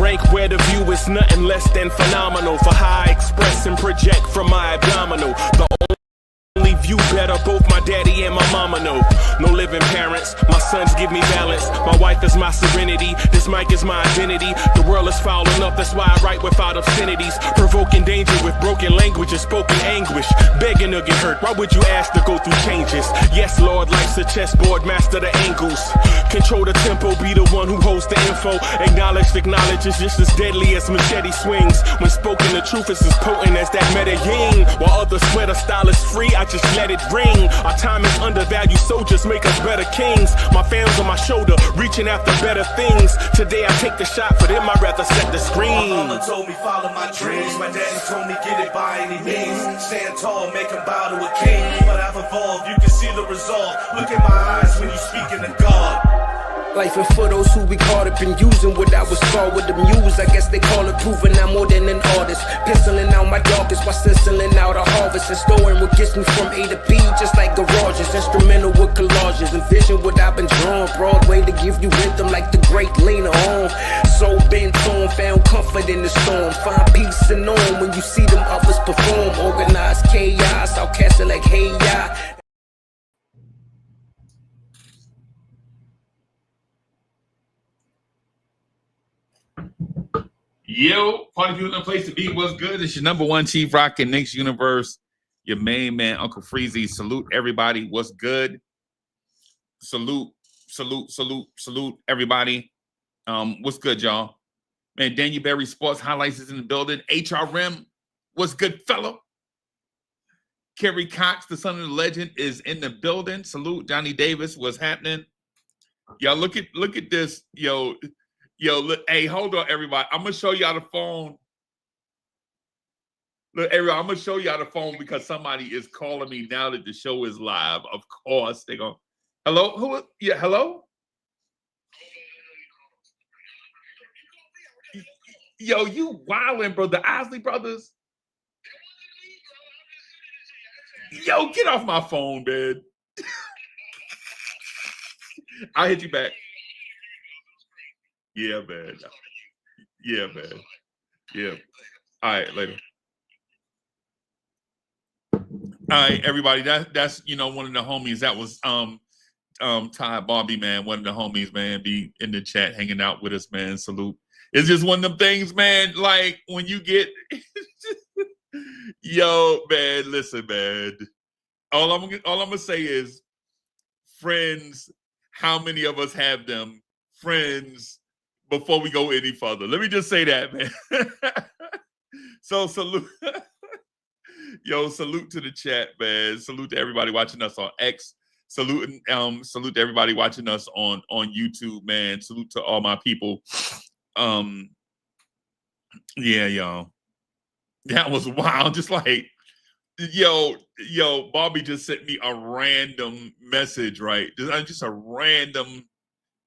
rank where the view is nothing less than phenomenal. For how I express and project from my abdominal. The only view better, both my daddy and my mama know. No living parents, my sons give me balance. My wife is my serenity, this mic is my identity. The world is foul enough, that's why I write without obscenities. Provoking danger with broken language and spoken anguish. Begging to get hurt, why would you ask to go through changes? Yes, Lord, life's a chessboard, master the angles. Control the tempo, be the one who holds the info. Acknowledged knowledge is just as deadly as machete swings. When spoken, the truth is as potent as that Medellin. While others swear the style is free, I just let it ring. Our time is undervalued, soldiers make us better kings. My fams on my shoulder, reaching after better things. Today I take the shot, for them I'd rather set the screen. My mama told me follow my dreams. My daddy told me get it by any means. Stand tall, make him bow to a king. But I've evolved, you can see the resolve. Look in my eyes when you speaking to God. Life and for those who be caught up in using what I was called with the muse. I guess they call it proving I'm more than an artist. Penciling out my darkest while stenciling out a harvest. And storing what gets me from A to B, just like garages. Instrumental with collages. Envision what I've been drawing. Broadway to give you rhythm like the great Lena on. So bent on, found comfort in the storm. Find peace and on when you see them others perform. Organized chaos, I'll cast it like hey ya. Yo, party people in a place to be. What's good? It's your number one Chief Rock in Knicks universe. Your main man, Uncle Freezy. Salute everybody. What's good? Salute, salute, salute, salute everybody. What's good, y'all? Man, Daniel Berry Sports Highlights is in the building. HRM, what's good, fellow? Kerry Cox, the son of the legend, is in the building. Salute, Johnny Davis. What's happening? Y'all look at this, yo. Yo, look, hey, hold on, everybody. I'm gonna show y'all the phone. Look, everybody, I'm gonna show y'all the phone because somebody is calling me now that the show is live. Of course, they're gonna. Hello? Who? Yeah, hello? Yo, you wildin', bro. The Osley brothers. Yo, get off my phone, man. I'll hit you back. Yeah, man. Yeah, man. Yeah. All right, later. All right, everybody. That's one of the homies. That was Ty Bobby, man. One of the homies, man. Be in the chat, hanging out with us, man. Salute. It's just one of them things, man. Like when you get, yo, man. Listen, man. All I'm gonna say is, friends. How many of us have them? Friends. Before we go any further, let me just say that, man. So salute, yo, salute to the chat, man. Salute to everybody watching us on X. Salute to everybody watching us on YouTube, man. Salute to all my people. Yeah, y'all. That was wild. Just like, yo, Bobby just sent me a random message, right? Just a random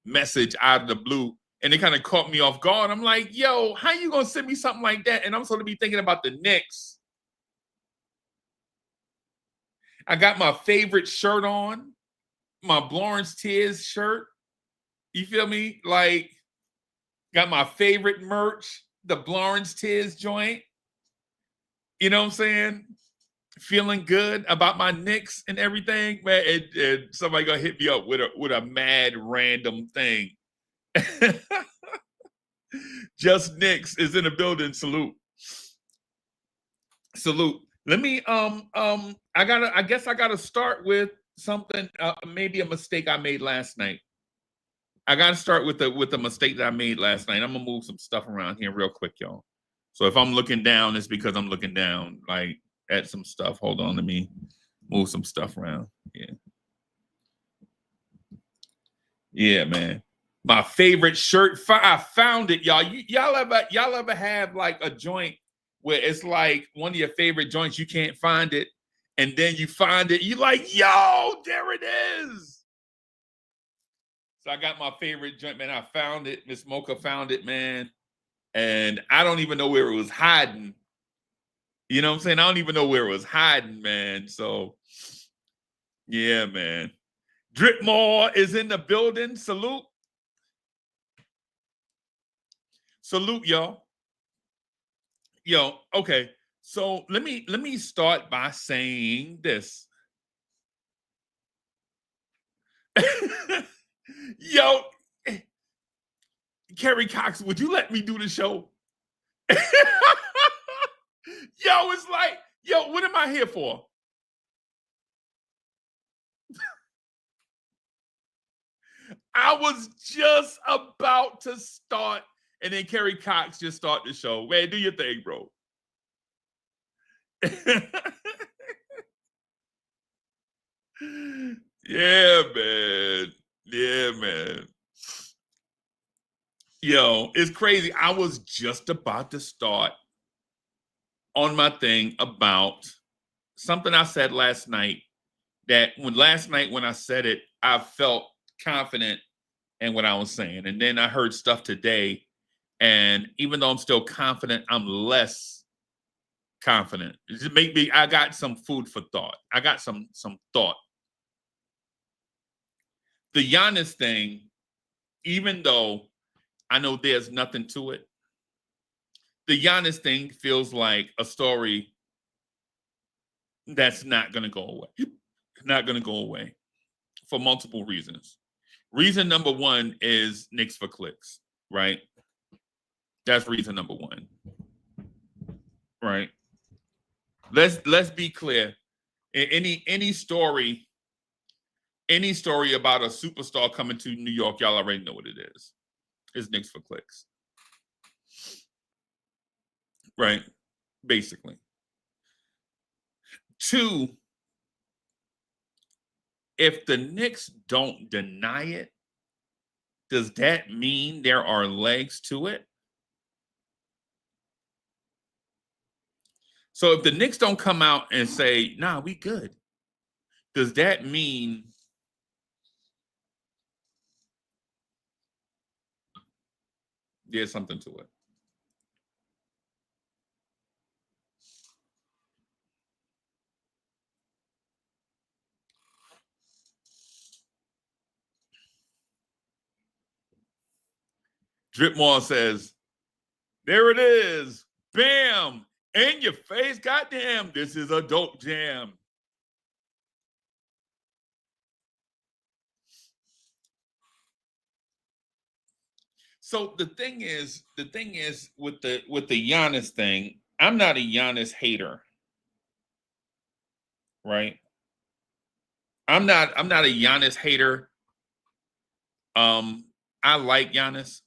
message out of the blue. And it kind of caught me off guard. I'm like, yo, how you going to send me something like that? And I'm supposed to be thinking about the Knicks. I got my favorite shirt on, my Lawrence Tears shirt. You feel me? Like, got my favorite merch, the Lawrence Tears joint. You know what I'm saying? Feeling good about my Knicks and everything, man. And somebody gonna hit me up with a mad random thing. Just Knicks is in the building. Salute. Let me I guess I gotta start with something, maybe a mistake I made last night. I gotta start with the mistake that I made last night. I'm gonna move some stuff around here real quick, y'all. So if I'm looking down, it's because I'm looking down like at some stuff. Hold on, let me move some stuff around. Yeah, man. My favorite shirt. I found it, y'all. Y'all ever have like a joint where it's like one of your favorite joints, you can't find it, and then you find it, you like, yo, there it is. So I got my favorite joint, man. I found it. Miss Mocha found it, man. And I don't even know where it was hiding. You know what I'm saying? I don't even know where it was hiding, man. So, yeah, man. Dripmore is in the building. Salute. Salute, y'all. Yo, okay. So let me start by saying this. Yo, Kerry Cox, would you let me do the show? Yo, it's like, yo, what am I here for? I was just about to start, and then Kerry Cox just start the show. Man, do your thing, bro. Yeah, man. Yeah, man. Yo, it's crazy. I was just about to start on my thing about something I said last night, that last night when I said it, I felt confident in what I was saying. And then I heard stuff today, and even though I'm still confident, I'm less confident. Maybe I got some food for thought. I got some thought. The Giannis thing, even though I know there's nothing to it, the Giannis thing feels like a story that's not going to go away. Not going to go away for multiple reasons. Reason number one is Knicks for clicks, right? That's reason number one, right? Let's be clear. Any story about a superstar coming to New York, y'all already know what it is. It's Knicks for clicks, right? Basically. Two, if the Knicks don't deny it, does that mean there are legs to it? So if the Knicks don't come out and say, nah, we good, does that mean there's something to it? Dripmore says, there it is. Bam. In your face. Goddamn. This is a dope jam. So the thing is with the Giannis thing, I'm not a Giannis hater. Right? I'm not a Giannis hater. I like Giannis.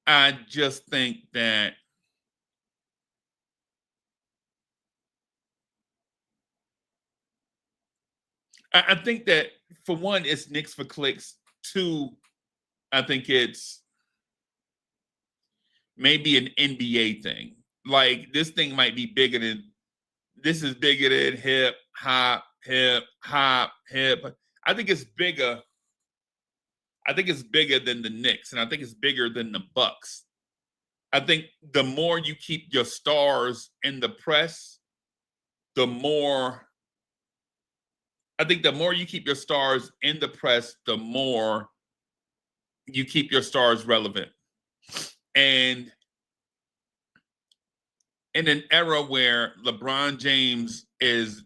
I just think that I think that, for one, it's Knicks for clicks. Two, I think it's maybe an NBA thing. Like, this thing might be bigger than, this is bigger than hip, hop, hip, hop, hip. I think it's bigger. I think it's bigger than the Knicks, and I think it's bigger than the Bucks. I think the more you keep your stars in the press, the more you keep your stars in the press, the more you keep your stars relevant. And in an era where LeBron James is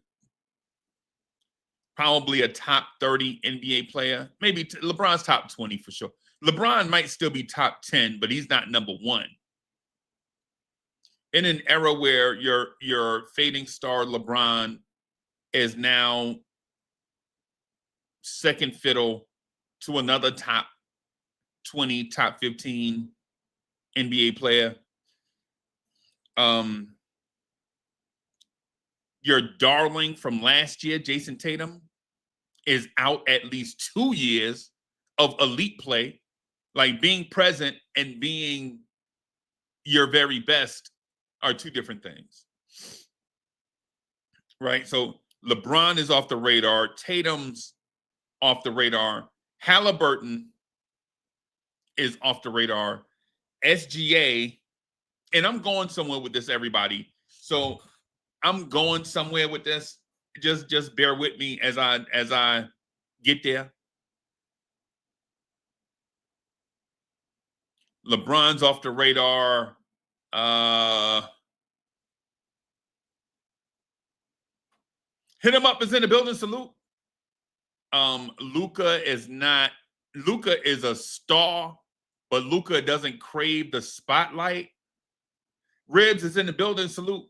probably a top 30 NBA player, maybe LeBron's top 20 for sure. LeBron might still be top 10, but he's not number one. In an era where your fading star LeBron is now second fiddle to another top 20, top 15 NBA player. Your darling from last year, Jason Tatum, is out at least 2 years of elite play. Like, being present and being your very best are two different things. Right? So LeBron is off the radar. Tatum's off the radar. Halliburton is off the radar. SGA, and I'm going somewhere with this, everybody. So I'm going somewhere with this. Just bear with me as I get there. LeBron's off the radar. Hit him up is in the building. Salute. Luka is not. Luka is a star, but Luka doesn't crave the spotlight. Ribs is in the building. Salute.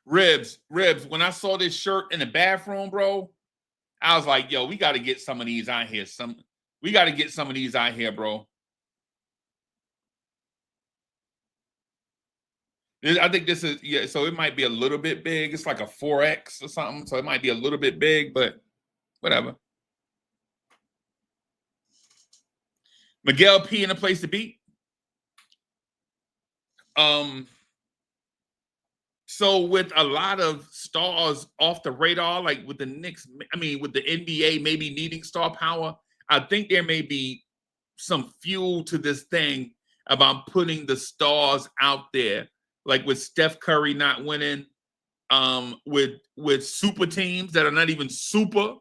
Ribs. When I saw this shirt in the bathroom, bro, I was like, yo, we got to get some of these out here. We got to get some of these out here, bro. I think this is, yeah, so it might be a little bit big. It's like a 4X or something. So it might be a little bit big, but whatever. Miguel P in a place to be. So with a lot of stars off the radar, like with the Knicks, with the NBA maybe needing star power, I think there may be some fuel to this thing about putting the stars out there. Like with Steph Curry not winning, with super teams that are not even super.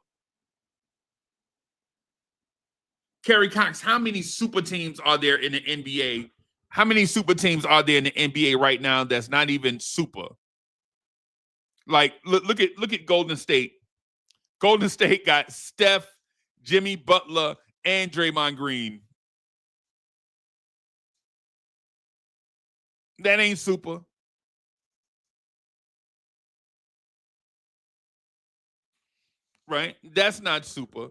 Kerry Cox, how many super teams are there in the NBA? How many super teams are there in the NBA right now that's not even super? Like, look at Golden State. Golden State got Steph, Jimmy Butler, and Draymond Green. That ain't super. Right? That's not super.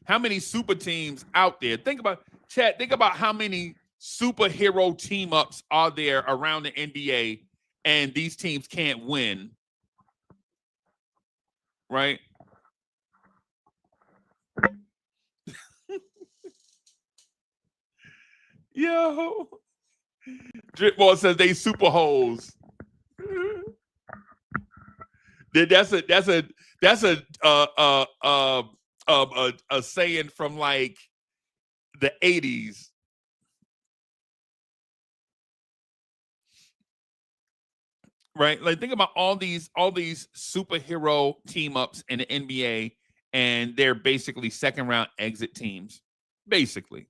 How many super teams out there? Think about how many superhero team ups are there around the NBA and these teams can't win. Right? Yo. Dripball says they super hoes. That's a saying from like the 80s. Right? Like think about all these superhero team ups in the NBA, and they're basically second round exit teams. Basically.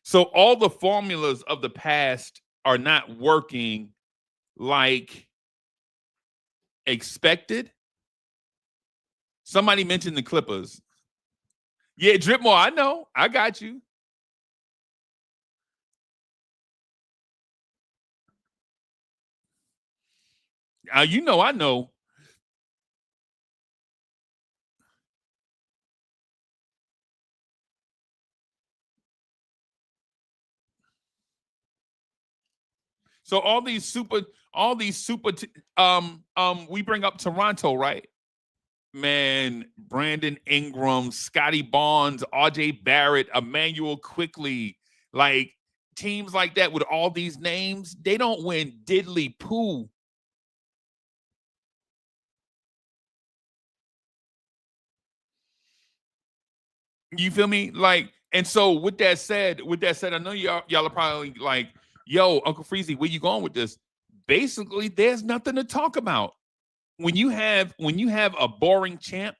So all the formulas of the past are not working like expected. Somebody mentioned the Clippers. Yeah, Dripmore, I know. I got you. You know, I know. So all these super we bring up Toronto, right? Man, Brandon Ingram, Scotty Barnes, RJ Barrett, Emmanuel Quickly, like teams like that with all these names, they don't win diddly poo. You feel me? Like, and so with that said, I know y'all are probably like, yo, Uncle Freezy, where you going with this? Basically, there's nothing to talk about. When you have a boring champ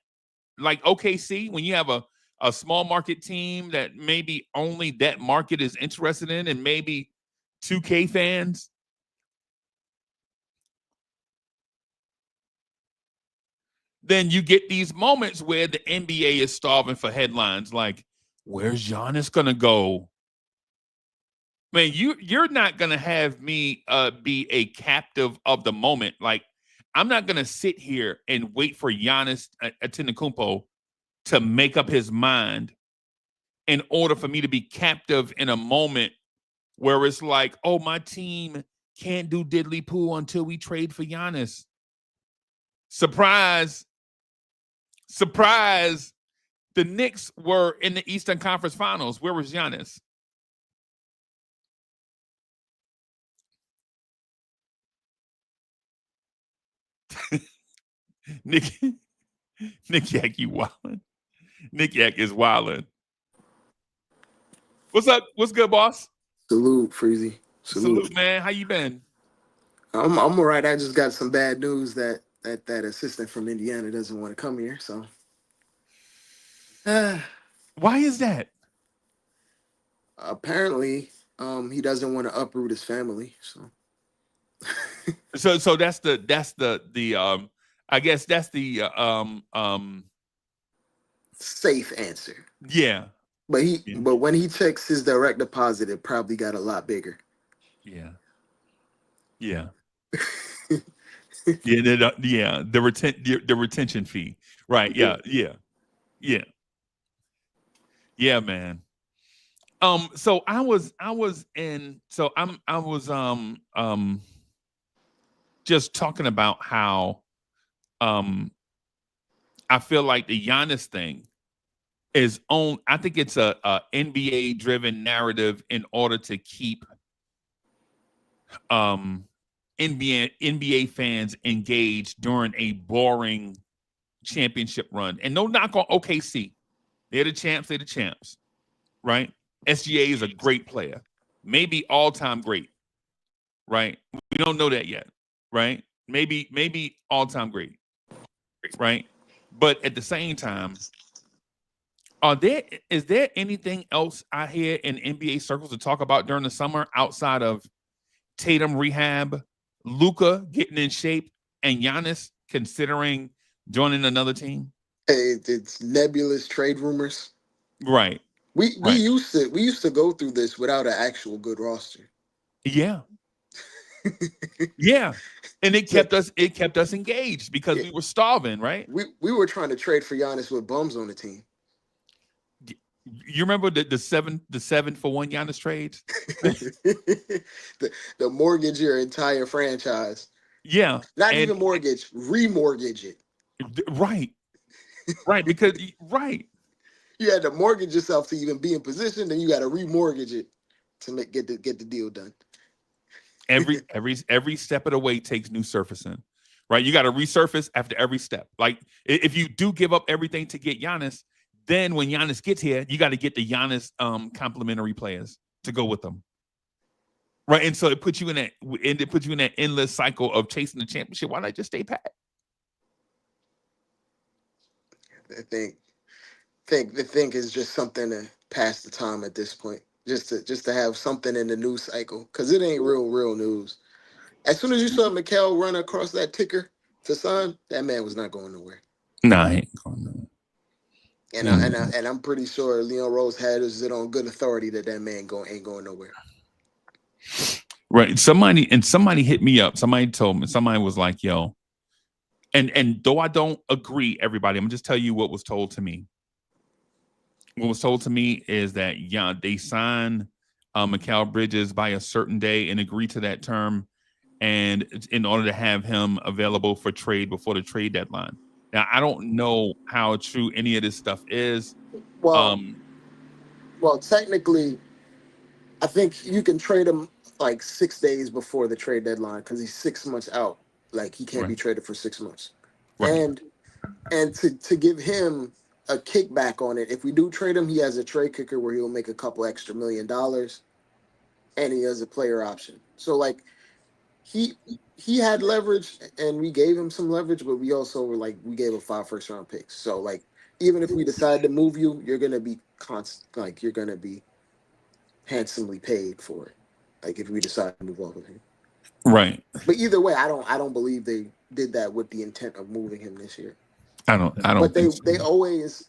like OKC, when you have a small market team that maybe only that market is interested in, and maybe 2K fans, then you get these moments where the NBA is starving for headlines like, where's Giannis gonna go? Man, you're not gonna have me be a captive of the moment. Like, I'm not gonna sit here and wait for Giannis Antetokounmpo to make up his mind in order for me to be captive in a moment where it's like, oh, my team can't do diddly poo until we trade for Giannis. Surprise. The Knicks were in the Eastern Conference Finals. Where was Giannis? Nick Yak, you wildin'. Nick Yak is wildin'. What's up? What's good, boss? Salute, Freezy. Salute, man. How you been? I'm all right. I just got some bad news that that assistant from Indiana doesn't want to come here. So, Why is that? apparently, he doesn't want to uproot his family. So, So that's the I guess that's the safe answer. yeah. But when he checks his direct deposit, it probably got a lot bigger. Yeah. Yeah. The retention fee. Right. Yeah. Yeah, man. So I was just talking about how I feel like the Giannis thing is on. I think it's a NBA driven narrative in order to keep NBA fans engaged during a boring championship run. And no knock on OKC. They're the champs, right? SGA is a great player. Maybe all-time great, right? We don't know that yet, right? Maybe all-time great, right? But at the same time, is there anything else out here in NBA circles to talk about during the summer outside of Tatum rehab, Luka getting in shape, and Giannis considering joining another team? It's nebulous trade rumors. Right. We used to go through this without an actual good roster. Yeah. Yeah. And it kept us engaged because we were starving, right? We were trying to trade for Giannis with bums on the team. You remember the 7-for-1 Giannis trades? the mortgage your entire franchise. Yeah. Not even mortgage, remortgage it. Right. Right. Because you had to mortgage yourself to even be in position, then you got to remortgage it to get the deal done. Every step of the way takes new surfacing, right? You got to resurface after every step. Like if you do give up everything to get Giannis, then when Giannis gets here, you got to get the Giannis complementary players to go with them, right? And so it puts you in that endless cycle of chasing the championship. Why not just stay pat? I think is just something to pass the time at this point. Just to have something in the news cycle, because it ain't real news. As soon as you saw Mikal run across that ticker to sign, that man was not going nowhere. Nah, he ain't going nowhere. And I'm pretty sure Leon Rose had it on good authority that man ain't going nowhere. Right. Somebody hit me up. Somebody told me. Somebody was like, "Yo," and though I don't agree, everybody, I'm gonna just tell you what was told to me. What was told to me is that they signed Mikal Bridges by a certain day and agreed to that term, and in order to have him available for trade before the trade deadline. Now, I don't know how true any of this stuff is. Well, technically, I think you can trade him like 6 days before the trade deadline because he's 6 months out. Like he can't be traded for 6 months. Right. And to give him a kickback on it, if we do trade him, he has a trade kicker where he'll make a couple extra $1 million, and he has a player option. So like he had leverage, and we gave him some leverage, but we also were like, we gave him 5 first-round picks. So like, even if we decide to move you, you're gonna be you're gonna be handsomely paid for it. Like if we decide to move on with him, right? But either way, I don't believe they did that with the intent of moving him this year. I don't. But they always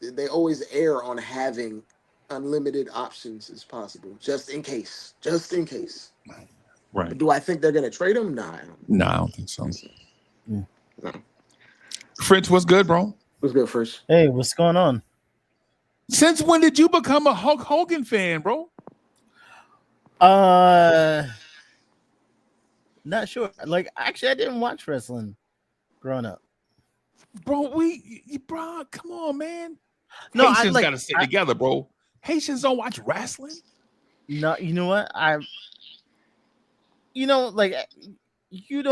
err on having unlimited options as possible, just in case. Right. But do I think they're gonna trade him? Nah, I don't think so. No. Fritz, what's good, bro? What's good, Fritz? Hey, what's going on? Since when did you become a Hulk Hogan fan, bro? Not sure. Like, actually, I didn't watch wrestling growing up. Bro, come on, man. No, Haitians gotta sit together, bro. Haitians don't watch wrestling. No, you know what? You know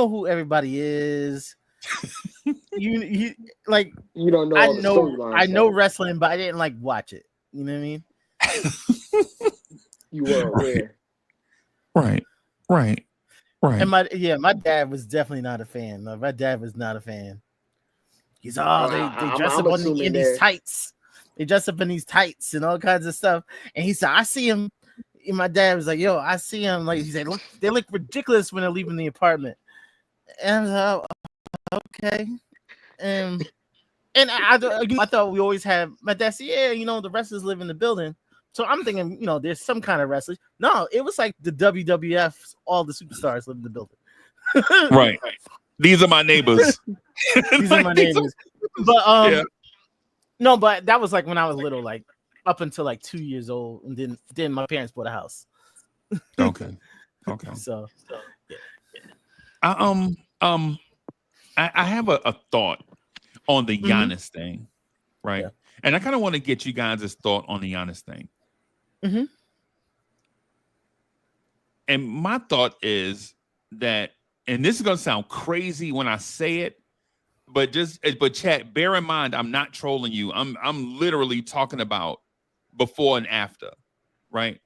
who everybody is. you don't know. I know wrestling, but I didn't watch it. You know what I mean? You were aware. Right. And my dad was definitely not a fan. My dad was not a fan. He's they dress up in these tights. They dress up in these tights and all kinds of stuff. And he said, I see him. And my dad was like, yo, I see him. Like he said, look, they look ridiculous when they're leaving the apartment. And okay. And I thought we always had my dad said, yeah, the wrestlers live in the building. So I'm thinking, there's some kind of wrestling. No, it was like the WWF, all the superstars live in the building. Right. These are my neighbors. These are my neighbors. But no, but that was like when I was little, like up until like 2 years old, and then my parents bought a house. Okay. So I have a thought on the Giannis thing, right? Yeah. And I kind of want to get you guys' thought on the Giannis thing. Mm-hmm. And my thought is that, and this is going to sound crazy when I say it, but chat, bear in mind, I'm not trolling you. I'm literally talking about before and after, right?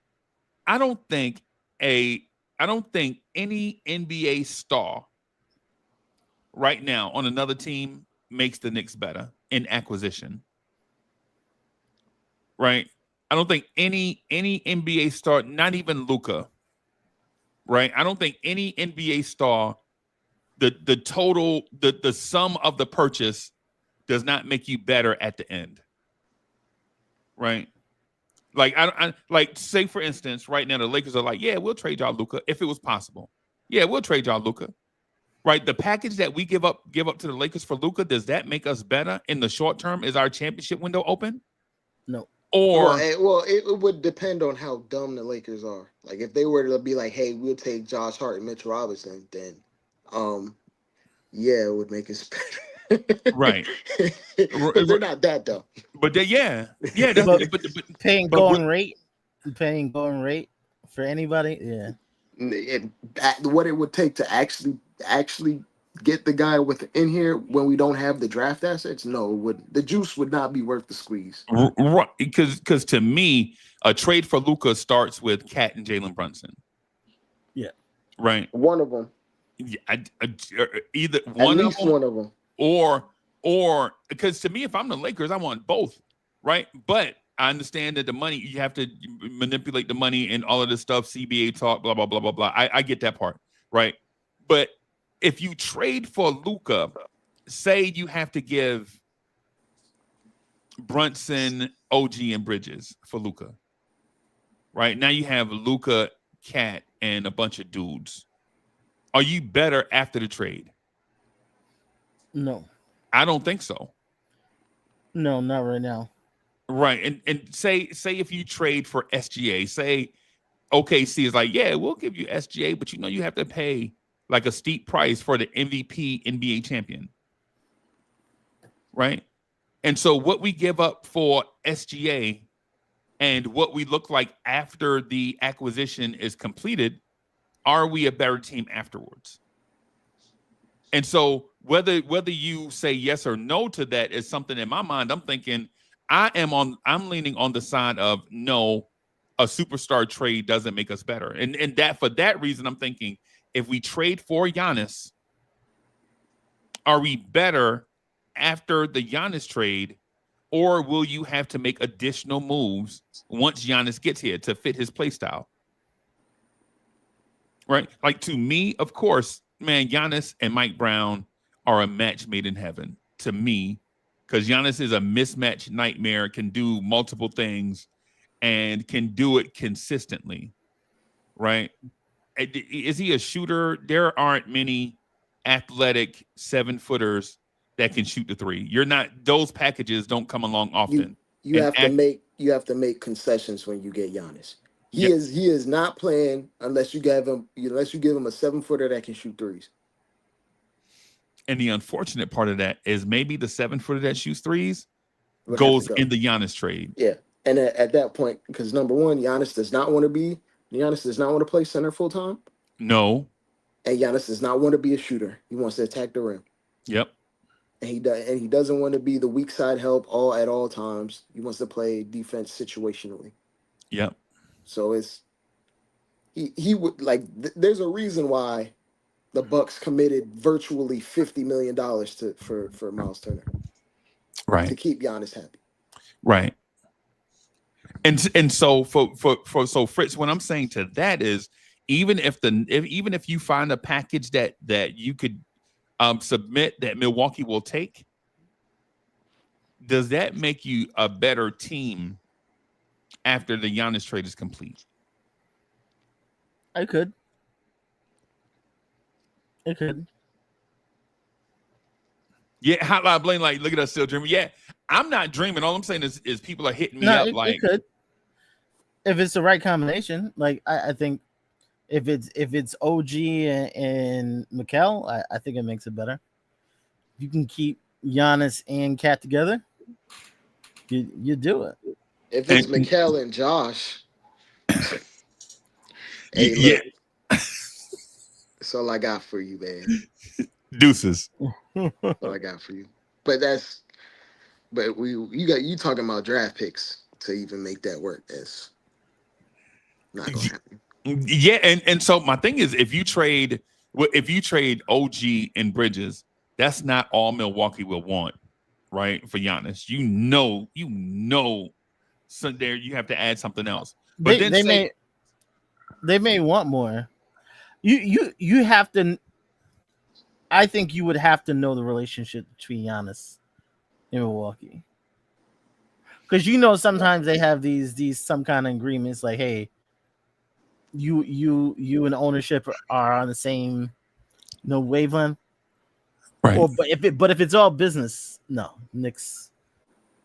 I don't think any NBA star right now on another team makes the Knicks better in acquisition, right? I don't think any NBA star, not even Luka, right? I don't think any NBA star, the total, the sum of the purchase does not make you better at the end, right? Like I like, say for instance, right now the Lakers are like, yeah, we'll trade y'all Luka if it was possible. Yeah, we'll trade y'all Luka. Right, the package that we give up to the Lakers for Luka, does that make us better in the short term? Is our championship window open? No. Or it would depend on how dumb the Lakers are. Like if they were to be like, hey, we'll take Josh Hart and Mitchell Robinson, then yeah, it would make us better. Right. Because they're not that dumb. But paying going rate for anybody, yeah. What it would take to actually get the guy in here when we don't have the draft assets, no, the juice would not be worth the squeeze. Right, because to me, a trade for Luka starts with Cat and Jalen Brunson. Yeah. Right. One of them. Yeah, either At one least of them, one of them. Or because to me, if I'm the Lakers, I want both. Right. But I understand that the money, you have to manipulate the money and all of this stuff, CBA talk, blah, blah, blah, blah, blah. I get that part, right? But if you trade for Luka, say you have to give Brunson, OG, and Bridges for Luka, right? Now you have Luka, Cat, and a bunch of dudes. Are you better after the trade? No. I don't think so. No, not right now. Right. And say if you trade for SGA, say OKC is like, yeah, we'll give you SGA, but you have to pay like a steep price for the MVP NBA champion. Right. And so what we give up for SGA and what we look like after the acquisition is completed, are we a better team afterwards? And so whether you say yes or no to that is something in my mind, I'm thinking, I'm leaning on the side of no, a superstar trade doesn't make us better. And that for that reason, I'm thinking if we trade for Giannis, are we better after the Giannis trade, or will you have to make additional moves once Giannis gets here to fit his play style? Right? Like to me, of course, man, Giannis and Mike Brown are a match made in heaven to me. Because Giannis is a mismatch nightmare, can do multiple things, and can do it consistently, right? Is he a shooter? There aren't many athletic 7-footers that can shoot the three. Those packages don't come along often. You have to make concessions when you get Giannis. He is not playing unless you give him a 7-footer that can shoot threes. And the unfortunate part of that is maybe the 7-footer that shoots threes goes in the Giannis trade. Yeah. And at that point, because number one, Giannis does not want to play center full time. No. And Giannis does not want to be a shooter. He wants to attack the rim. Yep. And he doesn't want to be the weak side help at all times. He wants to play defense situationally. Yep. So he would like. There's a reason why the Bucks committed virtually $50 million for Miles Turner. to keep Giannis happy. Right. And so so Fritz, what I'm saying to that is even if you find a package that you could submit that Milwaukee will take, does that make you a better team after the Giannis trade is complete? It could. Yeah, Hotline Bling, like, look at us still dreaming. Yeah, I'm not dreaming. All I'm saying is people are hitting me up like it could. If it's the right combination, like I think if it's OG and Mikal, I think it makes it better. You can keep Giannis and Cat together, you do it. If it's Mikal and Josh, hey, yeah, that's all I got for you, man. Deuces. That's all I got for you. But you talking about draft picks to even make that work. That's not gonna happen. Yeah, and so my thing is, if you trade OG and Bridges, that's not all Milwaukee will want, right? For Giannis, you know, so there you have to add something else. But they may want more. You have to. I think you would have to know the relationship between Giannis and Milwaukee, because sometimes they have these some kind of agreements like, hey, you and ownership are on the same wavelength, right? But if it's all business, no, Knicks.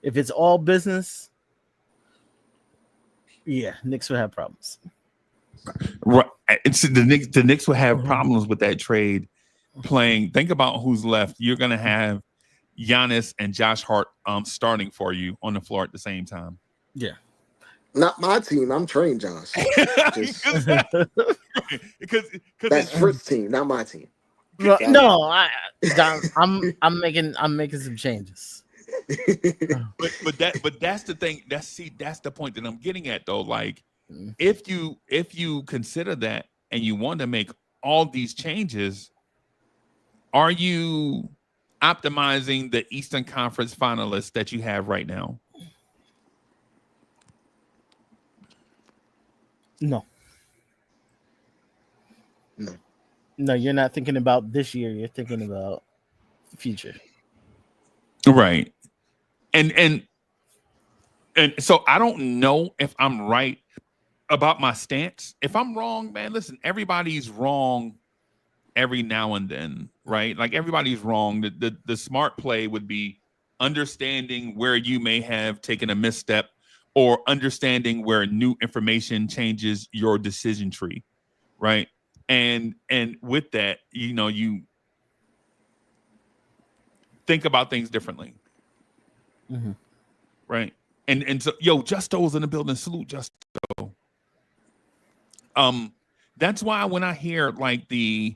If it's all business, yeah, Knicks would have problems. Right. The Knicks will have problems with that trade. Playing, think about who's left. You're going to have Giannis and Josh Hart starting for you on the floor at the same time. Yeah. Not my team. I'm trading Josh. Because that's Fritz's team, not my team. No, I'm making some changes. but that's the thing. That's the point that I'm getting at though. Like if you consider that and you want to make all these changes, are you optimizing the Eastern Conference finalists that you have right now? No, you're not thinking about this year. You're thinking about the future. Right. And so I don't know if I'm right about my stance. If I'm wrong, man, listen, everybody's wrong every now and then, right? Like everybody's wrong. The smart play would be understanding where you may have taken a misstep or understanding where new information changes your decision tree, right? And with that, you think about things differently. Mm-hmm. Right. And so Justo's in the building. Salute Justo. That's why when I hear like the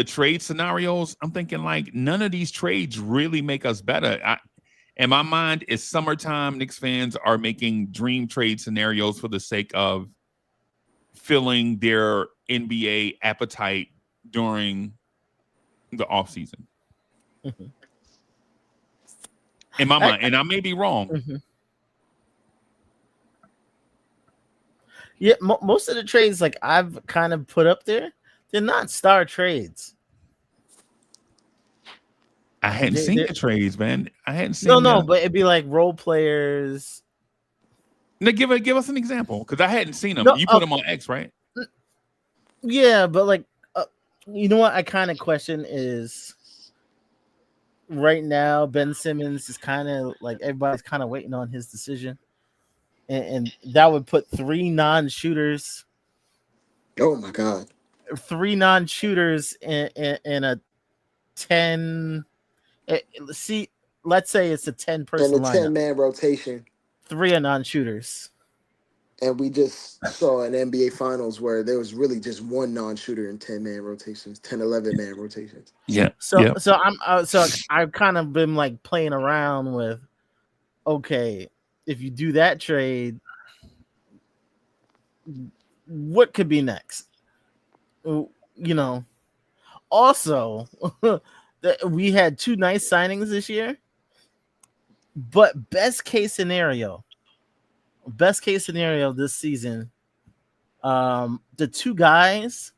trade scenarios, I'm thinking like none of these trades really make us better. In my mind, it's summertime. Knicks fans are making dream trade scenarios for the sake of filling their NBA appetite during the offseason. Mm-hmm. In my mind, and I may be wrong. Mm-hmm. Yeah, most of the trades like I've kind of put up there, they're not star trades. I hadn't seen the trades, man. I hadn't seen. No, but it'd be like role players. Now, give us an example because I hadn't seen them. You put them on X, right? Yeah, but like, you know what? I kind of question is right now. Ben Simmons is kind of like everybody's kind of waiting on his decision, and that would put 3 non-shooters. Oh my God! 3 non-shooters in a 10. See, let's say it's a 10-person in a lineup. 10-man rotation. 3 are non-shooters. And we just saw an NBA Finals where there was really just one non-shooter in 10-man rotations, 10, 11-man rotations. Yeah. So I've kind of been like playing around with, okay, if you do that trade, what could be next? Also, we had 2 nice signings this year. But best case scenario this season, the two guys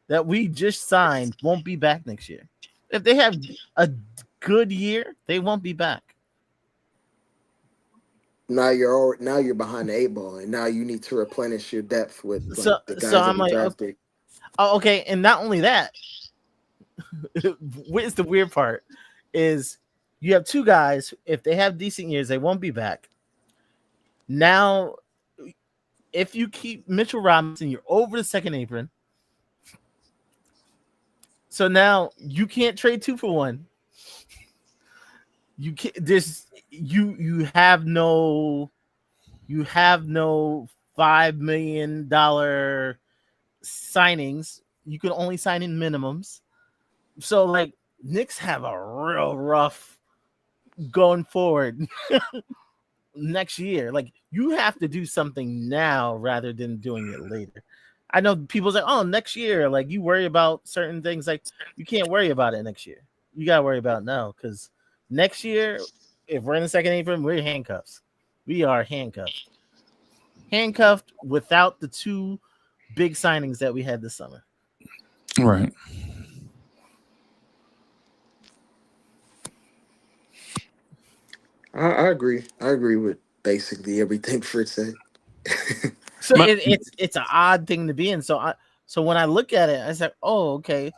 that we just signed won't be back next year. If they have a good year, they won't be back. Now you're behind the 8 ball, and now you need to replenish your depth with like the guys that you drafted. Okay, and not only that, where's the weird part is you have two guys. If they have decent years, they won't be back. Now, if you keep Mitchell Robinson, you're over the second apron. So now you can't trade 2 for 1. You can't. You have no $5 million signings. You can only sign in minimums. So like Knicks have a real rough going forward next year. Like you have to do something now rather than doing it later. I know people say, "Oh, next year." Like you worry about certain things. Like you can't worry about it next year. You gotta worry about it now because next year, if we're in the second apron, we're handcuffs. We are handcuffed. Handcuffed without the 2 big signings that we had this summer. Right. I agree. I agree with basically everything Fritz said. So it's an odd thing to be in. So when I look at it, I say, oh, okay.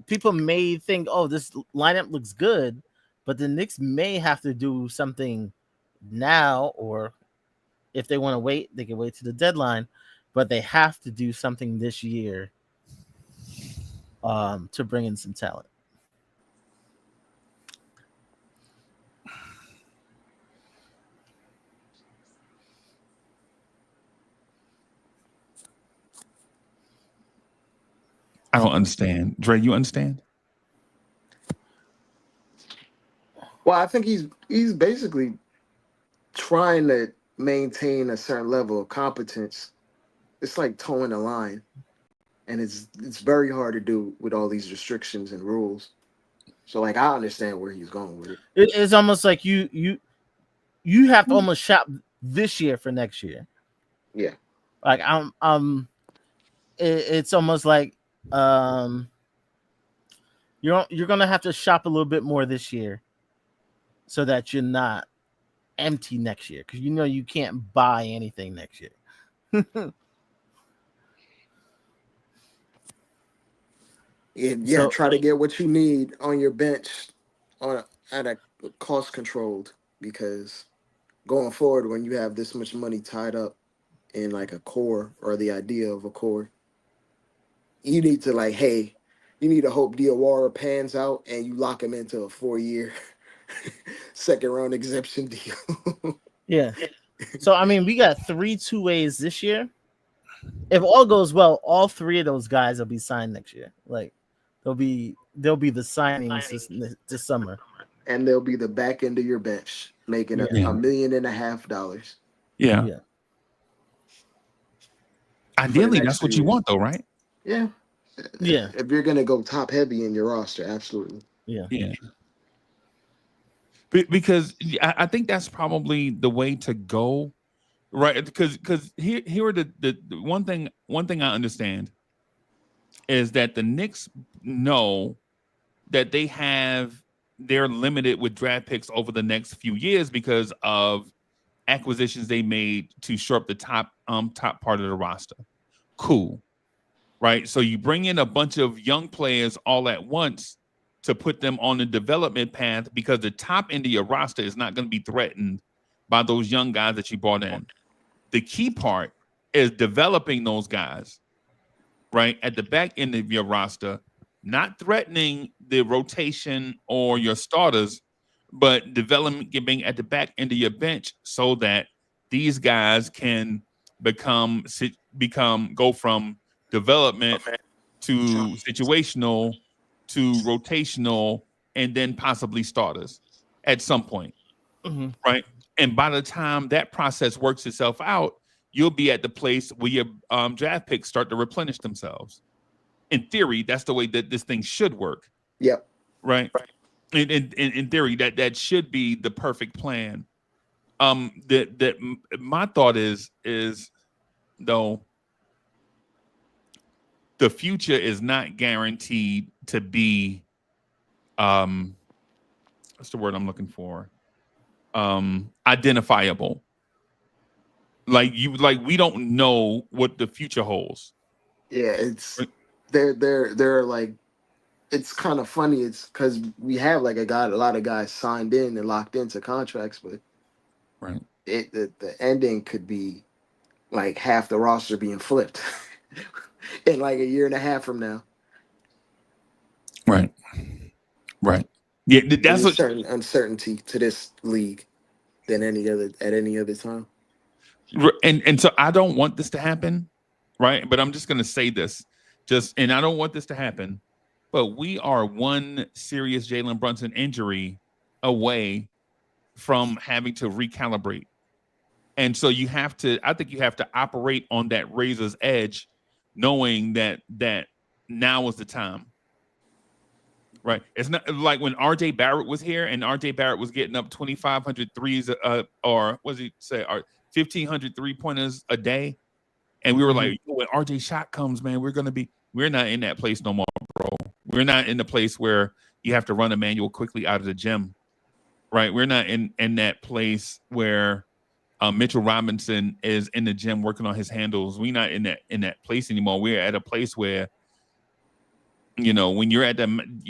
People may think, oh, this lineup looks good, but the Knicks may have to do something now, or if they want to wait, they can wait to the deadline. But they have to do something this year to bring in some talent. I don't understand. Dre, you understand? Well, I think he's basically trying to maintain a certain level of competence. It's like towing a line, and it's very hard to do with all these restrictions and rules. So like I understand where he's going with it. It's almost like you have to almost shop this year for next year. Yeah. Like it's almost like you're gonna have to shop a little bit more this year so that you're not empty next year, because you can't buy anything next year. Yeah, try to get what you need on your bench at a cost controlled, because going forward when you have this much money tied up in like a core or the idea of a core, you need to you need to hope Diawara pans out and you lock him into a 4-year second round exemption deal. Yeah. So I mean, we got 3 2-ways this year. If all goes well, all 3 of those guys will be signed next year. Like they'll be the signings this summer. And they'll be the back end of your bench, making $1.5 million. Yeah. Ideally, that's what you want, though, right? Yeah. Yeah. If you're gonna go top heavy in your roster, absolutely. Yeah. Because I think that's probably the way to go, right? Because here are the one thing I understand is that the Knicks know that they're limited with draft picks over the next few years because of acquisitions they made to shore up the top part of the roster. Cool. Right? So you bring in a bunch of young players all at once to put them on the development path, because the top end of your roster is not going to be threatened by those young guys that you brought in. The key part is developing those guys, right, at the back end of your roster, not threatening the rotation or your starters, but developing at the back end of your bench so that these guys can go from development to situational to rotational and then possibly starters at some point. Mm-hmm. Right? And by the time that process works itself out, you'll be at the place where your draft picks start to replenish themselves. In theory, that's the way that this thing should work. Yep. Right? In theory, that should be the perfect plan my thought is though the future is not guaranteed to be what's the word I'm looking for? Identifiable. Like we don't know what the future holds. Yeah, it's they're like, it's kind of funny. It's because we have like a lot of guys signed in and locked into contracts, but Right. The ending could be like half the roster being flipped in like a year and a half from now. Right. Yeah, that's There's a what, certain uncertainty to this league than any other time. and so I don't want this to happen, right? But I'm just going to say this, and I don't want this to happen, but we are one serious Jalen Brunson injury away from having to recalibrate. And so I think you have to operate on that razor's edge, knowing that now is the time. Right. It's not like when RJ Barrett was here and RJ Barrett was getting up 2,500 threes, or what does he say, 1,500 3-pointers a day. And we were like, when RJ shot comes, man, we're not in that place no more, bro. We're not in the place where you have to run a manual quickly out of the gym. Right. We're not in that place where Mitchell Robinson is in the gym working on his handles. We're not in that place anymore. We're at a place where, you know, when you're at them,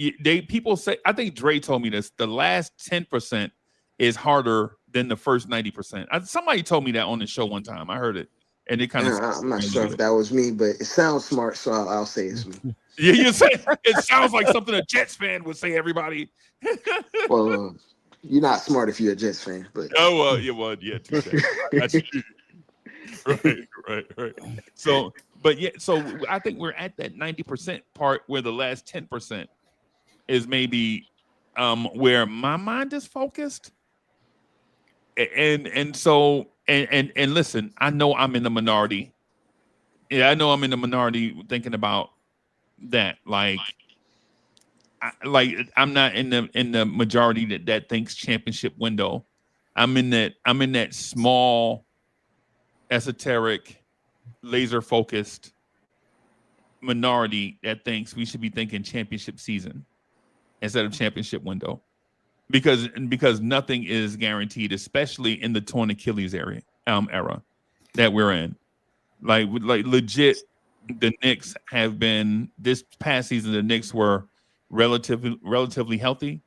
people say, I think Dre told me this, the last 10% is harder than the first 90%. Somebody told me that on the show one time. I heard it. And it kind of, I'm not sure if that was me, but it sounds smart, so I'll say it's me. Yeah, you say it sounds like something a Jets fan would say, everybody. Well, you're not smart if you're a Jets fan, but yeah, that's right. So I think we're at that 90% part where the last 10% is maybe where my mind is focused. And so listen, I know I'm in the minority. Yeah, I know I'm in the minority thinking about that. I'm not in the majority that thinks championship window. I'm in that small, esoteric, laser focused minority that thinks we should be thinking championship season instead of championship window, because nothing is guaranteed, especially in the torn Achilles era that we're in. Like legit, the Knicks have been, this past season, the Knicks were relatively healthy,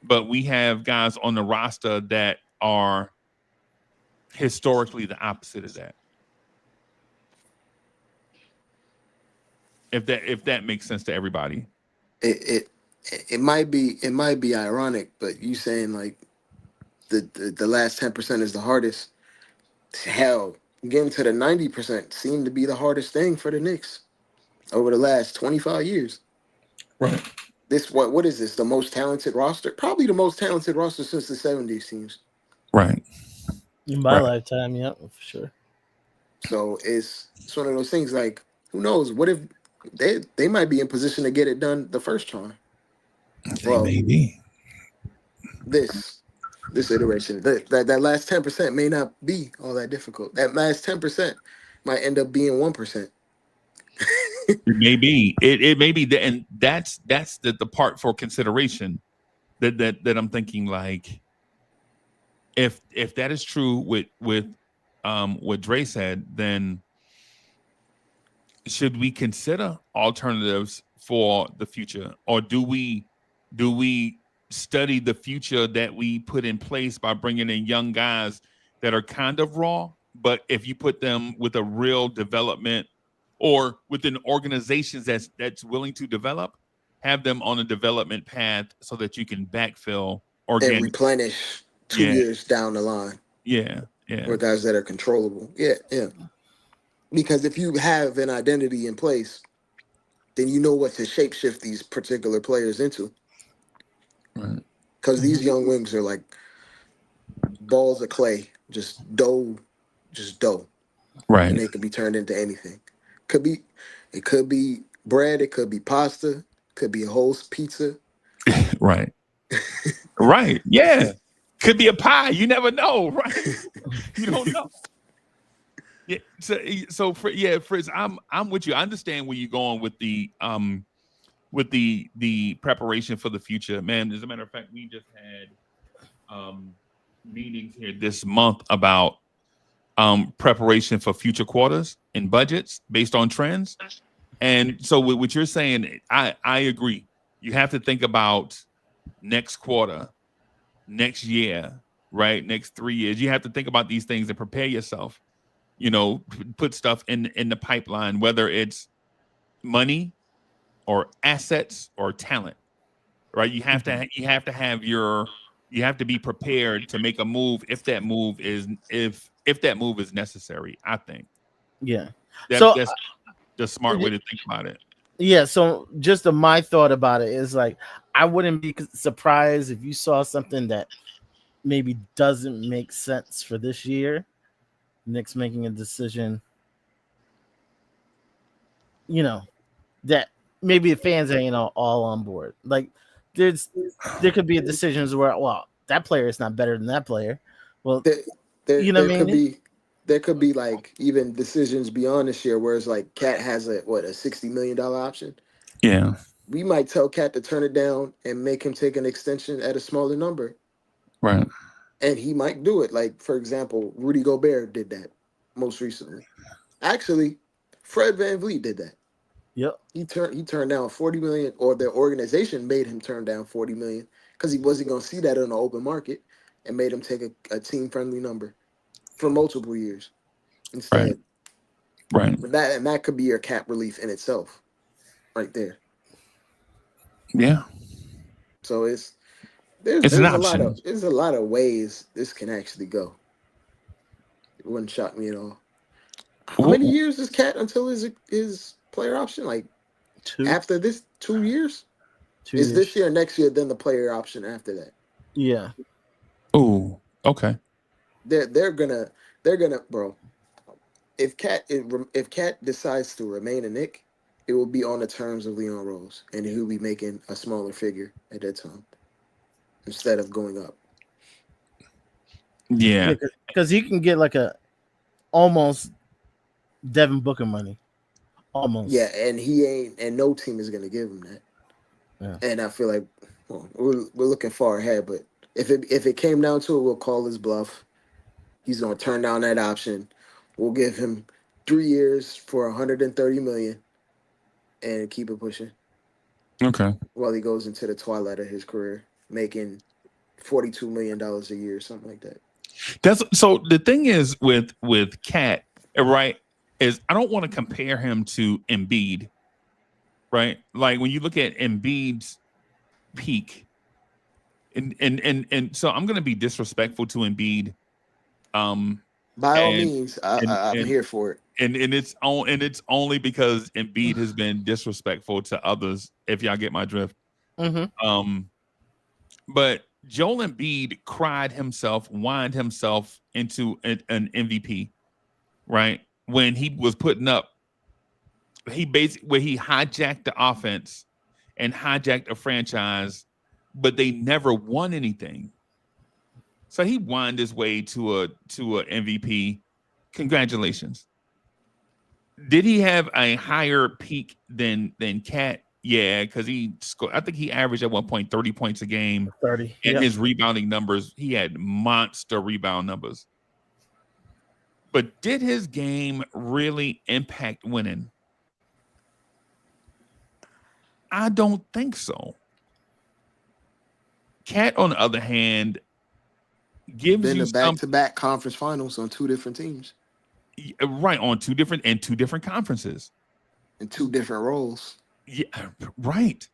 but we have guys on the roster that are historically the opposite of that. If that makes sense to everybody. It might be ironic, but you saying like the last 10% is the hardest. Hell, getting to the 90% seemed to be the hardest thing for the Knicks over the last 25 years. Right. What is this? The most talented roster? Probably the most talented roster since the 70s teams. Right. In my lifetime, yeah, for sure. So it's one of those things, like, who knows? What if they might be in position to get it done the first time? Well, maybe. This iteration, that last 10% may not be all that difficult. That last 10% might end up being 1%. It may be. It may be, and that's the part for consideration that I'm thinking, like, if that is true with what Dre said, then should we consider alternatives for the future, or do we study the future that we put in place by bringing in young guys that are kind of raw, but if you put them with a real development or within organizations that's willing to develop, have them on a development path so that you can backfill and replenish 2 years down the line. Yeah. For guys that are controllable. Yeah. Because if you have an identity in place, then you know what to shapeshift these particular players into. Right. Because these young wings are like balls of clay, just dough. Right. And they can be turned into anything. It could be bread, it could be pasta, it could be a whole pizza. Right. Right. Yeah. Could be a pie. You never know, right? You don't know. Yeah. So Fritz, I'm with you. I understand where you're going with the preparation for the future, man. As a matter of fact, we just had meetings here this month about preparation for future quarters and budgets based on trends. And so with what you're saying, I agree. You have to think about next quarter, next year, right? Next 3 years. You have to think about these things and prepare yourself. You know, put stuff in the pipeline, whether it's money or assets or talent, right? You have to be prepared to make a move if that move is necessary. I think. Yeah. That's the smart way to think about it. Yeah. So just my thought about it is like, I wouldn't be surprised if you saw something that maybe doesn't make sense for this year. Knicks making a decision, you know, that maybe the fans ain't all on board. Like there could be decisions where, well, that player is not better than that player. Well, there could be like even decisions beyond this year where it's like Cat has a $60 million option. Yeah. We might tell Cat to turn it down and make him take an extension at a smaller number. Right. And he might do it. Like, for example, Rudy Gobert did that most recently. Actually, Fred VanVleet did that. Yep. He turned down $40 million, or the organization made him turn down $40 million because he wasn't going to see that on the open market, and made him take a team-friendly number for multiple years instead. Right. But that could be your cap relief in itself, right there. Yeah. So there's a lot of ways this can actually go. It wouldn't shock me at all. How many years is Cat until his player option? Like 2. After this, 2 years? 2 is years. this year, next year, then the player option after that? Yeah. Oh, okay. They're gonna, bro. If Cat decides to remain a Knick, it will be on the terms of Leon Rose, and he'll be making a smaller figure at that time instead of going up. Yeah, because he can get like a almost Devin Booker money, almost. Yeah, and no team is gonna give him that. Yeah. And I feel like we're looking far ahead, but if it came down to it, we'll call his bluff. He's gonna turn down that option. We'll give him 3 years for $130 million, and keep it pushing. Okay. While he goes into the twilight of his career, making $42 million a year, something like that. That's so. The thing is with Cat, right? Is I don't want to compare him to Embiid, right? Like when you look at Embiid's peak, and so I'm going to be disrespectful to Embiid. By all means, I'm here for it. And it's only because Embiid has been disrespectful to others. If y'all get my drift. Mm-hmm. But Joel Embiid whined himself into an MVP, right? When he was putting up, he hijacked the offense and hijacked a franchise, but they never won anything. So he whined his way to a MVP. Congratulations. Did he have a higher peak than Cat? Yeah, because I think he averaged at one point 30 points a game. 30. And his rebounding numbers, he had monster rebound numbers. But did his game really impact winning? I don't think so. Cat, on the other hand, gives you back-to-back conference finals on 2 different teams. Right, on two different conferences. In 2 different roles. Yeah, right.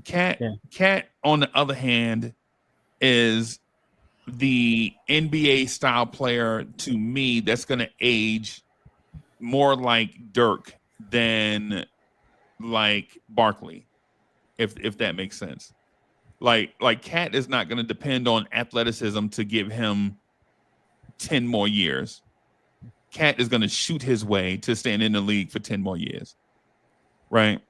Cat, on the other hand, is the NBA style player to me that's going to age more like Dirk than like Barkley, if that makes sense. Like Cat is not going to depend on athleticism to give him 10 more years. Cat is going to shoot his way to stand in the league for 10 more years, right?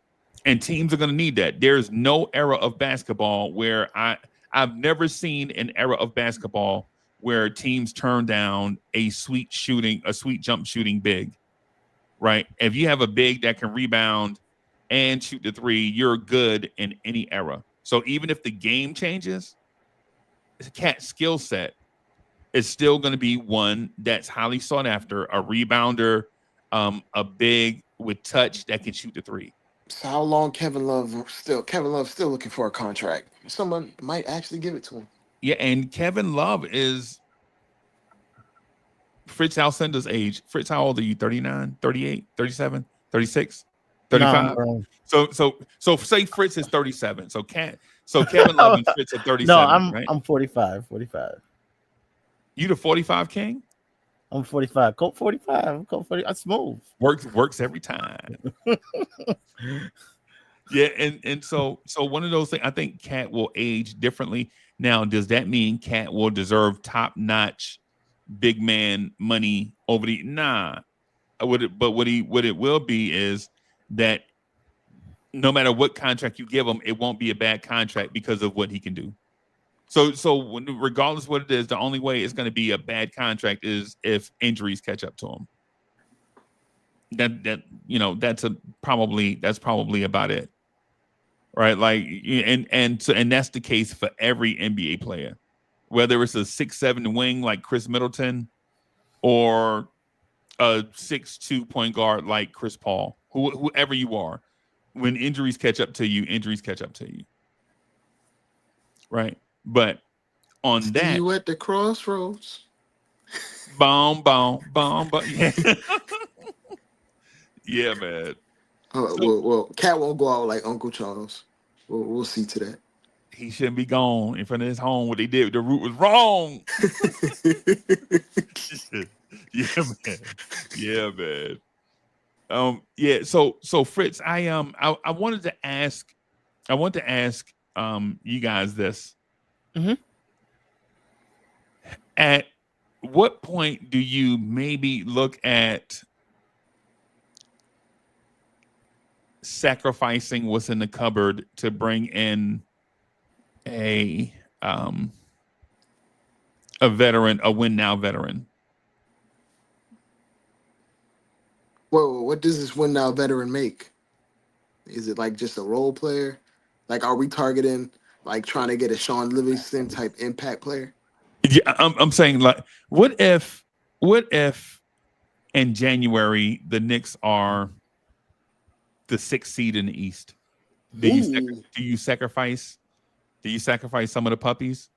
And teams are going to need that. There's no era of basketball where I I've never seen an era of basketball where teams turn down a sweet jump shooting big, right? If you have a big that can rebound and shoot the three, you're good in any era. So even if the game changes, the Cat's skill set is still going to be one that's highly sought after, a rebounder, a big with touch that can shoot the three. So how long Kevin Love's still looking for a contract? Someone might actually give it to him. Yeah, and Kevin Love is Fritz Alcindor's age. Fritz, how old are you? 39, 38, 37, 36, 35? No, so say Fritz is 37. So Kevin Love and Fritz are 37. No, right? I'm 45. You the 45 king? I'm 45. Colt 45. Colt 40. I'm smooth. Works every time. Yeah, and so one of those things, I think Cat will age differently. Now, does that mean Cat will deserve top-notch big man money over the what it will be is that no matter what contract you give him, it won't be a bad contract because of what he can do. So regardless of what it is, the only way it's going to be a bad contract is if injuries catch up to him. That's probably about it, right? Like, and that's the case for every NBA player, whether it's a 6'7" wing like Chris Middleton, or a 6'2" point guard like Chris Paul, whoever you are. When injuries catch up to you, right? But on that, you at the crossroads. boom. Yeah, yeah, man. Well, Cat won't go out like Uncle Charles. We'll see to that. He shouldn't be gone in front of his home. What they did with the root was wrong. Yeah, man. Yeah. So Fritz, I wanted to ask you guys this. Mm-hmm. At what point do you maybe look at sacrificing what's in the cupboard to bring in a veteran, a win now veteran? Whoa, what does this win now veteran make? Is it like just a role player? Like, are we targeting like trying to get a Sean Livingston type impact player? Yeah, I'm saying, like, what if in January the Knicks are the 6th seed in the East? Do you sacrifice some of the puppies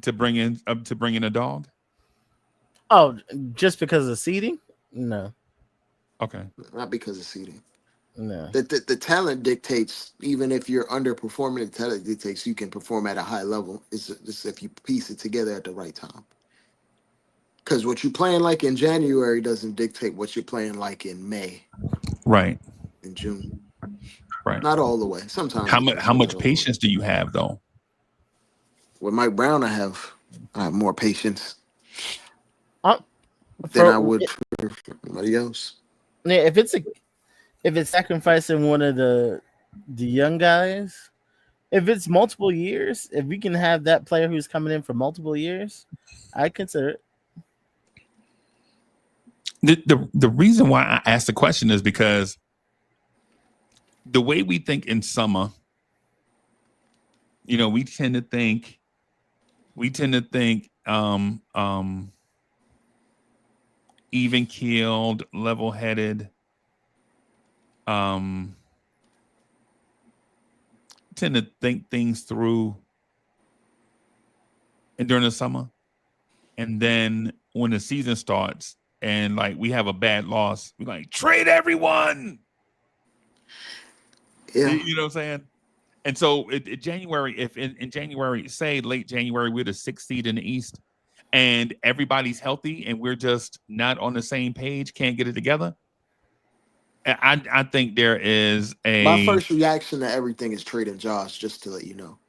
to bring in a dog? Oh, just because of seeding? No. Okay. Not because of seeding. No. The talent dictates, even if you're underperforming, the talent dictates you can perform at a high level. It's just if you piece it together at the right time. Because what you're playing like in January doesn't dictate what you're playing like in May. Right. In June. Right. Not all the way. Sometimes. How much patience do you have, though? With Mike Brown, I have more patience than I would for somebody else. Yeah, if it's sacrificing one of the young guys, if it's multiple years, if we can have that player who's coming in for multiple years, I consider it. The reason why I asked the question is because the way we think in summer, we tend to think even keeled, level headed. Tend to think things through and during the summer, and then when the season starts and like we have a bad loss, we like trade everyone. Yeah, you know what I'm saying. And so in January, if in January, say late January, we're the 6th seed in the East, and everybody's healthy, and we're just not on the same page, can't get it together. I think there is my first reaction to everything is trading Josh, just to let you know.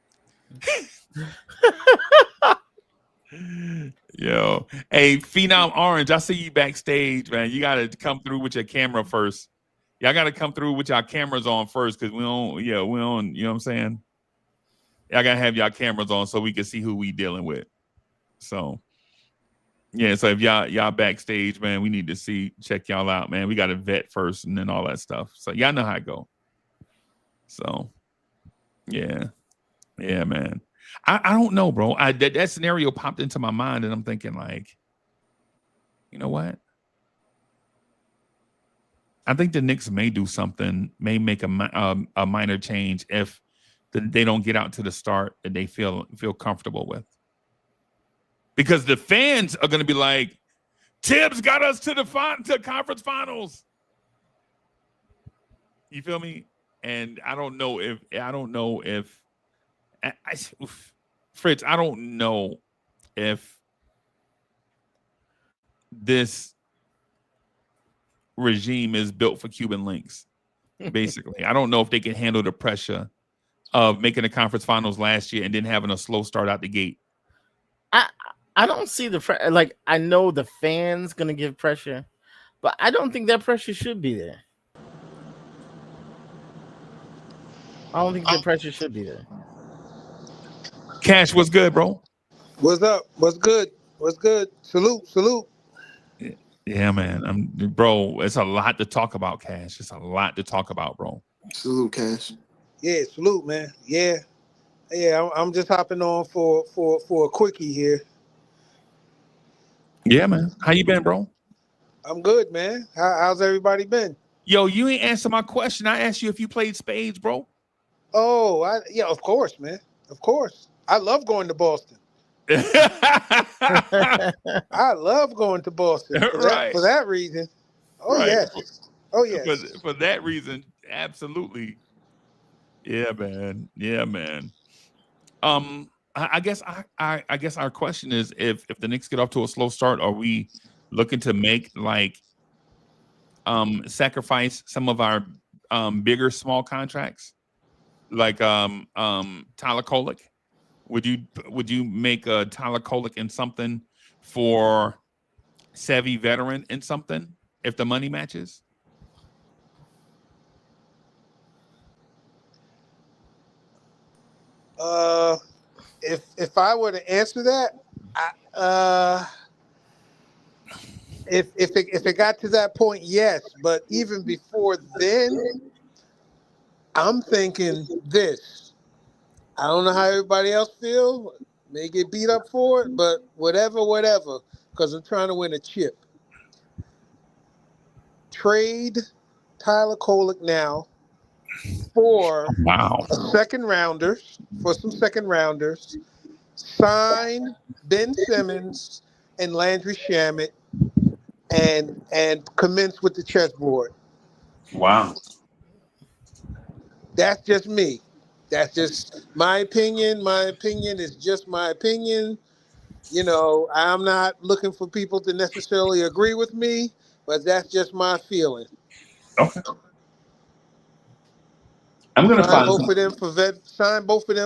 Yo, hey, Phenom Orange, I see you backstage, man. You got to come through with your camera first. Y'all got to come through with your cameras on first, because we don't, you know what I'm saying? I gotta have y'all cameras on so we can see who we dealing with. So yeah, so if y'all backstage, man, we need to check y'all out, man. We got to vet first and then all that stuff. So y'all know how it go. So yeah, man. I don't know, bro. That scenario popped into my mind, and I'm thinking like, you know what? I think the Knicks may do something, may make a minor change if they don't get out to the start that they feel comfortable with. Because the fans are going to be like, Tibbs got us to to conference finals. You feel me? And I don't know if Fritz, I don't know if this regime is built for Cuban links. Basically, I don't know if they can handle the pressure of making the conference finals last year and then having a slow start out the gate. I don't see the I know the fans gonna give pressure, but I don't think that pressure should be there. I don't think the pressure should be there. Cash, what's good, bro? What's up? What's good? What's good? Salute. Yeah, man. Bro, it's a lot to talk about, Cash. It's a lot to talk about, bro. Salute, Cash. Yeah, salute, man. Yeah. I'm just hopping on for a quickie here. Yeah, man. How you been, bro? I'm good, man. How's everybody been? Yo, you ain't answer my question. I asked you if you played spades, bro. Oh, yeah, of course, man. Of course. I love going to Boston. I love going to Boston for that reason. Oh, right. Yes. Oh, yes. For that reason, absolutely. Yeah, man. I guess our question is if the Knicks get off to a slow start, are we looking to make sacrifice some of our bigger small contracts, like Tyler Kolek? Would you make a Tyler Kolek in something for Sevy veteran in something if the money matches? If I were to answer that, if it got to that point, yes. But even before then, I'm thinking this. I don't know how everybody else feel. May get beat up for it, but whatever. Because I'm trying to win a chip. Trade Tyler Kolek now for some second rounders. Sign Ben Simmons and Landry Shamet and commence with the chessboard. Wow. That's just me. That's just my opinion. My opinion is just my opinion. You know, I'm not looking for people to necessarily agree with me, but that's just my feeling. Okay. I'm gonna sign both of them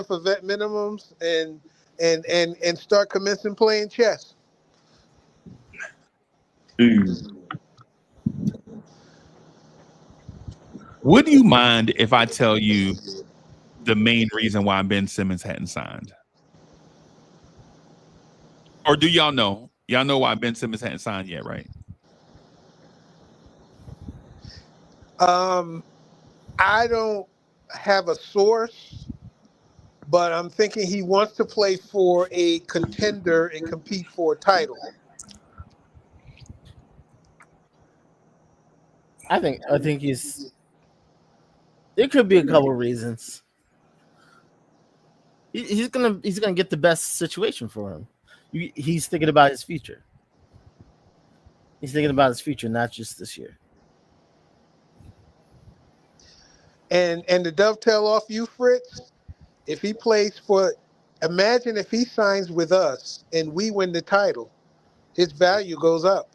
for vet minimums and start commencing playing chess. Would you mind if I tell you the main reason why Ben Simmons hadn't signed? Or do y'all know? Y'all know why Ben Simmons hadn't signed yet, right? I don't have a source, but I'm thinking he wants to play for a contender and compete for a title. I think he's. There could be a couple of reasons. He's gonna get the best situation for him. He's thinking about his future. He's thinking about his future, not just this year. And to dovetail off you, Fritz, if he plays imagine if he signs with us and we win the title, his value goes up.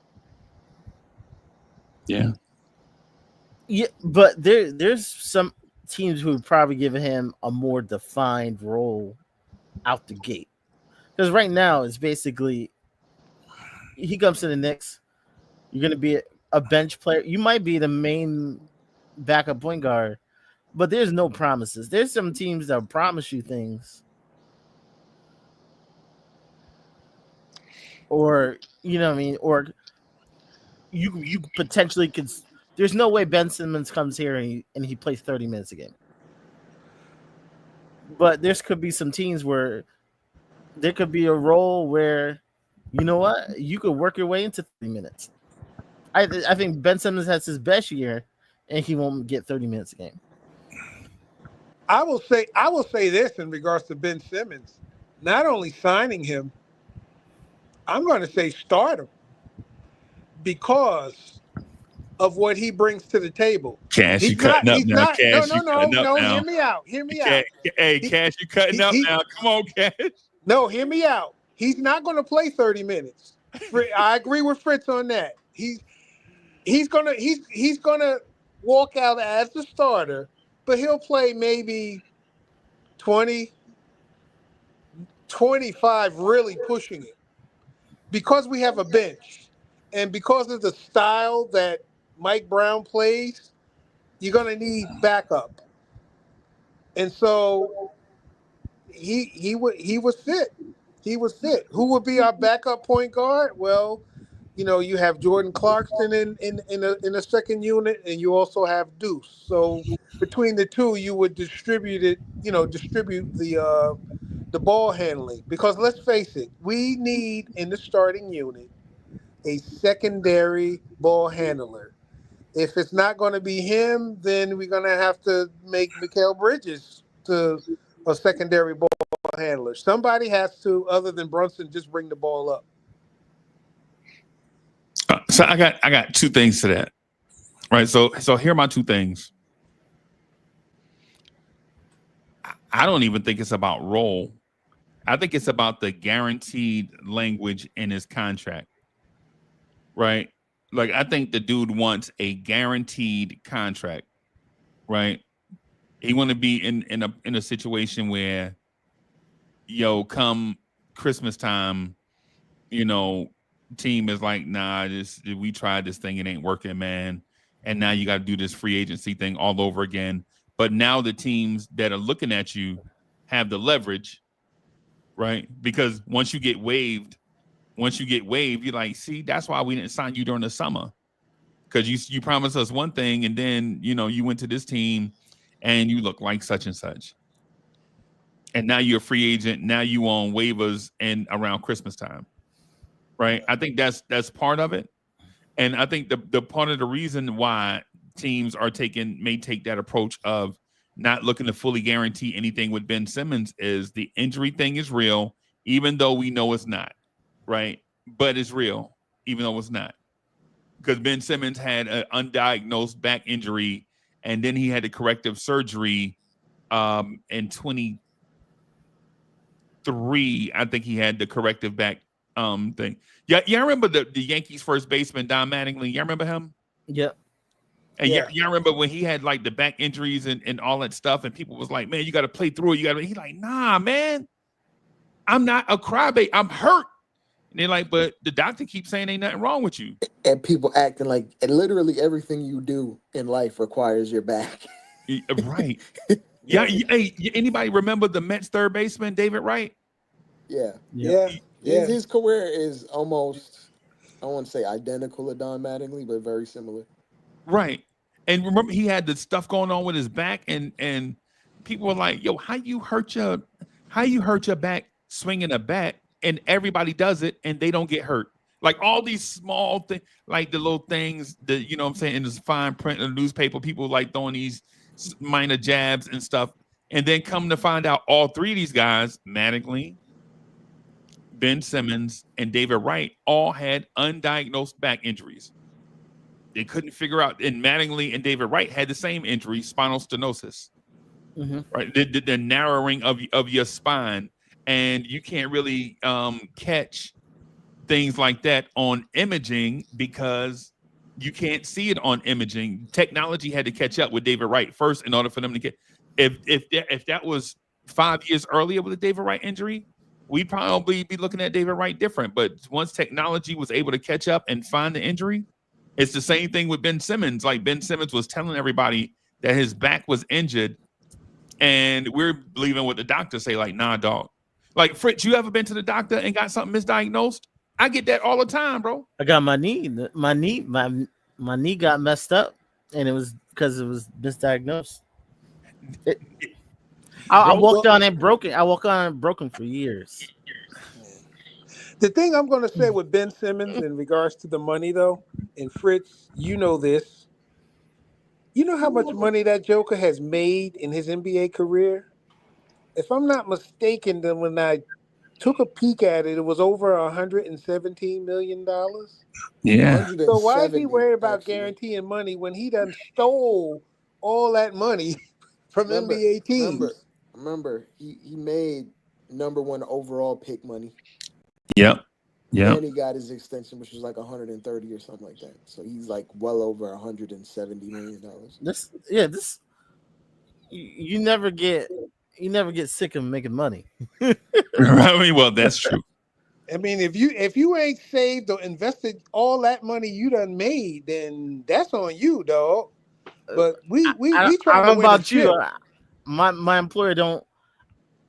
Yeah. Yeah, but there's some teams who would probably give him a more defined role out the gate. Because right now it's basically he comes to the Knicks, you're going to be a bench player. You might be the main backup point guard, but there's no promises. There's some teams that promise you things, or you know what I mean, or you potentially could. There's no way Ben Simmons comes here and he plays 30 minutes a game. But there could be some teams where there could be a role where, you know what, you could work your way into 30 minutes. I think Ben Simmons has his best year, and he won't get 30 minutes a game. I will say this in regards to Ben Simmons. Not only signing him, I'm going to say start him because of what he brings to the table. Cash, you cutting up now. Cash, you cutting up now. Hear me out. Hey, Cash, you cutting up now. Come on, Cash. No, hear me out. He's not going to play 30 minutes. I agree with Fritz on that. He's gonna walk out as the starter, but he'll play maybe 20, 25, really pushing it. Because we have a bench and because of the style that Mike Brown plays, you're going to need backup. And so he was fit. He was fit. Who would be our backup point guard? Well, you know, you have Jordan Clarkson in a second unit, and you also have Deuce. So between the two, you would distribute the ball handling. Because let's face it, we need in the starting unit a secondary ball handler. If it's not going to be him, then we're going to have to make Mikal Bridges to a secondary ball handler. Somebody has to, other than Brunson, just bring the ball up. So I got two things to that, right? So here are my two things. I don't even think it's about role. I think it's about the guaranteed language in his contract, right? Like, I think the dude wants a guaranteed contract, right? He want to be in a situation where, come Christmas time, team is like, nah, we tried this thing, it ain't working, man. And now you got to do this free agency thing all over again. But now the teams that are looking at you have the leverage, right? Because once you get waived, you're like, see, that's why we didn't sign you during the summer. Because you promised us one thing, and then, you went to this team and you look like such and such. And now you're a free agent. Now you on waivers and around Christmas time. Right. I think that's part of it. And I think the part of the reason why teams may take that approach of not looking to fully guarantee anything with Ben Simmons is the injury thing is real, even though we know it's not. Right. But it's real, even though it's not. Because Ben Simmons had an undiagnosed back injury, and then he had the corrective surgery in 23. I think he had the corrective back thing. Yeah, you remember the Yankees first baseman Don Mattingly? You remember him? Yep. And you remember when he had like the back injuries and all that stuff, and people was like, man, you got to play through it. He's like, nah, man, I'm not a crybaby. I'm hurt. And they're like, but the doctor keeps saying ain't nothing wrong with you. And people acting like literally everything you do in life requires your back. Right. Yeah. Hey, anybody remember the Mets third baseman, David Wright? Yeah. His career is almost, I won't say identical to Don Mattingly, but very similar. Right. And remember, he had the stuff going on with his back, and people were like, yo, how you hurt your back swinging a bat, and everybody does it and they don't get hurt. Like all these small things, like the little things that, I'm saying, in this fine print in the newspaper, people like throwing these minor jabs and stuff. And then come to find out all three of these guys, Mattingly, Ben Simmons, and David Wright, all had undiagnosed back injuries. They couldn't figure out, and Mattingly and David Wright had the same injury, spinal stenosis, right? The narrowing of your spine, and you can't really catch things like that on imaging because you can't see it on imaging. Technology had to catch up with David Wright first in order for them to get. If that was 5 years earlier with the David Wright injury, we'd probably be looking at David Wright different. But once technology was able to catch up and find the injury, it's the same thing with Ben Simmons. Like Ben Simmons was telling everybody that his back was injured, and we're believing what the doctor say, like, nah, dog. Like, Fritz, you ever been to the doctor and got something misdiagnosed? I get that all the time, bro. I got my knee got messed up, and it was because it was misdiagnosed. I walked on it broken. I walked on it broken for years. The thing I'm going to say with Ben Simmons in regards to the money, though, and Fritz, you know this. You know how much money that Joker has made in his NBA career? If I'm not mistaken, then when I took a peek at it, it was over $117 million. Yeah. So why is he 170 worried about actually. guaranteeing money when he done stole all that money from Remember, NBA remember, teams? remember, he made #1 overall pick money, Yep. Yep. and he got his extension, which was like 130 or something like that. So he's like well over $170 million. This you never get sick of making money. I mean, well, that's true. I mean, if you ain't saved or invested all that money you done made, then that's on you, dog. But we trying to win about a chip. you. My employer don't.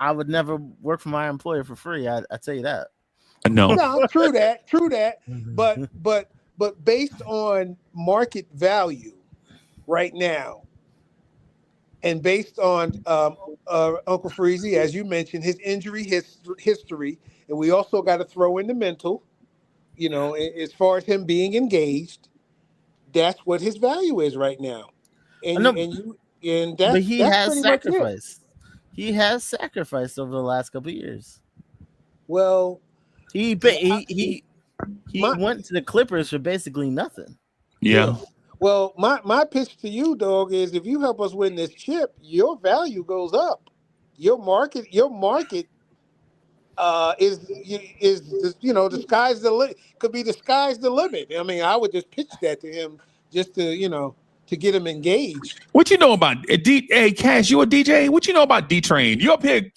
I would never work for my employer for free. I tell you that. No. No, true that. But based on market value right now, and based on Uncle Freezy, as you mentioned, his injury history, and we also got to throw in the mental. You know, as far as him being engaged, that's what his value is right now, and But he that's has pretty much it. sacrificed. He has sacrificed over the last couple of years. Well, He went to the Clippers for basically nothing. Yeah. Well, my pitch to you, dog, is if you help us win this chip, your value goes up. Your market is the sky's the limit. Could be the sky's the limit. I mean, I would just pitch that to him just to get him engaged. What you know about Hey, Cash? You a DJ? What you know about D Train? You up here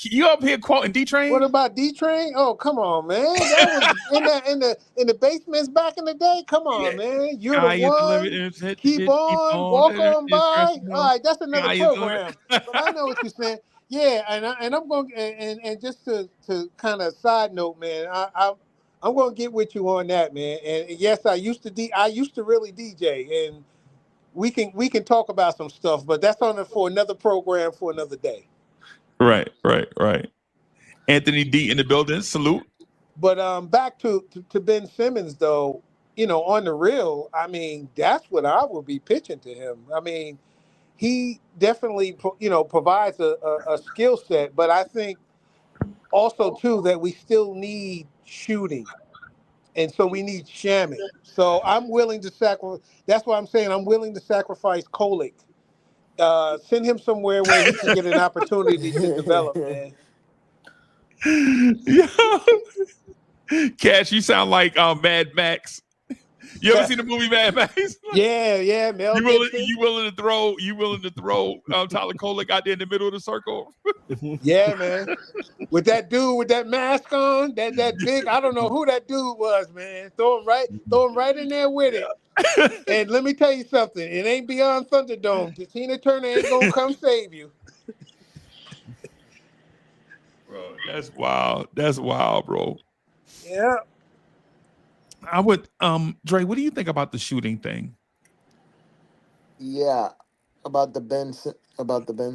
quoting D Train? What about D Train? Oh, come on, man! That was in the basements back in the day. Come on, man! You're the one. Keep on, walk on by. All right, that's another program. But I know what you're saying. Yeah, and I'm going and just to kind of side note, man. I'm going to get with you on that, man. And yes, I used to really DJ, and we can talk about some stuff, but that's on it for another program for another day. Right. Anthony D in the building. Salute. But back to Ben Simmons, though, on the real, I mean, that's what I would be pitching to him. I mean, he definitely, provides a skill set, but I think also too that we still need shooting, and so we need shamming. So I'm willing to sacrifice. That's why I'm saying I'm willing to sacrifice Kolick. Send him somewhere where he can get an opportunity to develop, man. Yo, Cash, you sound like Mad Max. You ever seen the movie Mad Max? Yeah, Mel Gibson. You willing to throw Tyler Kolick out there in the middle of the circle? Yeah, man. With that dude with that mask on, that big, I don't know who that dude was, man. Throw him right in there with it. And let me tell you something, it ain't beyond Thunderdome. Tina Turner ain't gonna come save you. Bro, that's wild. That's wild, bro. Yeah. I would Dre, what do you think about the shooting thing? Yeah, about the Ben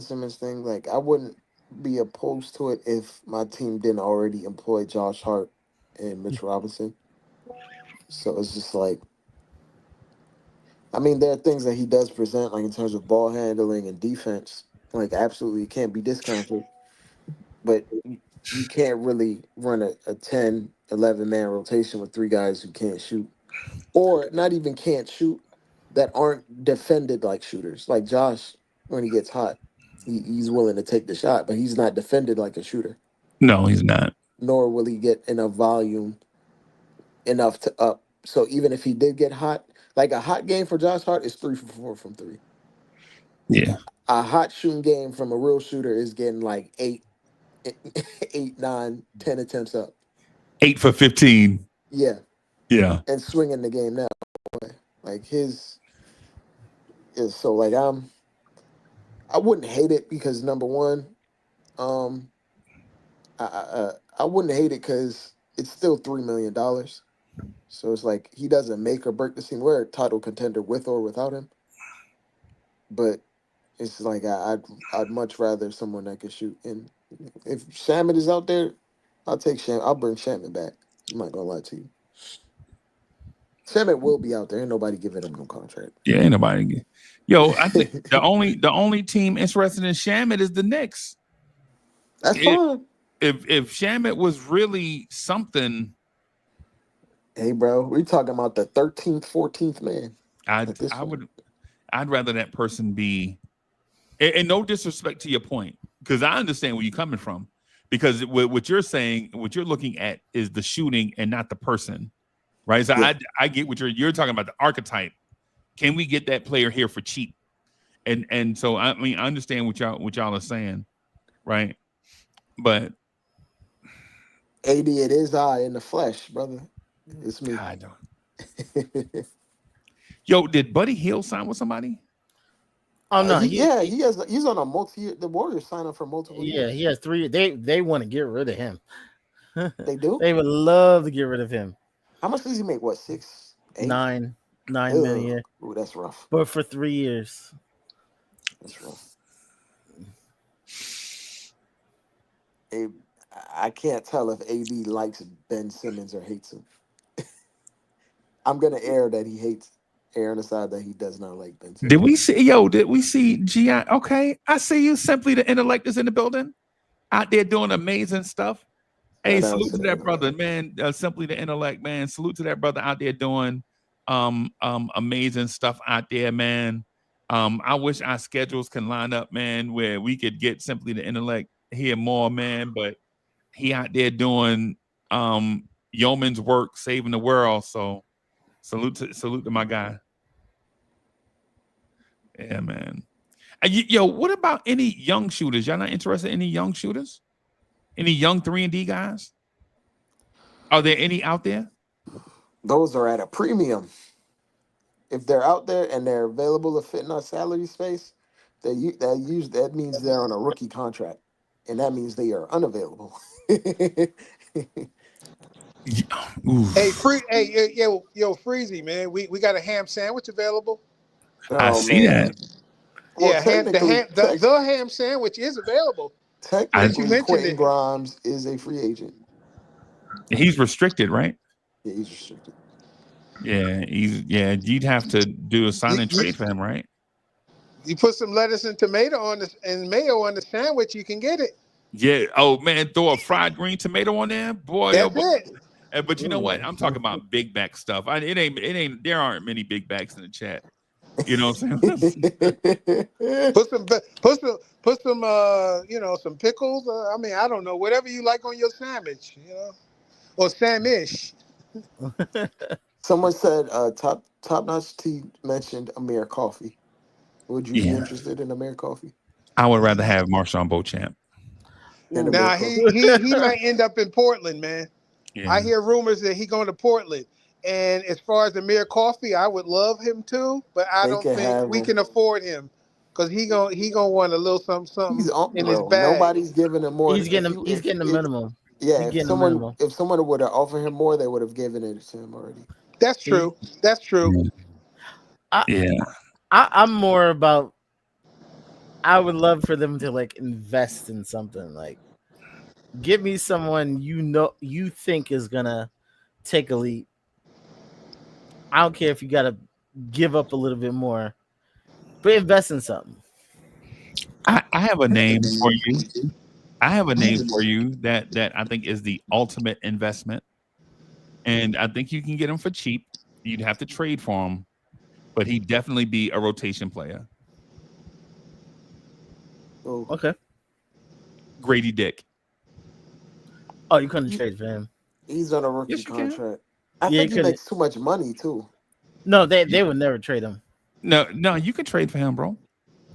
Simmons thing, like I wouldn't be opposed to it if my team didn't already employ Josh Hart and Mitch Robinson. So it's just like, I mean, there are things that he does present, like in terms of ball handling and defense, like absolutely can't be discounted. But you can't really run a 10, 11-man rotation with three guys who can't shoot, or not even can't shoot, that aren't defended like shooters. Like Josh, when he gets hot, he's willing to take the shot, but he's not defended like a shooter. No, he's not. Nor will he get enough volume enough to up. So even if he did get hot, like a hot game for Josh Hart is 3 for 4 from 3. Yeah. A hot shooting game from a real shooter is getting like 8, 9, 10 attempts up. 8 for 15. Yeah. Yeah. And swinging the game that way. Like his is so like I wouldn't hate it because number one, I wouldn't hate it because it's still $3 million. So it's like he doesn't make or break the team. We're a title contender with or without him. But it's like I'd much rather someone that can shoot. And if Shaman is out there, I'll take Shaman. I'll bring Shaman back. I'm not gonna lie to you. Shaman will be out there. Ain't nobody giving him no contract. Yeah, ain't nobody. Yo, I think the only team interested in Shaman is the Knicks. That's fine. If Shaman was really something, hey, bro, we talking about the 13th, 14th man. I'd rather that person be. And no disrespect to your point, because I understand where you're coming from. Because what you're saying, what you're looking at is the shooting and not the person, right? So yeah. I get what you're talking about, the archetype. Can we get that player here for cheap? And so I mean I understand what y'all are saying, right? But AD, it is I in the flesh, brother. It's me. God. Yo, did Buddy Hield sign with somebody? Oh no, he's on a multi-year. The Warriors sign up for multiple years. Yeah, he has 3. They want to get rid of him. They do. They would love to get rid of him. How much does he make? What, 6, 8? 9 million. Ooh, that's rough. But for 3 years. That's rough. I can't tell if AD likes Ben Simmons or hates him. I'm gonna err on the side that he does not like Ben Simmons. Did we see Gian? Okay, I see you. Simply the intellect is in the building, out there doing amazing stuff. Hey, salute to that brother, man. Simply the intellect, man. Salute to that brother out there doing amazing stuff out there, man. I wish our schedules can line up, man, where we could get Simply the Intellect here more, man. But he out there doing yeoman's work, saving the world. So salute to my guy. Yeah, man. Yo, what about any young shooters? Y'all not interested in any young shooters? Any young 3-and-D guys? Are there any out there? Those are at a premium. If they're out there and they're available to fit in our salary space, that means they're on a rookie contract, and that means they are unavailable. Hey, yo, Freezy, man, we got a ham sandwich available. I see that. Well, yeah, the ham sandwich is available. Technically, Quentin Grimes is a free agent. He's restricted, right? Yeah, he's restricted. Yeah, you'd have to do a sign and trade for him, right? You put some lettuce and tomato and mayo on the sandwich, you can get it. Yeah. Oh man, throw a fried green tomato on there, boy. That's it. But you know what? I'm talking about big back stuff. It ain't. There aren't many big backs in the chat. You know what I'm saying? put some some pickles. I mean, I don't know, whatever you like on your sandwich, or sandwich. Someone said top notch T mentioned Amir Coffee. Would you be interested in Amir Coffee? I would rather have Marshawn Beauchamp. Nah, he might end up in Portland, man. Yeah. I hear rumors that he's going to Portland. And as far as Amir Coffee, I would love him too, but I don't think we can afford him because he gonna want a little something in his bag. Nobody's giving him more. He's getting the minimum. Yeah, if someone would have offered him more, they would have given it to him already. That's true. That's true. I'm more about. I would love for them to like invest in something. Like, give me someone you think is gonna take a leap. I don't care if you gotta give up a little bit more, but invest in something. I have a name for you. I have a name for you that I think is the ultimate investment, and I think you can get him for cheap. You'd have to trade for him, but he'd definitely be a rotation player. Oh, okay. Grady Dick. Oh, you couldn't trade for him. He's on a rookie contract. I think he makes too much money too. No, they would never trade him. No, you could trade for him, bro.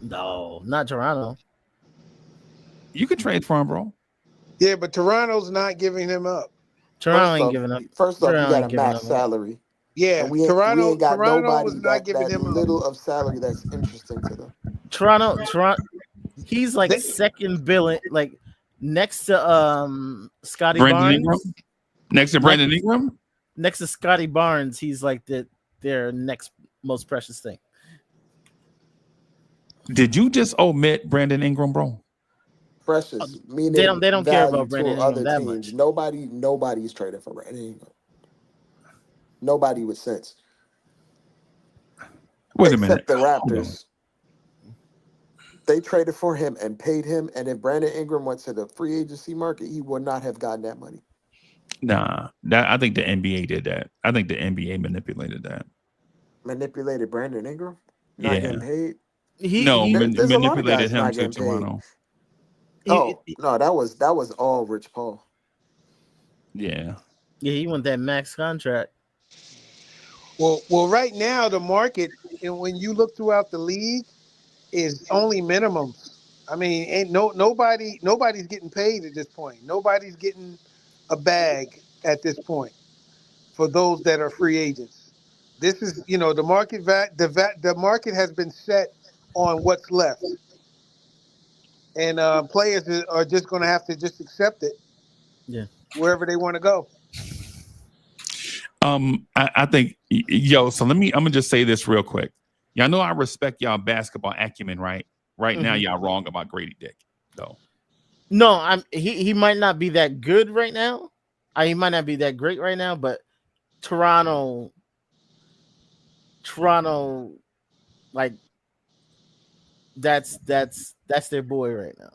No, not Toronto. You could trade for him, bro. Yeah, but Toronto's not giving him up. Toronto ain't giving up. First off, you got a max salary. Yeah, Toronto was not giving him little of salary that's interesting to them. Toronto, he's like second billing, like next to Scotty Brandon Barnes. Ingram? Next to Brandon Ingram? next to Scotty Barnes, he's like their next most precious thing. Did you just omit Brandon Ingram, bro? Precious, meaning They don't care about value Brandon to Ingram other that teams. much. Nobody's trading for Brandon Ingram. Nobody with sense. Wait a minute. Except the Raptors. They traded for him and paid him, and if Brandon Ingram went to the free agency market, he would not have gotten that money. Nah, I think the NBA did that. I think the NBA manipulated that. Manipulated Brandon Ingram? Not Yeah. getting paid? There's a lot of manipulated guys him not to getting paid. Toronto. No, that was all Rich Paul. Yeah. Yeah, he won that max contract. Well, right now the market, and when you look throughout the league, is only minimums. I mean, nobody's getting paid at this point. Nobody's getting a bag at this point for those that are free agents. This is, the market the market has been set on what's left, and players are just going to have to just accept it. Yeah, wherever they want to go. I think, so I'm gonna just say this real quick. Y'all know I respect y'all basketball acumen, right? Right now, y'all wrong about Grady Dick, though. No, he might not be that good right now. He might not be that great right now, but Toronto, like that's their boy right now.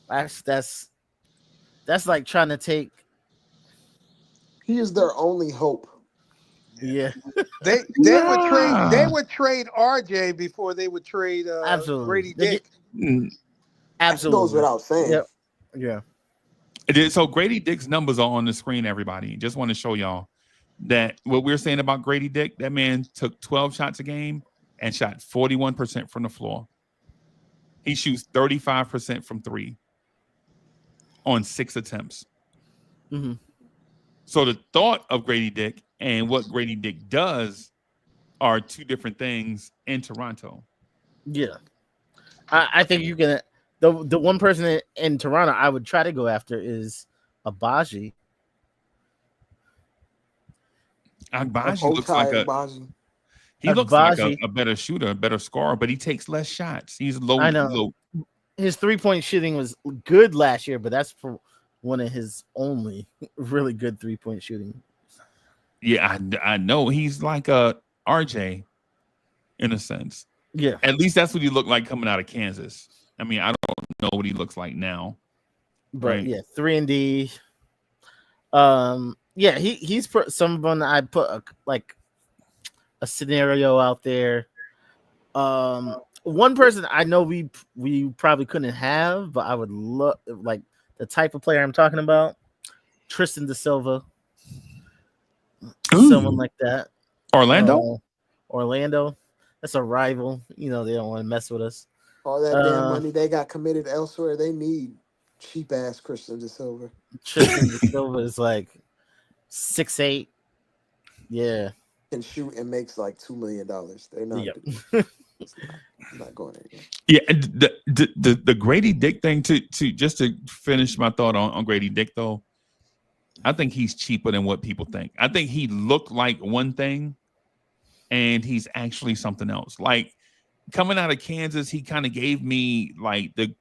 That's like trying to take. He is their only hope. Yeah, they would trade RJ before they would trade absolutely Grady Dick. Absolutely, that goes without saying. Yep. Yeah. So Grady Dick's numbers are on the screen, everybody. Just want to show y'all that what we're saying about Grady Dick, that man took 12 shots a game and shot 41% from the floor. He shoots 35% from three on 6 attempts. Mm-hmm. So the thought of Grady Dick and what Grady Dick does are two different things in Toronto. Yeah. I think you can. The one person in Toronto I would try to go after is Agbaji. Agbaji looks like he looks like a better shooter, a better scorer, but he takes less shots. He's low. I know. Low. His 3-point shooting was good last year, but that's for one of his only really good 3-point shooting. Yeah, I know. He's like a RJ in a sense. Yeah. At least that's what he looked like coming out of Kansas. I mean, I don't know what he looks like now. But right? Yeah, 3-and-D. Yeah, he's someone I put a scenario out there. One person I know we probably couldn't have, but I would love, like, the type of player I'm talking about, Tristan Da Silva. Ooh. Someone like that. Orlando? That's a rival. They don't want to mess with us. All that damn money they got committed elsewhere, they need cheap ass Tristan Da Silva. Tristan Da Silva is like 6'8". Yeah. Can shoot and makes like $2 million. They're not. Yep. Not going anywhere. Yeah, and the Grady Dick thing to just to finish my thought on Grady Dick though, I think he's cheaper than what people think. I think he looked like one thing, and he's actually something else. Like coming out of Kansas, he kind of gave me like the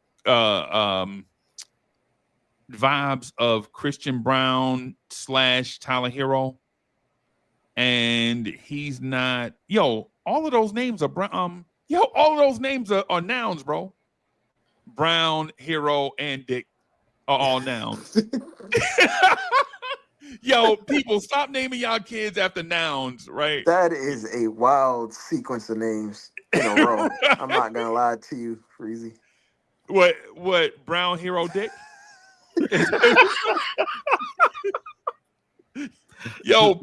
vibes of Christian Brown / Tyler Hero, and he's not. All of those names are Brown. All of those names are nouns, bro. Brown, Hero, and Dick are all nouns. People, stop naming y'all kids after nouns, right? That is a wild sequence of names in a row. I'm not gonna lie to you, Freezy. What? Brown, Hero, Dick?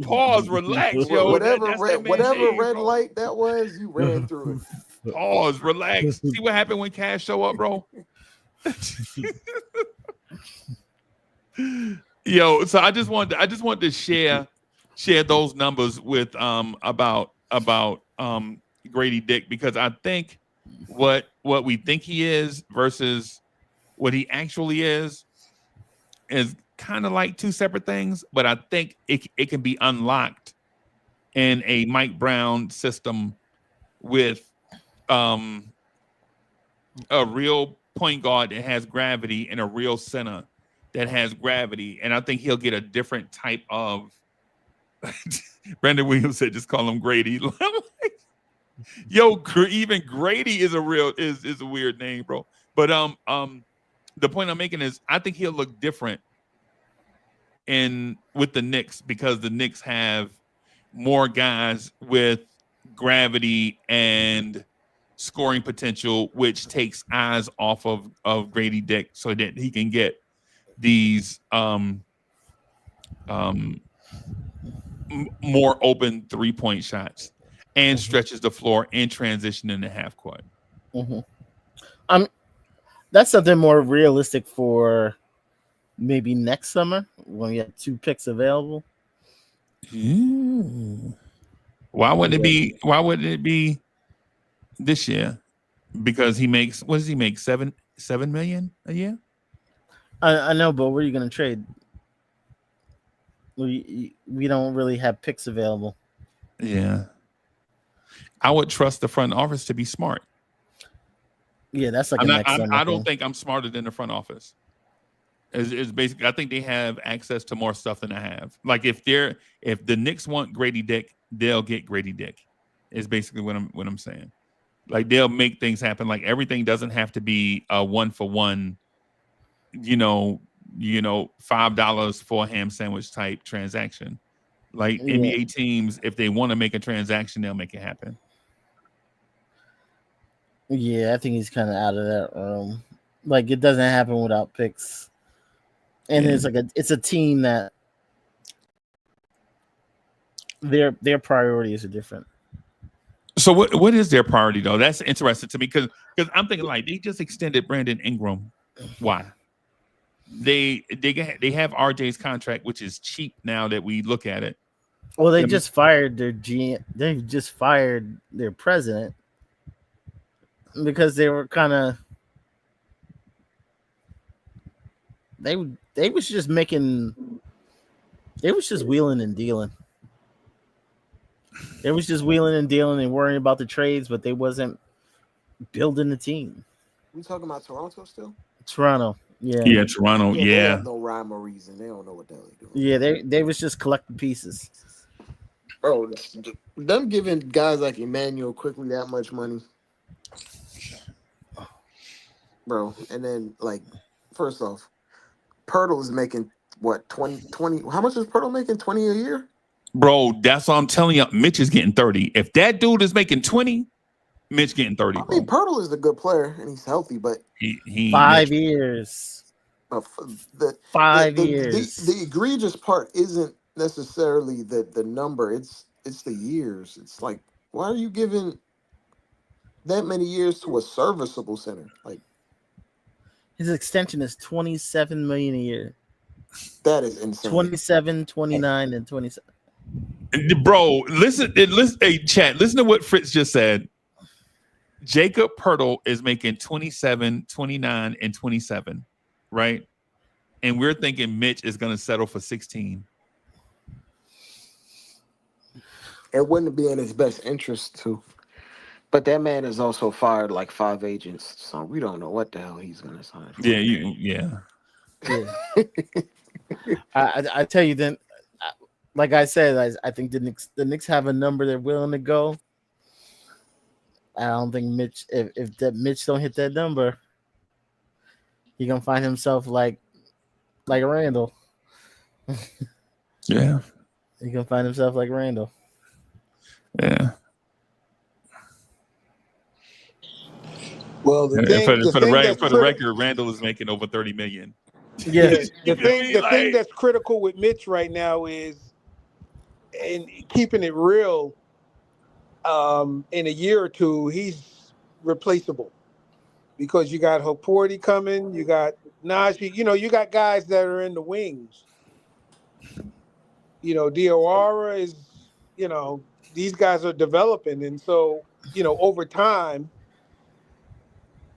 Pause, relax, Whatever red light that was, you ran through it. Pause, relax. See what happened when Cash show up, bro? So I just wanted to share those numbers with about Grady Dick, because I think what we think he is versus what he actually is kind of like two separate things, but I think it can be unlocked in a Mike Brown system with a real point guard that has gravity and a real center that has gravity. And I think he'll get a different type of Brandon Williams said, just call him Grady. Yo, even Grady is a weird name, bro. But the point I'm making is I think he'll look different with the Knicks because the Knicks have more guys with gravity and scoring potential, which takes eyes off of Grady Dick so that he can get these more open 3-point shots and stretches the floor and transition in the half court. That's something more realistic for maybe next summer when we have 2 picks available. Why wouldn't it be this year? Because he makes, what does he make? $7 million a year? I know, but where are you going to trade? We don't really have picks available. Yeah. I would trust the front office to be smart. Yeah, that's like I don't think I'm smarter than the front office. It's basically, I think they have access to more stuff than I have. Like if the Knicks want Grady Dick, they'll get Grady Dick. Is basically what I'm saying. Like they'll make things happen. Like everything doesn't have to be a 1-for-1, $5 for a ham sandwich type transaction. Like NBA teams, if they want to make a transaction, they'll make it happen. Yeah, I think he's kind of out of that. Like it doesn't happen without picks, and it's a team that their priorities are different. So what is their priority though? That's interesting to me because I'm thinking like they just extended Brandon Ingram. Why? They have RJ's contract, which is cheap now that we look at it. Well, they just fired their GM. They just fired their president because they were kind of they was just wheeling and dealing. They was just wheeling and dealing and worrying about the trades, but they wasn't building the team. We talking about Toronto still? Toronto, yeah. Yeah, Toronto, They have no rhyme or reason. They don't know what the hell they're doing. Yeah, they was just collecting pieces. Bro, them giving guys like Emmanuel quickly that much money. Bro, and then like first off, Pirtle is making what 20 how much is Pirtle making? 20 a year? Bro, that's what I'm telling you. Mitch is getting 30. If that dude is making 20, Mitch getting 30. I mean, Pirtle is a good player and he's healthy, but he 5 years. 5 years. The egregious part isn't necessarily the number. It's the years. It's like, why are you giving that many years to a serviceable center? Like his extension is $27 million a year. That is insane. 27, 29, and 27. Bro, listen, hey, chat, listen to what Fritz just said. Jacob Pirtle is making 27, 29, and 27, right? And we're thinking Mitch is going to settle for 16. It wouldn't be in his best interest to. But that man has also fired like 5 agents, so we don't know what the hell he's going to sign for. Yeah. I tell you then, like I said, I think the Knicks have a number they're willing to go. I don't think Mitch, if that Mitch don't hit that number, he gonna find himself like Randall. Yeah, he gonna find himself like Randall. Yeah. Well, for the record, Randall is making over $30 million. Yeah, the thing that's critical with Mitch right now is, and keeping it real, in a year or two, he's replaceable because you got Hoporti coming, you got Najee, you got guys that are in the wings. Diawara is, these guys are developing, and so over time,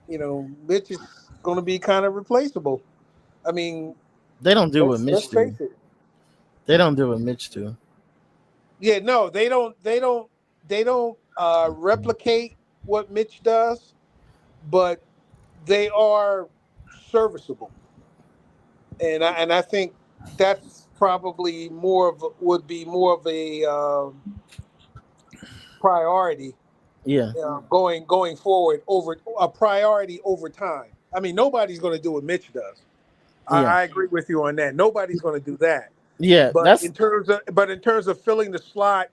Mitch is going to be kind of replaceable. I mean, They don't do what Let's Mitch do. face it. They don't do what Mitch do. Yeah, no, they don't replicate what Mitch does, but they are serviceable. And I think that's probably would be more of a priority. Yeah. Going forward, over a priority over time. I mean, nobody's going to do what Mitch does. Yeah. I agree with you on that. Nobody's going to do that. Yeah, But in terms of filling the slot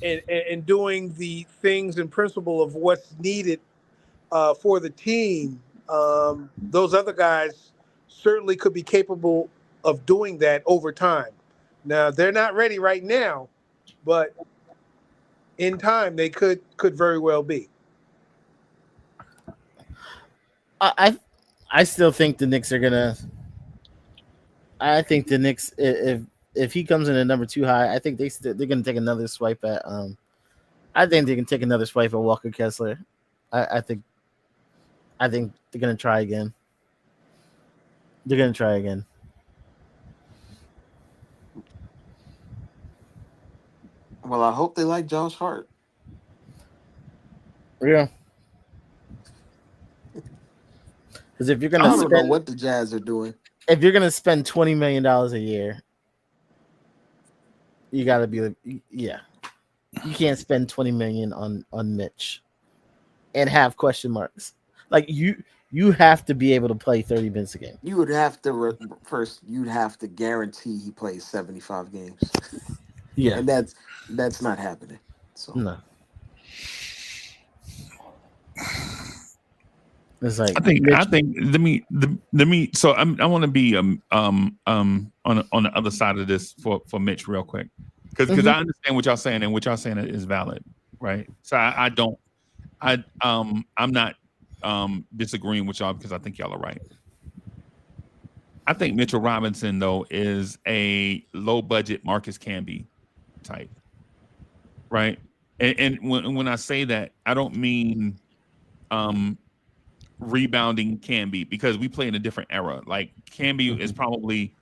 and doing the things in principle of what's needed for the team, those other guys certainly could be capable of doing that over time. Now they're not ready right now, but in time they could very well be. I still think the Knicks are gonna. I think the Knicks, if he comes in at number 2 high, I think they're gonna take another swipe at. I think they can take another swipe at Walker Kessler. I think they're gonna try again. They're gonna try again. Well, I hope they like Josh Hart. Yeah. Because if you're gonna I don't know what the Jazz are doing. If you're gonna spend $20 million a year, you gotta be yeah. You can't spend $20 million on Mitch and have question marks. Like you have to be able to play 30 minutes a game. You would have to first. You'd have to guarantee he plays 75 games. Yeah, and that's not happening. So no. It's like I think let me so I want to be on the other side of this for Mitch real quick because I understand what y'all saying and what y'all saying is valid, right? So I'm not disagreeing with y'all because I think y'all are right. I think Mitchell Robinson though is a low budget Marcus Camby type, right? And when I say that, I don't mean rebounding Camby because we play in a different era. Like Camby is probably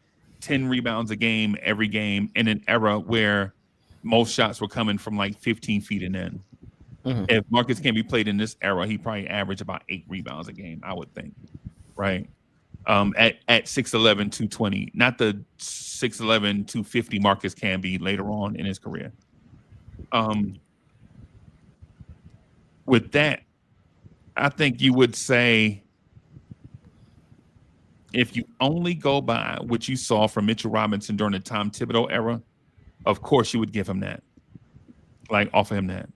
10 rebounds a game every game in an era where most shots were coming from like 15 feet and in. If Marcus Camby played in this era, he probably averaged about 8 rebounds a game, I would think, right? At 6'11", 220, not the 6'11", 250 Marcus Camby later on in his career. With that, I think you would say if you only go by what you saw from Mitchell Robinson during the Tom Thibodeau era, of course you would give him that. Like offer him that.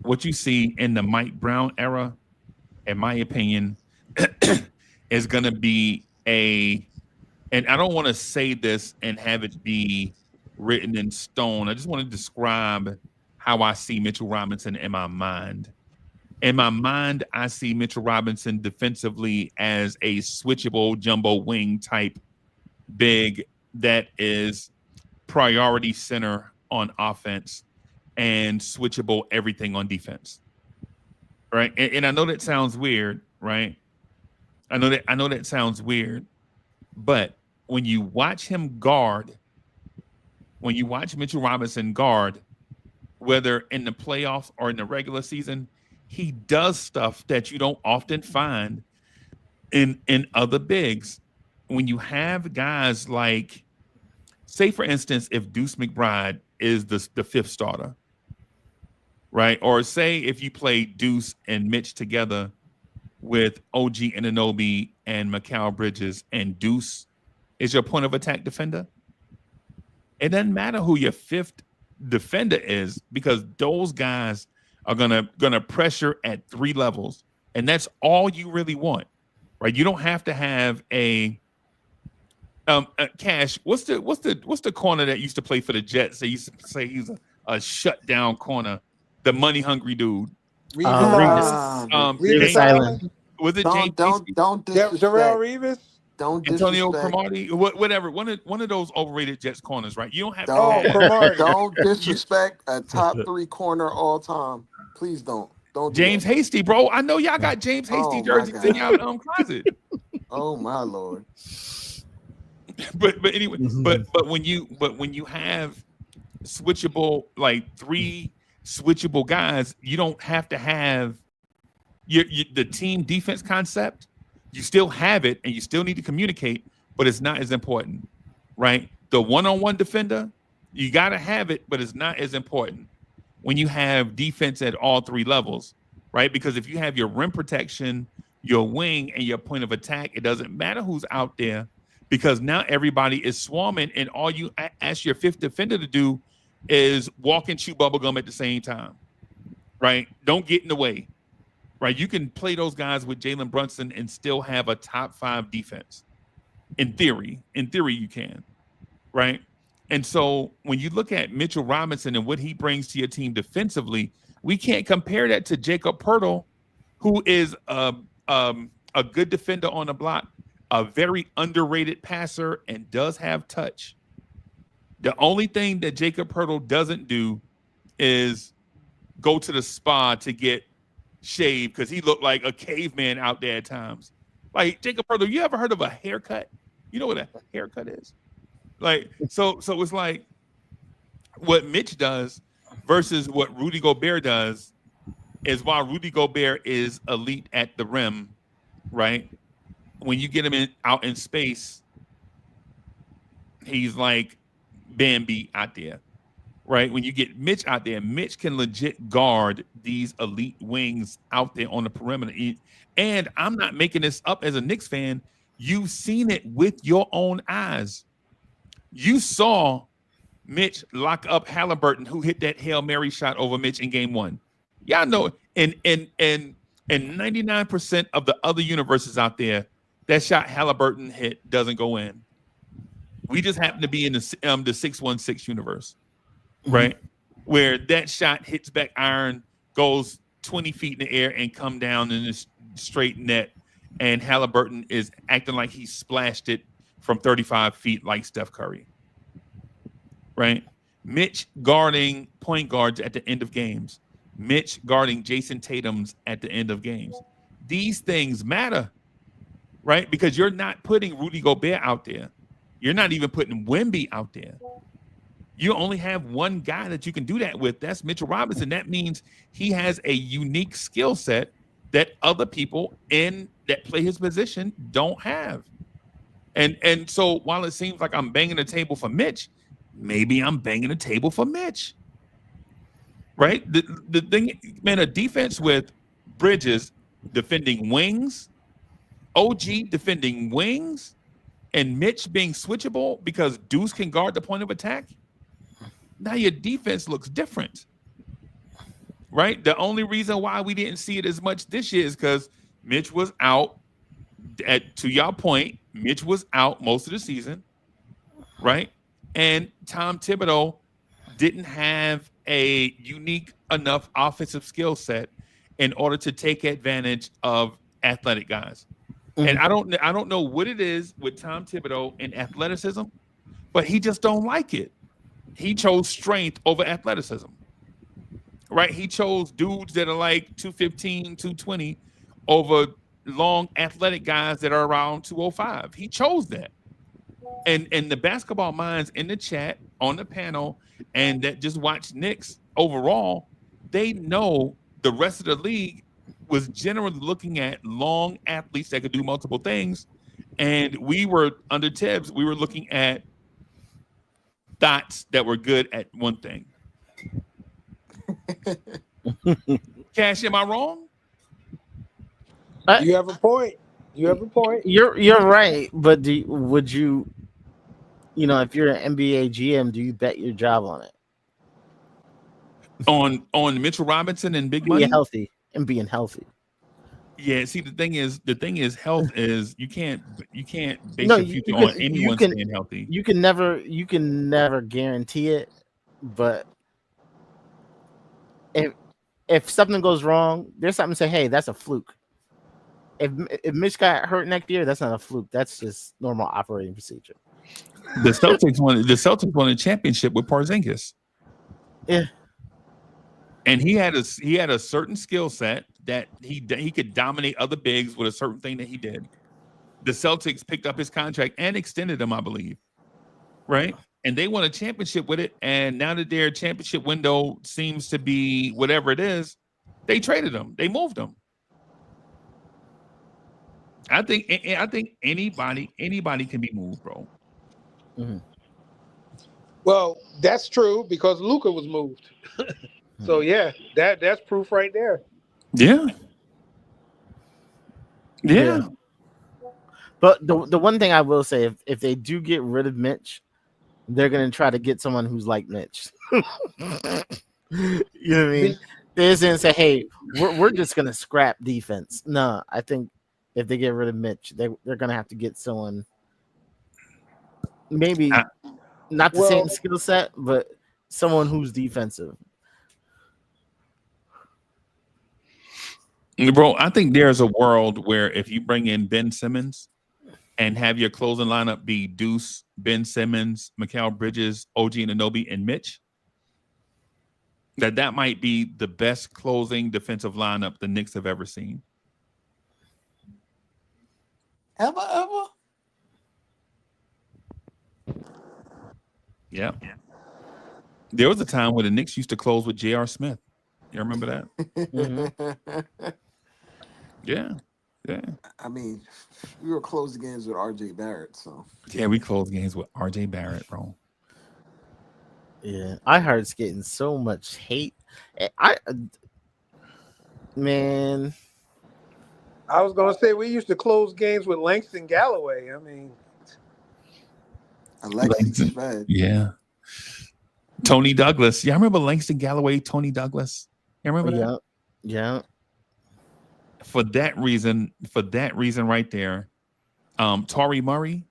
What you see in the Mike Brown era, in my opinion, is going to be and I don't want to say this and have it be written in stone. I just want to describe how I see Mitchell Robinson in my mind. In my mind, I see Mitchell Robinson defensively as a switchable jumbo wing type big that is priority center on offense and switchable everything on defense. Right. And I know that sounds weird, right? I know that sounds weird, but when you watch him guard, when you watch Mitchell Robinson guard, whether in the playoffs or in the regular season, he does stuff that you don't often find in other bigs. When you have guys like, say for instance, if Deuce McBride is the 5th starter, right? Or say if you play Deuce and Mitch together with OG Anunoby and Mikal Bridges, and Deuce is your point of attack defender. It doesn't matter who your 5th defender is because those guys are gonna pressure at 3 levels, and that's all you really want, right? You don't have to have a Cash. What's the corner that used to play for the Jets? They used to say he's a shutdown corner, the money hungry dude. Reeves Island. Was it don't disrespect. Darrell Reeves? Don't Antonio disrespect. Cromartie, whatever. One of those overrated Jets corners, right? You don't have don't disrespect a top 3 corner all time. Please don't. James Hasty, bro. I know y'all got James Hasty jerseys in y'all closet. Oh my Lord. but anyway, but when you have switchable, like 3 switchable guys, you don't have to have the team defense concept. You still have it, and you still need to communicate, but it's not as important, right? The one-on-one defender, you got to have it, but it's not as important when you have defense at all 3 levels, right? Because if you have your rim protection, your wing, and your point of attack, it doesn't matter who's out there, because now everybody is swarming, and all you ask your 5th defender to do is walk and chew bubblegum at the same time, right? Don't get in the way, right? You can play those guys with Jalen Brunson and still have a top 5 defense. In theory you can, right? And so when you look at Mitchell Robinson and what he brings to your team defensively, we can't compare that to Jacob Poeltl, who is a good defender on the block, a very underrated passer, and does have touch. The only thing that Jacob Poeltl doesn't do is go to the spa to get shaved, because he looked like a caveman out there at times. Like, Jacob Poeltl, you ever heard of a haircut? You know what a haircut is? Like, so it's like what Mitch does versus what Rudy Gobert does is, while Rudy Gobert is elite at the rim, right? When you get him out in space, he's like Bambi out there, right? When you get Mitch out there, Mitch can legit guard these elite wings out there on the perimeter. And I'm not making this up as a Knicks fan. You've seen it with your own eyes. You saw Mitch lock up Halliburton, who hit that Hail Mary shot over Mitch in game 1. Y'all know, and 99% of the other universes out there, that shot Halliburton hit doesn't go in. We just happen to be in the 616 universe, right? Where that shot hits back iron, goes 20 feet in the air, and come down in this straight net. And Halliburton is acting like he splashed it from 35 feet like Steph Curry, right? Mitch guarding point guards at the end of games. Mitch guarding Jason Tatum's at the end of games. These things matter, right? Because you're not putting Rudy Gobert out there. You're not even putting Wemby out there. You only have one guy that you can do that with. That's Mitchell Robinson. That means he has a unique skill set that other people that play his position don't have. And so while it seems like I'm banging the table for Mitch, maybe I'm banging the table for Mitch. Right? The thing, man, a defense with Bridges defending wings, OG defending wings, and Mitch being switchable because Deuce can guard the point of attack. Now your defense looks different. Right? The only reason why we didn't see it as much this year is because Mitch was out. To y'all point, Mitch was out most of the season, right? And Tom Thibodeau didn't have a unique enough offensive skill set in order to take advantage of athletic guys. And I don't know what it is with Tom Thibodeau and athleticism, but he just don't like it. He chose strength over athleticism. Right? He chose dudes that are like 215, 220 over long athletic guys that are around 205. He chose that. And the basketball minds in the chat, on the panel, and that just watch Knicks overall, they know the rest of the league was generally looking at long athletes that could do multiple things. And we were, under Tibbs, we were looking at dots that were good at one thing. Cash, am I wrong? You have a point. You're right, but would you, if you're an NBA GM, do you bet your job on it? On Mitchell Robinson and big money? Being healthy. Yeah, see, the thing is health is you can't base your future on anyone staying healthy. You can never guarantee it, but if something goes wrong, there's something to say, hey, that's a fluke. If Mitch got hurt next year, that's not a fluke. That's just normal operating procedure. The Celtics won a championship with Porzingis. Yeah. And he had a certain skill set that he could dominate other bigs with a certain thing that he did. the Celtics picked up his contract and extended him, I believe. Right? And they won a championship with it. And now that their championship window seems to be whatever it is, they traded him. They moved him. I think anybody can be moved, bro. Mm-hmm. Well, that's true because Luka was moved. So yeah, that's proof right there. Yeah. Yeah. But the one thing I will say, if they do get rid of Mitch, they're gonna try to get someone who's like Mitch. You know what I mean? They're just gonna say, "Hey, we're just gonna scrap defense." No, I think if they get rid of Mitch, they're gonna have to get someone maybe not the same skill set, but someone who's defensive. Bro, I think there's a world where if you bring in Ben Simmons and have your closing lineup be Deuce, Ben Simmons, Mikal Bridges, OG Anunoby, and Mitch, that might be the best closing defensive lineup the Knicks have ever seen. Ever? Yeah. There was a time where the Knicks used to close with J.R. Smith. You remember that? Mm-hmm. Yeah. I mean, we were closing games with R.J. Barrett, so. Yeah, we closed games with R.J. Barrett, bro. Yeah, iHeart's getting so much hate. Man, I was gonna say we used to close games with Langston Galloway. I mean, Alexis Fed. Yeah. Tony Douglas. Yeah, I remember Langston Galloway, Tony Douglas. You remember that? Yeah. For that reason right there, Torrey Murray,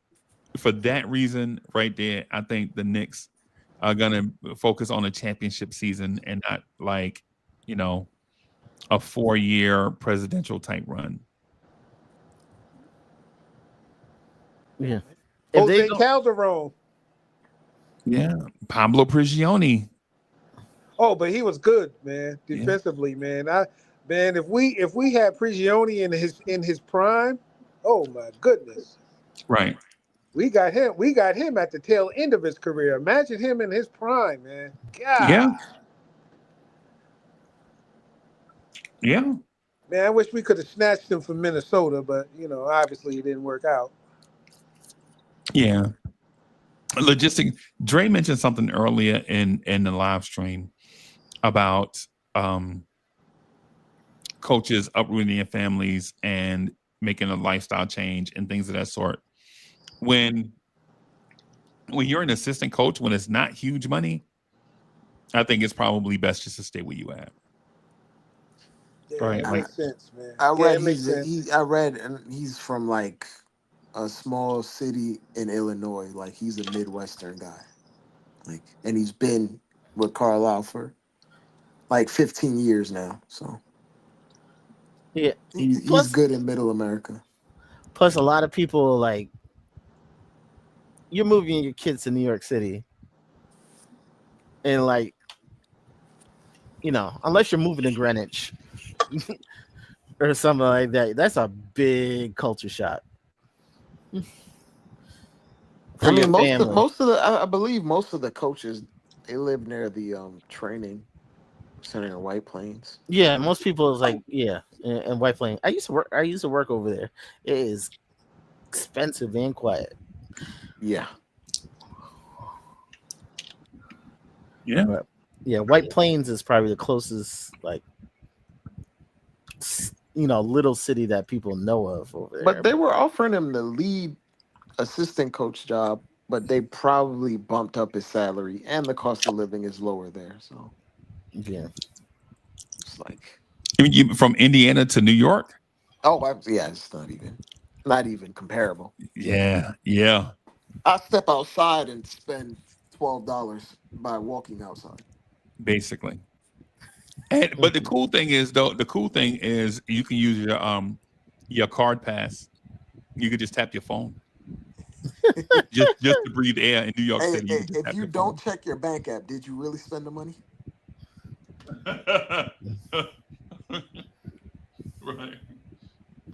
for that reason right there, I think the Knicks are gonna focus on a championship season and not like, a 4-year presidential type run. Yeah. Jose Calderon. Yeah. Pablo Prigioni. Oh, but he was good, man. Defensively, man. If we had Prigioni in his prime, oh my goodness. Right. We got him at the tail end of his career. Imagine him in his prime, man. God. Yeah. Man, I wish we could have snatched him from Minnesota, but obviously it didn't work out. Yeah. Logistic. Dre mentioned something earlier in the live stream about coaches uprooting their families and making a lifestyle change and things of that sort. When you're an assistant coach, when it's not huge money, I think it's probably best just to stay where you at. Yeah, right. That makes sense, man. I read sense. he's from like a small city in Illinois. Like he's a Midwestern guy. Like, and he's been with Carlisle for like 15 years now. So yeah, he's good in Middle America. Plus, a lot of people like you're moving your kids to New York City, and like unless you're moving to Greenwich or something like that, that's a big culture shock. I mean, most of the I believe most of the coaches, they live near the training center in White Plains. Yeah, most people is like in White Plains. I used to work over there. It is expensive and quiet. Yeah. Yeah. But, yeah, White Plains is probably the closest little city that people know of over there. But they were offering him the lead assistant coach job, but they probably bumped up his salary and the cost of living is lower there. So yeah, it's like you from Indiana to New York. It's not even comparable. Yeah. I step outside and spend $12 by walking outside. Basically. But the cool thing is you can use your card pass. You could just tap your phone. just to breathe air in New York City. If you don't check your bank app, did you really spend the money?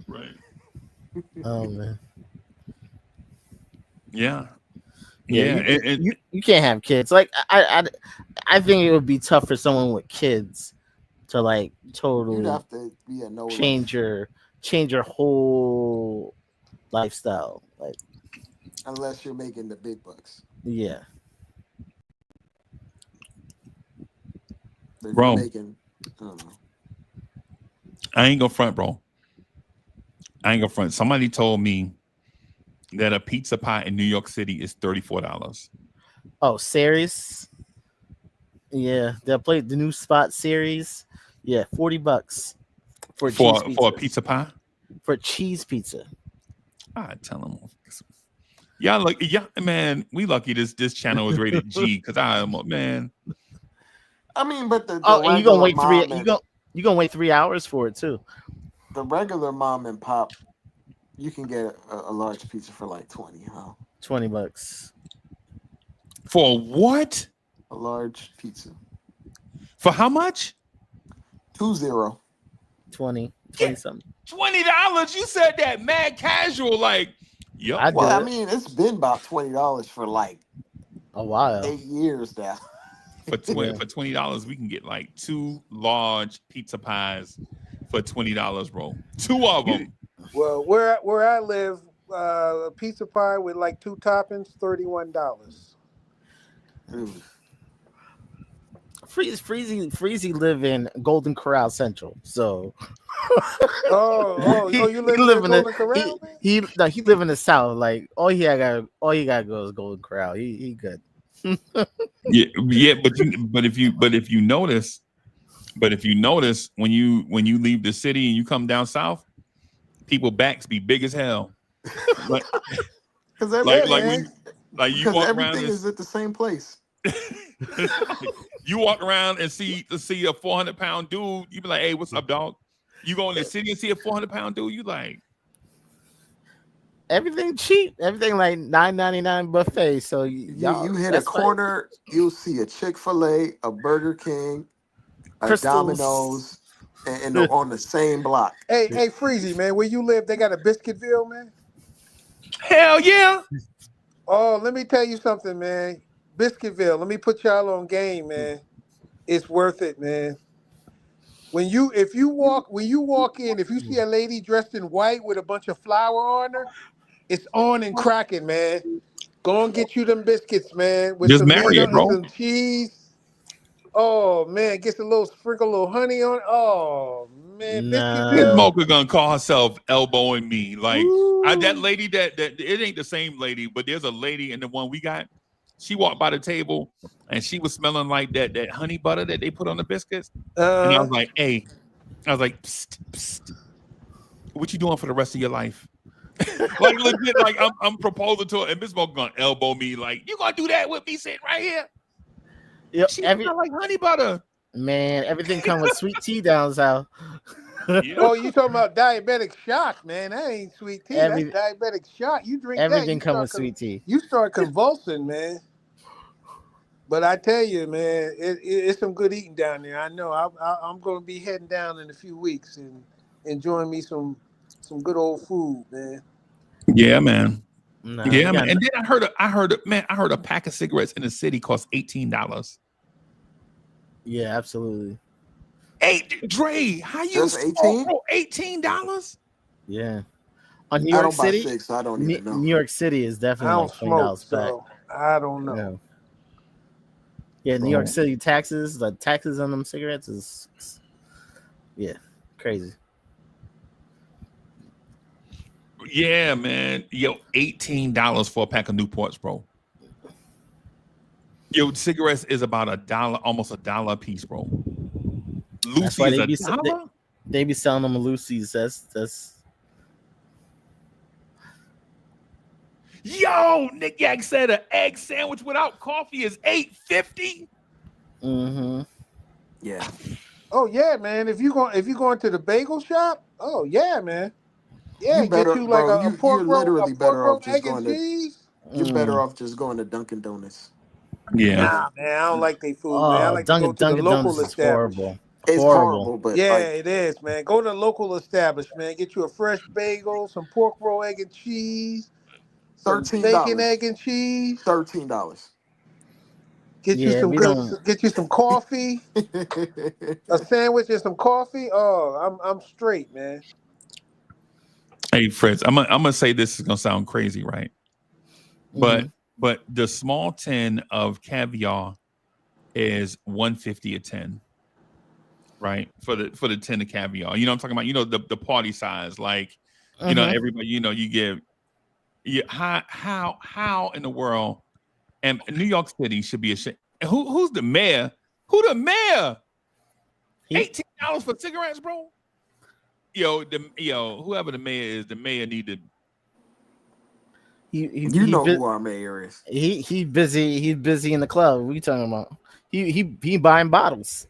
Right. Oh man. Yeah. You can't have kids. Like I think it would be tough for someone with kids to like You'd totally have to be a no change your whole lifestyle. Like unless you're making the big bucks. yeah. But if Bro. you're making, I don't know. I ain't gonna front, bro. I ain't gonna front. Somebody told me that a pizza pie in New York City is $34. Oh, series. Yeah, they'll play the new spot series. Yeah, $40 for a pizza pie. For cheese pizza. I tell them, y'all look, yeah, man. We lucky this channel is rated G because man. I mean, but the and you gonna wait you gonna wait 3 hours for it too. The regular mom and pop, you can get a large pizza for like 20, huh? $20 for what? A large pizza for how much? 20. 20 something. $20. You said that mad casual, like yo. I mean, it's been about $20 for like a while, 8 years now. For $20, we can get like 2 large pizza pies for $20, bro. 2 of them. Well, where I live, a pizza pie with like 2 toppings, $31. Freezy live in Golden Corral Central, so. You live in Golden Corral? He live in the South. Like all he gotta go is Golden Corral. He good. yeah, but if you notice when you leave the city and you come down south, people backs be big as hell. Like, because everything is at the same place. You walk around and see a 400-pound dude, you be like, hey, what's up, dog? You go in the city and see a 400-pound dude, you like everything cheap, everything like $9.99 buffet. So you hit a corner, you'll see a Chick-fil-A, a Burger King, a Crystals. Domino's, and on the same block. Hey, Freezy, man, where you live, they got a Biscuitville, man? Hell yeah. Oh, let me tell you something, man. Biscuitville, let me put y'all on game, man. It's worth it, man. When you walk in, if you see a lady dressed in white with a bunch of flour on her, it's on and cracking, man. Go and get you them biscuits, man. With just some marry meat it, bro. and some cheese. Oh man, get a little sprinkle, a little honey on it. Oh man, This Mocha gonna call herself elbowing me. Like that lady that it ain't the same lady, but there's a lady in the one we got. She walked by the table and she was smelling like that honey butter that they put on the biscuits. And I was like, hey, psst, psst. What you doing for the rest of your life? Like legit, like I'm proposing to her, and Miss Mocha gonna elbow me. Like, you gonna do that with me sitting right here? Yep, she smell like honey butter. Man, everything come with sweet tea down south. Yeah. Oh, you talking about diabetic shock, man? That ain't sweet tea. That's diabetic shock. You drink everything that, come with sweet tea. You start convulsing, man. But I tell you, man, it's some good eating down there. I know. I'm going to be heading down in a few weeks and enjoying me some good old food, man. Yeah, man. No, yeah, man. And then I heard a pack of cigarettes in the city cost $18. Yeah, absolutely. Hey, Dre, how you $18? Yeah. On New York City, buy 6, so I don't even know. New York City is definitely like $20 back. I don't know. Yeah, New York City the taxes on them cigarettes is crazy. Yeah, man. Yo, $18 for a pack of Newports, bro. Yo, cigarettes is about $1, almost $1 a piece, bro. Lucy's $1? They be selling them Lucy's. That's. Yo, Nick Yak said an egg sandwich without coffee is $8.50. Mm-hmm. Yeah. Oh yeah, man. If you going to the bagel shop, oh yeah, man. Yeah, you better, get you like bro, a pork roll, egg and cheese. You're better off just going to Dunkin' Donuts. Yeah. Nah, man, I don't like their food, man. I like to go to the local establishment. It's horrible, but it is, man. Go to the local establishment, get you a fresh bagel, some pork roll, egg and cheese, some steak and egg and cheese. $13. Get you some get you some coffee, a sandwich and some coffee. Oh, I'm straight, man. Hey, Fritz, I'm gonna say this is gonna sound crazy, right? But the small tin of caviar is $150 a tin, right? For the tin of caviar. You know what I'm talking about? You know, the party size, like you know, everybody, you know, you give how in the world, and New York City should be ashamed. Who's the mayor? Who the mayor? $18 for cigarettes, bro. Whoever the mayor is, the mayor need to. You know who our mayor is. He busy. He's busy in the club. What are you talking about? He buying bottles.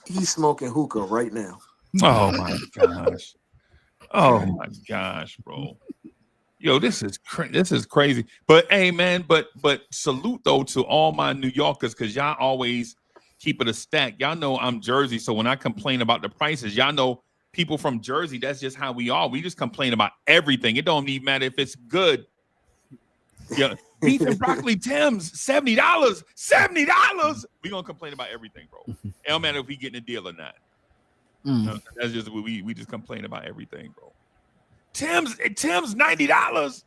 He's smoking hookah right now. Oh my gosh. Oh my gosh, bro. Yo, this is crazy. But hey, man, but salute though to all my New Yorkers, because y'all always keep it a stack. Y'all know I'm Jersey, so when I complain about the prices, y'all know people from Jersey, that's just how we are. We just complain about everything. It don't even matter if it's good. Yeah, beef and broccoli Tim's, $70. $70. We gonna complain about everything, bro. It don't matter if we getting a deal or not. No, that's just what we just complain about everything, bro. Tim's $90.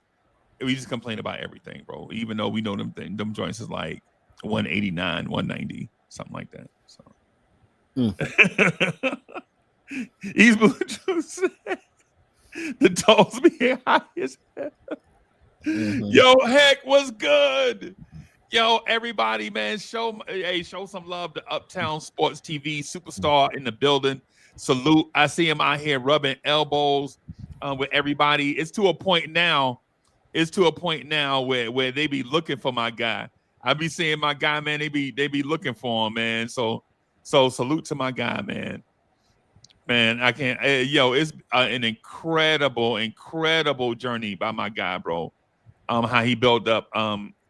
We just complain about everything, bro. Even though we know them joints is like $189, $190, something like that. So East Blue said the toes be high as hell. Yo, heck was good. Yo, everybody, man, show some love to Uptown Sports TV superstar in the building. Salute. I see him out here rubbing elbows with everybody. It's to a point now where they be looking for my guy. I be seeing my guy, man. They be looking for him, man. So salute to my guy, man. Man, I can't. It's an incredible journey by my guy, bro. How he built up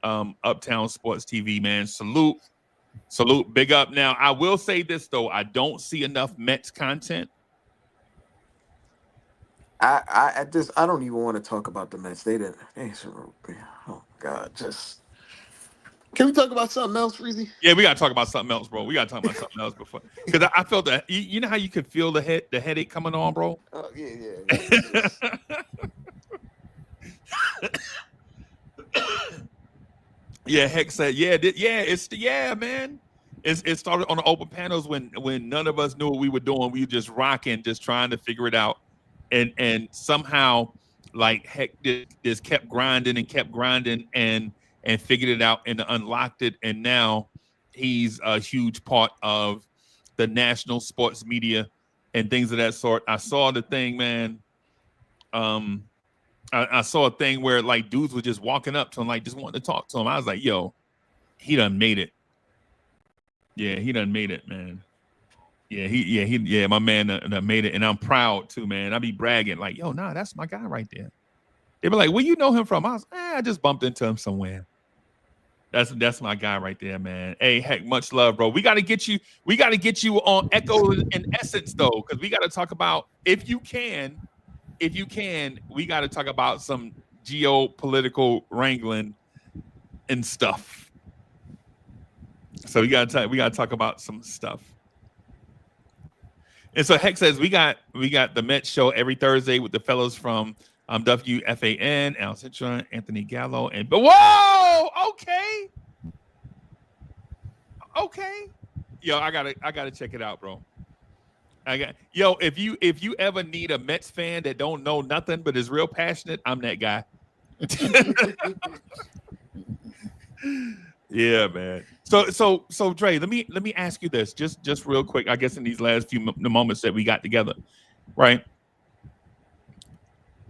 Uptown Sports TV, man. Salute, big up. Now, I will say this though, I don't see enough Mets content. I don't even want to talk about the Mets. Oh God, just can we talk about something else, Freezy? Yeah, we gotta talk about something else, bro. We gotta talk about something else before, because I felt that you know how you could feel the headache coming on, bro. Oh yeah. Yeah, Heck said, man. It started on the open panels when none of us knew what we were doing. We were just rocking, just trying to figure it out, and somehow, like Heck just kept grinding and figured it out and unlocked it, and now he's a huge part of the national sports media and things of that sort. I saw the thing, man. I saw a thing where like dudes were just walking up to him, like just wanting to talk to him. I was like, yo, he done made it. Yeah, he done made it, man. Yeah, my man done made it. And I'm proud too, man. I be bragging like, yo, nah, that's my guy right there. They be like, where you know him from? I was, I just bumped into him somewhere. That's my guy right there, man. Hey, Heck, much love, bro. We gotta get you on Echo and Essence though, because we gotta talk about, if you can, we got to talk about some geopolitical wrangling and stuff. So we got to talk about some stuff. And so Heck says we got the Mets show every Thursday with the fellows from WFAN, Al Citron, Anthony Gallo, and whoa, okay. Yo, I gotta check it out, bro. If you ever need a Mets fan that don't know nothing but is real passionate, I'm that guy. Yeah, man. So Dre, let me ask you this, just real quick. I guess in these last few moments that we got together, right?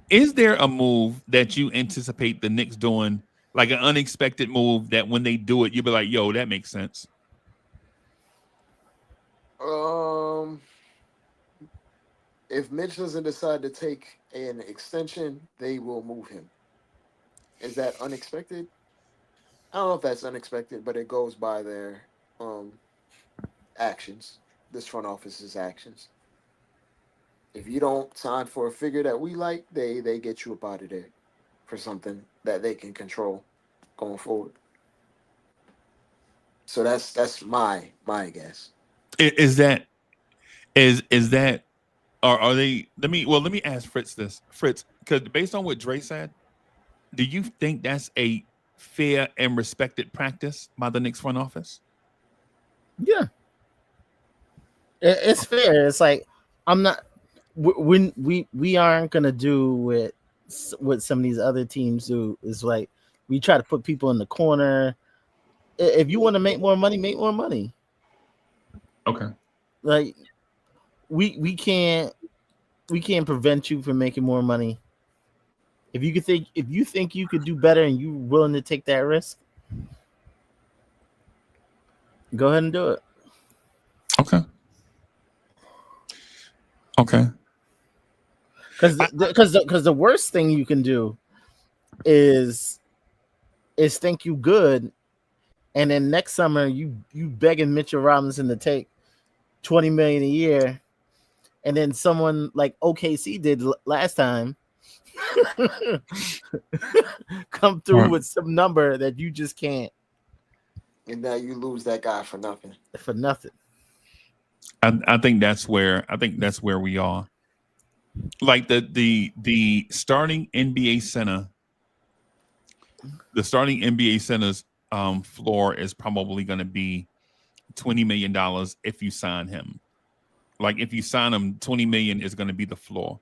Is there a move that you anticipate the Knicks doing, like an unexpected move that when they do it, you'll be like, yo, that makes sense? If Mitch doesn't decide to take an extension, they will move him. Is that unexpected? I don't know if that's unexpected, but it goes by their actions. This front office's actions. If you don't sign for a figure that we like, they get you up out of there. for something that they can control going forward. So that's my guess. Is that or are they? Let me ask Fritz this. Fritz, because based on what Dre said, do you think that's a fair and respected practice by the Knicks front office? Yeah, it's fair. It's like I'm not. We aren't gonna do what some of these other teams do. Is like we try to put people in the corner. If you want to make more money, make more money. Okay. Like we can't prevent you from making more money. If you think you could do better and you're willing to take that risk, go ahead and do it. Okay. Okay. Because the worst thing you can do is think you good, and then next summer you begging Mitchell Robinson to take $20 million a year, and then someone like OKC did last time come through with some number that you just can't, and now you lose that guy for nothing. I think that's where we are. Like the starting NBA center, center's floor is probably going to be $20 million if you sign him. Like if you sign him, $20 million is going to be the floor,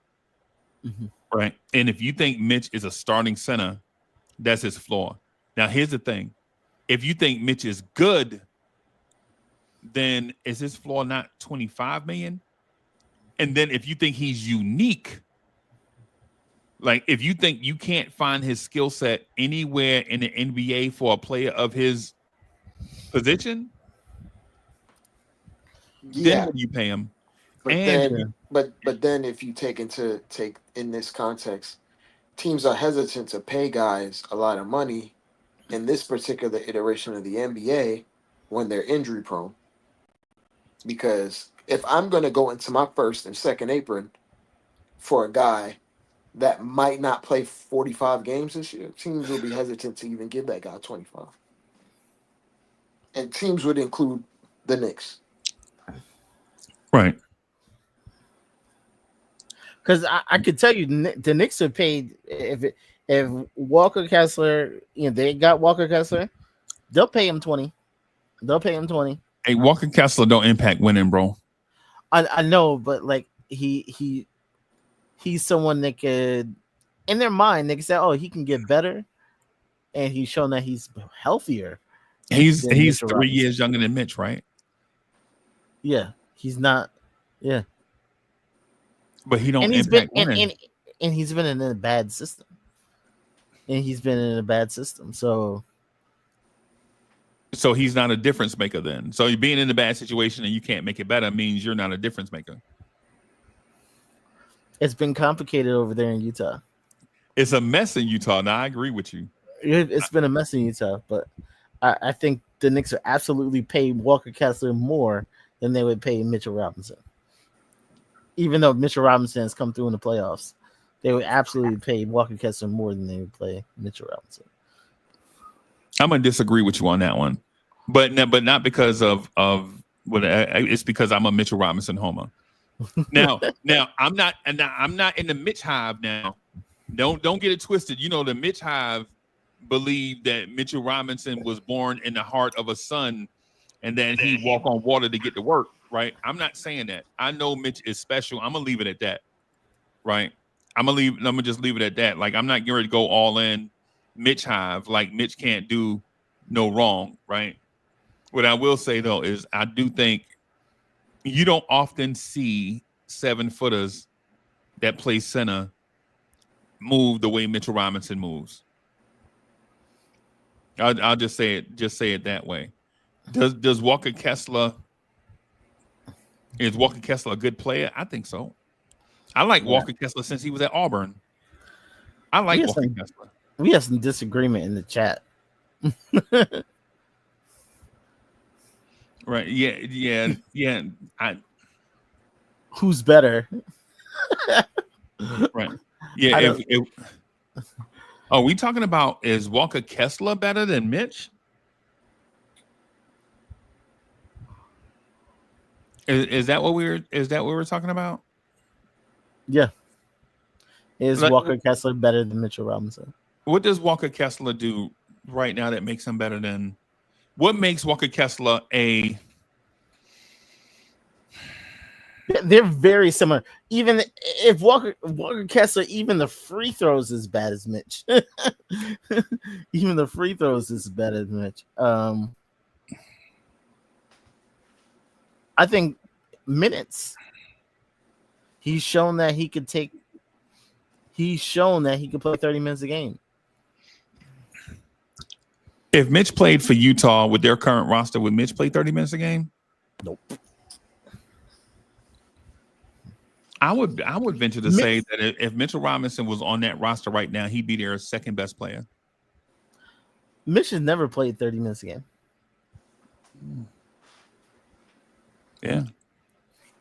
right? And if you think Mitch is a starting center, that's his floor. Now here's the thing: if you think Mitch is good, then is his floor not $25 million? And then if you think he's unique, like if you think you can't find his skill set anywhere in the NBA for a player of his position, then what do you pay him? But then if you take in this context, teams are hesitant to pay guys a lot of money in this particular iteration of the NBA when they're injury prone. Because if I'm going to go into my first and second apron for a guy that might not play 45 games this year, teams will be hesitant to even give that guy 25. And teams would include the Knicks. Right. Because I could tell you the Knicks are paid if Walker Kessler, they got Walker Kessler, they'll pay him 20. Hey, Walker Kessler don't impact winning, bro. I know, but like he's someone that could, in their mind, they can say, "Oh, he can get better," and he's shown that he's healthier. He's 3 years younger than Mitch, right? Yeah, he's not. Yeah, but he don't impact winning. And he's been in a bad system. So he's not a difference maker then. So being in a bad situation and you can't make it better means you're not a difference maker. It's been complicated over there in Utah. It's a mess in Utah. Now, I agree with you. It's been a mess in Utah, but I think the Knicks are absolutely pay Walker Kessler more than they would pay Mitchell Robinson. Even though Mitchell Robinson has come through in the playoffs, they would absolutely pay Walker Kessler more than they would play Mitchell Robinson. I'm gonna disagree with you on that one, but not because of what it's because I'm a Mitchell Robinson homer. Now I'm not in the Mitch hive now. Don't get it twisted. The Mitch hive believed that Mitchell Robinson was born in the heart of a sun, and then he walk on water to get to work. Right? I'm not saying that. I know Mitch is special. I'm gonna leave it at that. Right? I'm gonna just leave it at that. Like I'm not getting ready to go all in Mitch hive. Like Mitch can't do no wrong. Right? What I will say though is I do think you don't often see 7-footers that play center move the way Mitchell Robinson moves. I'll just say it that way. Does Walker Kessler? Is Walker Kessler a good player? I think so. I like Walker Kessler since he was at Auburn. I like Walker Kessler. We have some disagreement in the chat. Right. Yeah. Who's better? Right. Yeah. Are we talking about is Walker Kessler better than Mitch? Is that what we're talking about? Yeah. Is Like, Walker Kessler better than Mitchell Robinson? What does Walker Kessler do right now that makes him better than? What makes Walker Kessler a? They're very similar. Even if Walker Kessler, even the free throws is bad as Mitch. Even the free throws is better than Mitch. I think minutes. He's shown that he could play 30 minutes a game. If Mitch played for Utah with their current roster, would Mitch play 30 minutes a game? Nope. I would venture to say that if Mitchell Robinson was on that roster right now, he'd be their second best player. Mitch has never played 30 minutes a game. Yeah.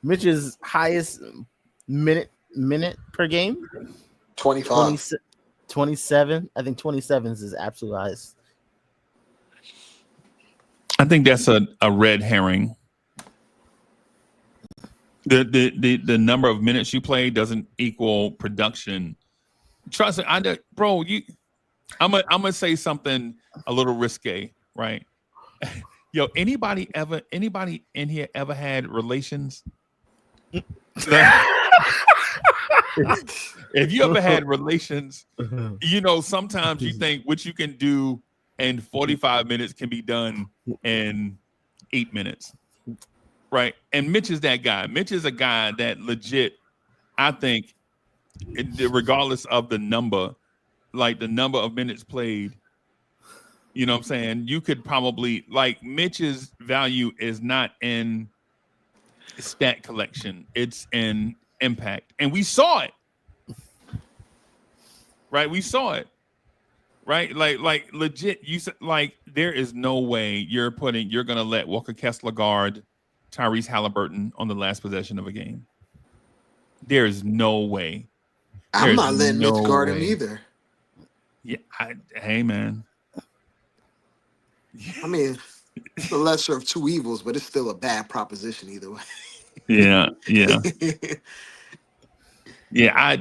Mitch's highest minute per game? 25. 27. I think 27 is his absolute highest. I think that's a red herring. The number of minutes you play doesn't equal production. Trust me, bro. I'm gonna say something a little risque, right? Yo, anybody in here ever had relations? If you ever had relations, sometimes you think what you can do in 45 minutes can be done in 8 minutes. Right. And Mitch is that guy. Mitch is a guy that legit, I think, regardless of the number of minutes played, you know what I'm saying? You could probably, Mitch's value is not in stat collection. It's in impact. And we saw it. Right? We saw it. Right? Like legit, there is no way you're going to let Walker Kessler guard Tyrese Halliburton on the last possession of a game. There's no way. I'm not letting Mitch guard him either. Yeah, hey man. I mean, it's the lesser of two evils, but it's still a bad proposition either way. Yeah. Yeah,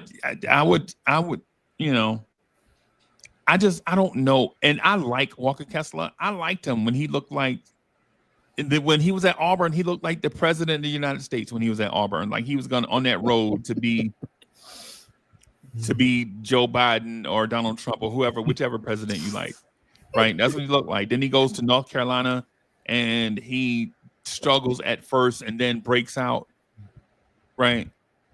I would, I don't know. And I like Walker Kessler. I liked him when he looked like. When he was at Auburn, he looked like the president of the United States when he was at Auburn. Like he was going on that road to be Joe Biden or Donald Trump or whichever president you like. Right? That's what he looked like. Then he goes to North Carolina and he struggles at first and then breaks out. Right?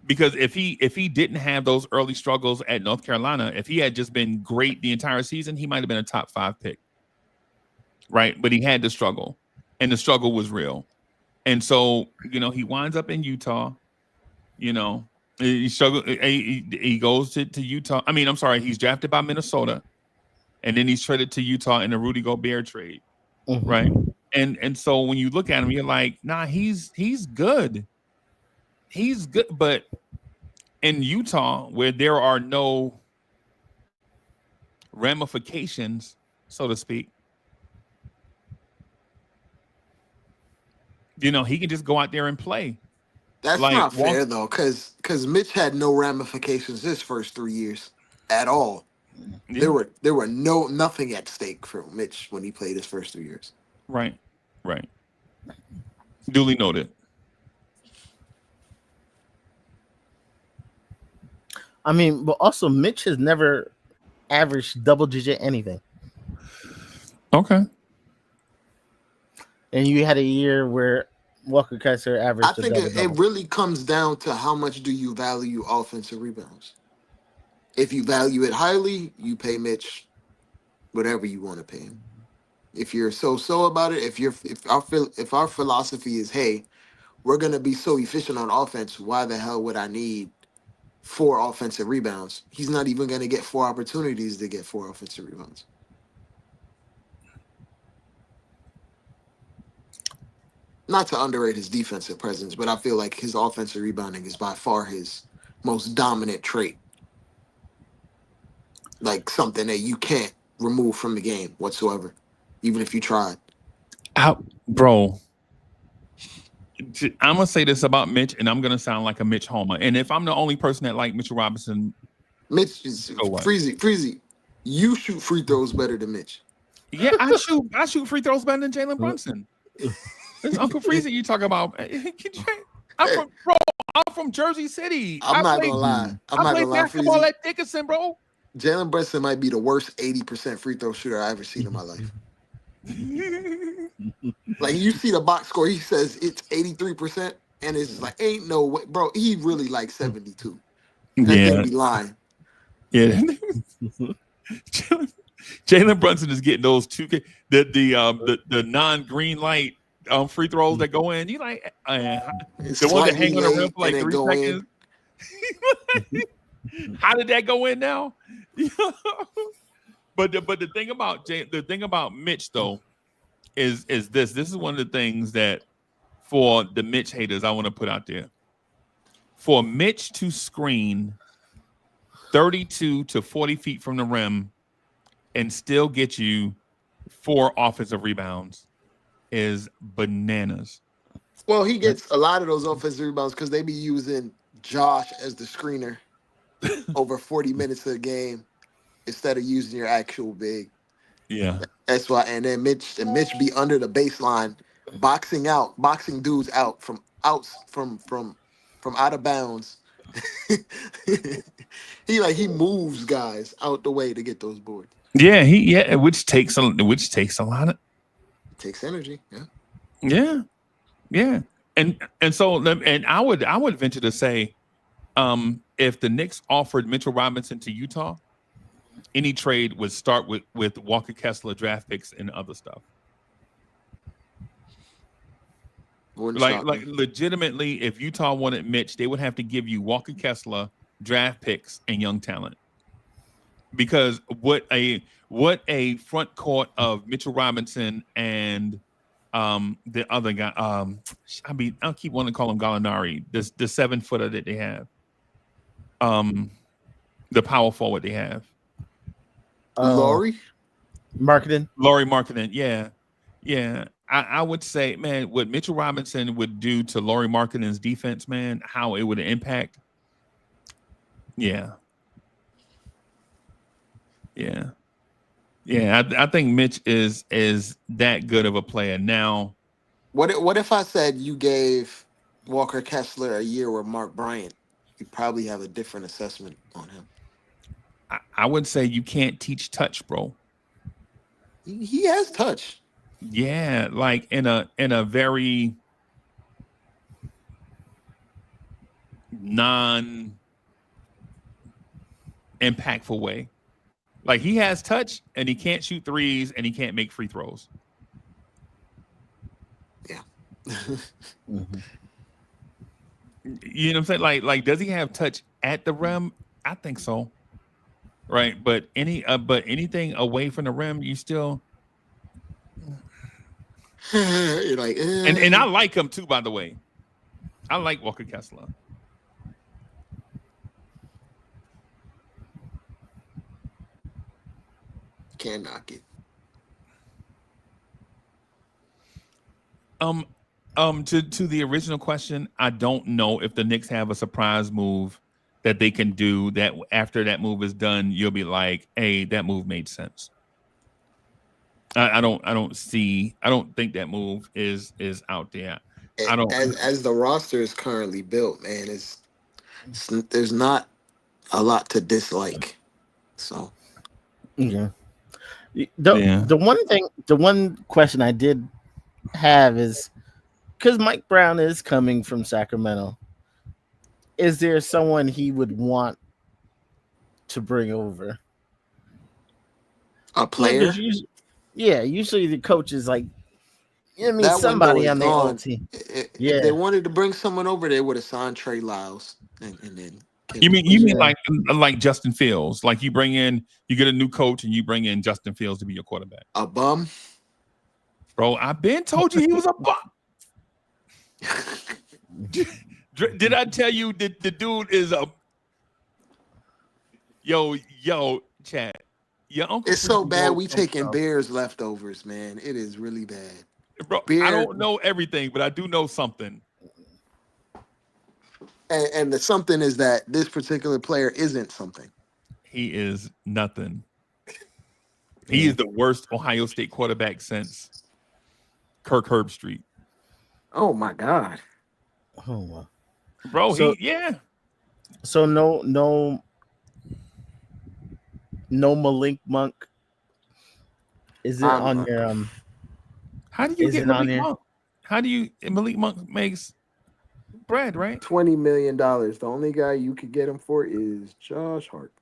Because if he didn't have those early struggles at North Carolina, if he had just been great the entire season, he might have been a top 5 pick. Right? But he had to struggle. And the struggle was real. And so, he winds up in Utah, he struggled. He goes to Utah. I mean, I'm sorry. He's drafted by Minnesota and then he's traded to Utah in the Rudy Gobert trade. Mm-hmm. Right. And so when you look at him, you're like, nah, he's good. He's good. But in Utah, where there are no ramifications, so to speak, he can just go out there and play. That's not fair though, because Mitch had no ramifications his first 3 years at all. Yeah. There were nothing at stake for Mitch when he played his first 3 years. Right. Duly noted. I mean, but also Mitch has never averaged double-digit anything. Okay. And you had a year where Walker Kessler averaged. I think it really comes down to how much do you value offensive rebounds. If you value it highly, you pay Mitch whatever you want to pay him. If you're so about it, if our philosophy is, hey, we're gonna be so efficient on offense, why the hell would I need 4 offensive rebounds? He's not even gonna get 4 opportunities to get 4 offensive rebounds. Not to underrate his defensive presence, but I feel like his offensive rebounding is by far his most dominant trait. like something that you can't remove from the game whatsoever, even if you tried. Bro, I'm gonna say this about Mitch, and I'm gonna sound like a Mitch homer. And if I'm the only person that like Mitchell Robinson, Mitch is so what? Freezy. You shoot free throws better than Mitch. Yeah, I shoot free throws better than Jalen Brunson. This Uncle Freezy you talk about. I'm from Jersey City. I'm not gonna lie. I played basketball Freezy. at Dickinson, bro. Jalen Brunson might be the worst 80% free throw shooter I ever seen in my life. Like, you see the box score, he says it's 83%, and it's like, ain't no way, bro. He really like 72. That thing be lying. Yeah. Jalen Brunson is getting those the non-green light free throws that go in. You like the one that hang on the rim for like 3 seconds. How did that go in now? But the thing about Mitch though is this is one of the things that for the Mitch haters I want to put out there. For Mitch to screen 32 to 40 feet from the rim and still get you 4 offensive rebounds is bananas. Well, he gets a lot of those offensive rebounds because they be using Josh as the screener over 40 minutes of the game instead of using your actual big. Yeah. That's why. And then Mitch be under the baseline, boxing dudes out from out of bounds. he moves guys out the way to get those boards. Yeah, which takes a lot of. It takes energy. Yeah. And so I would venture to say, if the Knicks offered Mitchell Robinson to Utah, any trade would start with Walker Kessler draft picks and other stuff. Like legitimately, if Utah wanted Mitch, they would have to give you Walker Kessler draft picks and young talent. Because what a front court of Mitchell Robinson and the other guy, I'll keep wanting to call him Gallinari, the 7-footer that they have, the power forward they have, Lauri Markkinen, yeah. I would say, man, what Mitchell Robinson would do to Lauri Markkinen's defense, man, how it would impact. Yeah. I think Mitch is that good of a player now. What if I said you gave Walker Kessler a year with Mark Bryant? You'd probably have a different assessment on him. I would say you can't teach touch, bro. He has touch. Yeah, like in a very non-impactful way. Like, he has touch and he can't shoot threes and he can't make free throws. Yeah. You know what I'm saying? Like, does he have touch at the rim? I think so. Right, but anything away from the rim, you still. You're like, and I like him too, by the way. I like Walker Kessler. Can't knock it. To the original question, I don't know if the Knicks have a surprise move that they can do that after that move is done, you'll be like, hey, that move made sense. I don't think that move is out there. I don't as the roster is currently built, man, there's not a lot to dislike. So yeah. The one question I did have is, because Mike Brown is coming from Sacramento, is there someone he would want to bring over? A player? Usually the coach is like, somebody on their own team. If they wanted to bring someone over, they would have signed Trey Lyles. And then you mean like Justin Fields? Like, you get a new coach and you bring in Justin Fields to be your quarterback. A bum? Bro, I've been told you he was a bum. Did I tell you that the dude is a yo? Chad. Your Uncle It's so Freaky bad knows we some taking stuff. Bears leftovers, man. It is really bad. Bro, I don't know everything, but I do know something. And the something is that this particular player isn't something. He is nothing. He is the worst Ohio State quarterback since Kirk Herbstreit. Oh my God. Oh wow. Bro, So no Malik Monk. Is it on your How do you get Malik Monk? How do you Malik Monk makes bread, right? $20 million. The only guy you could get him for is Josh Hart.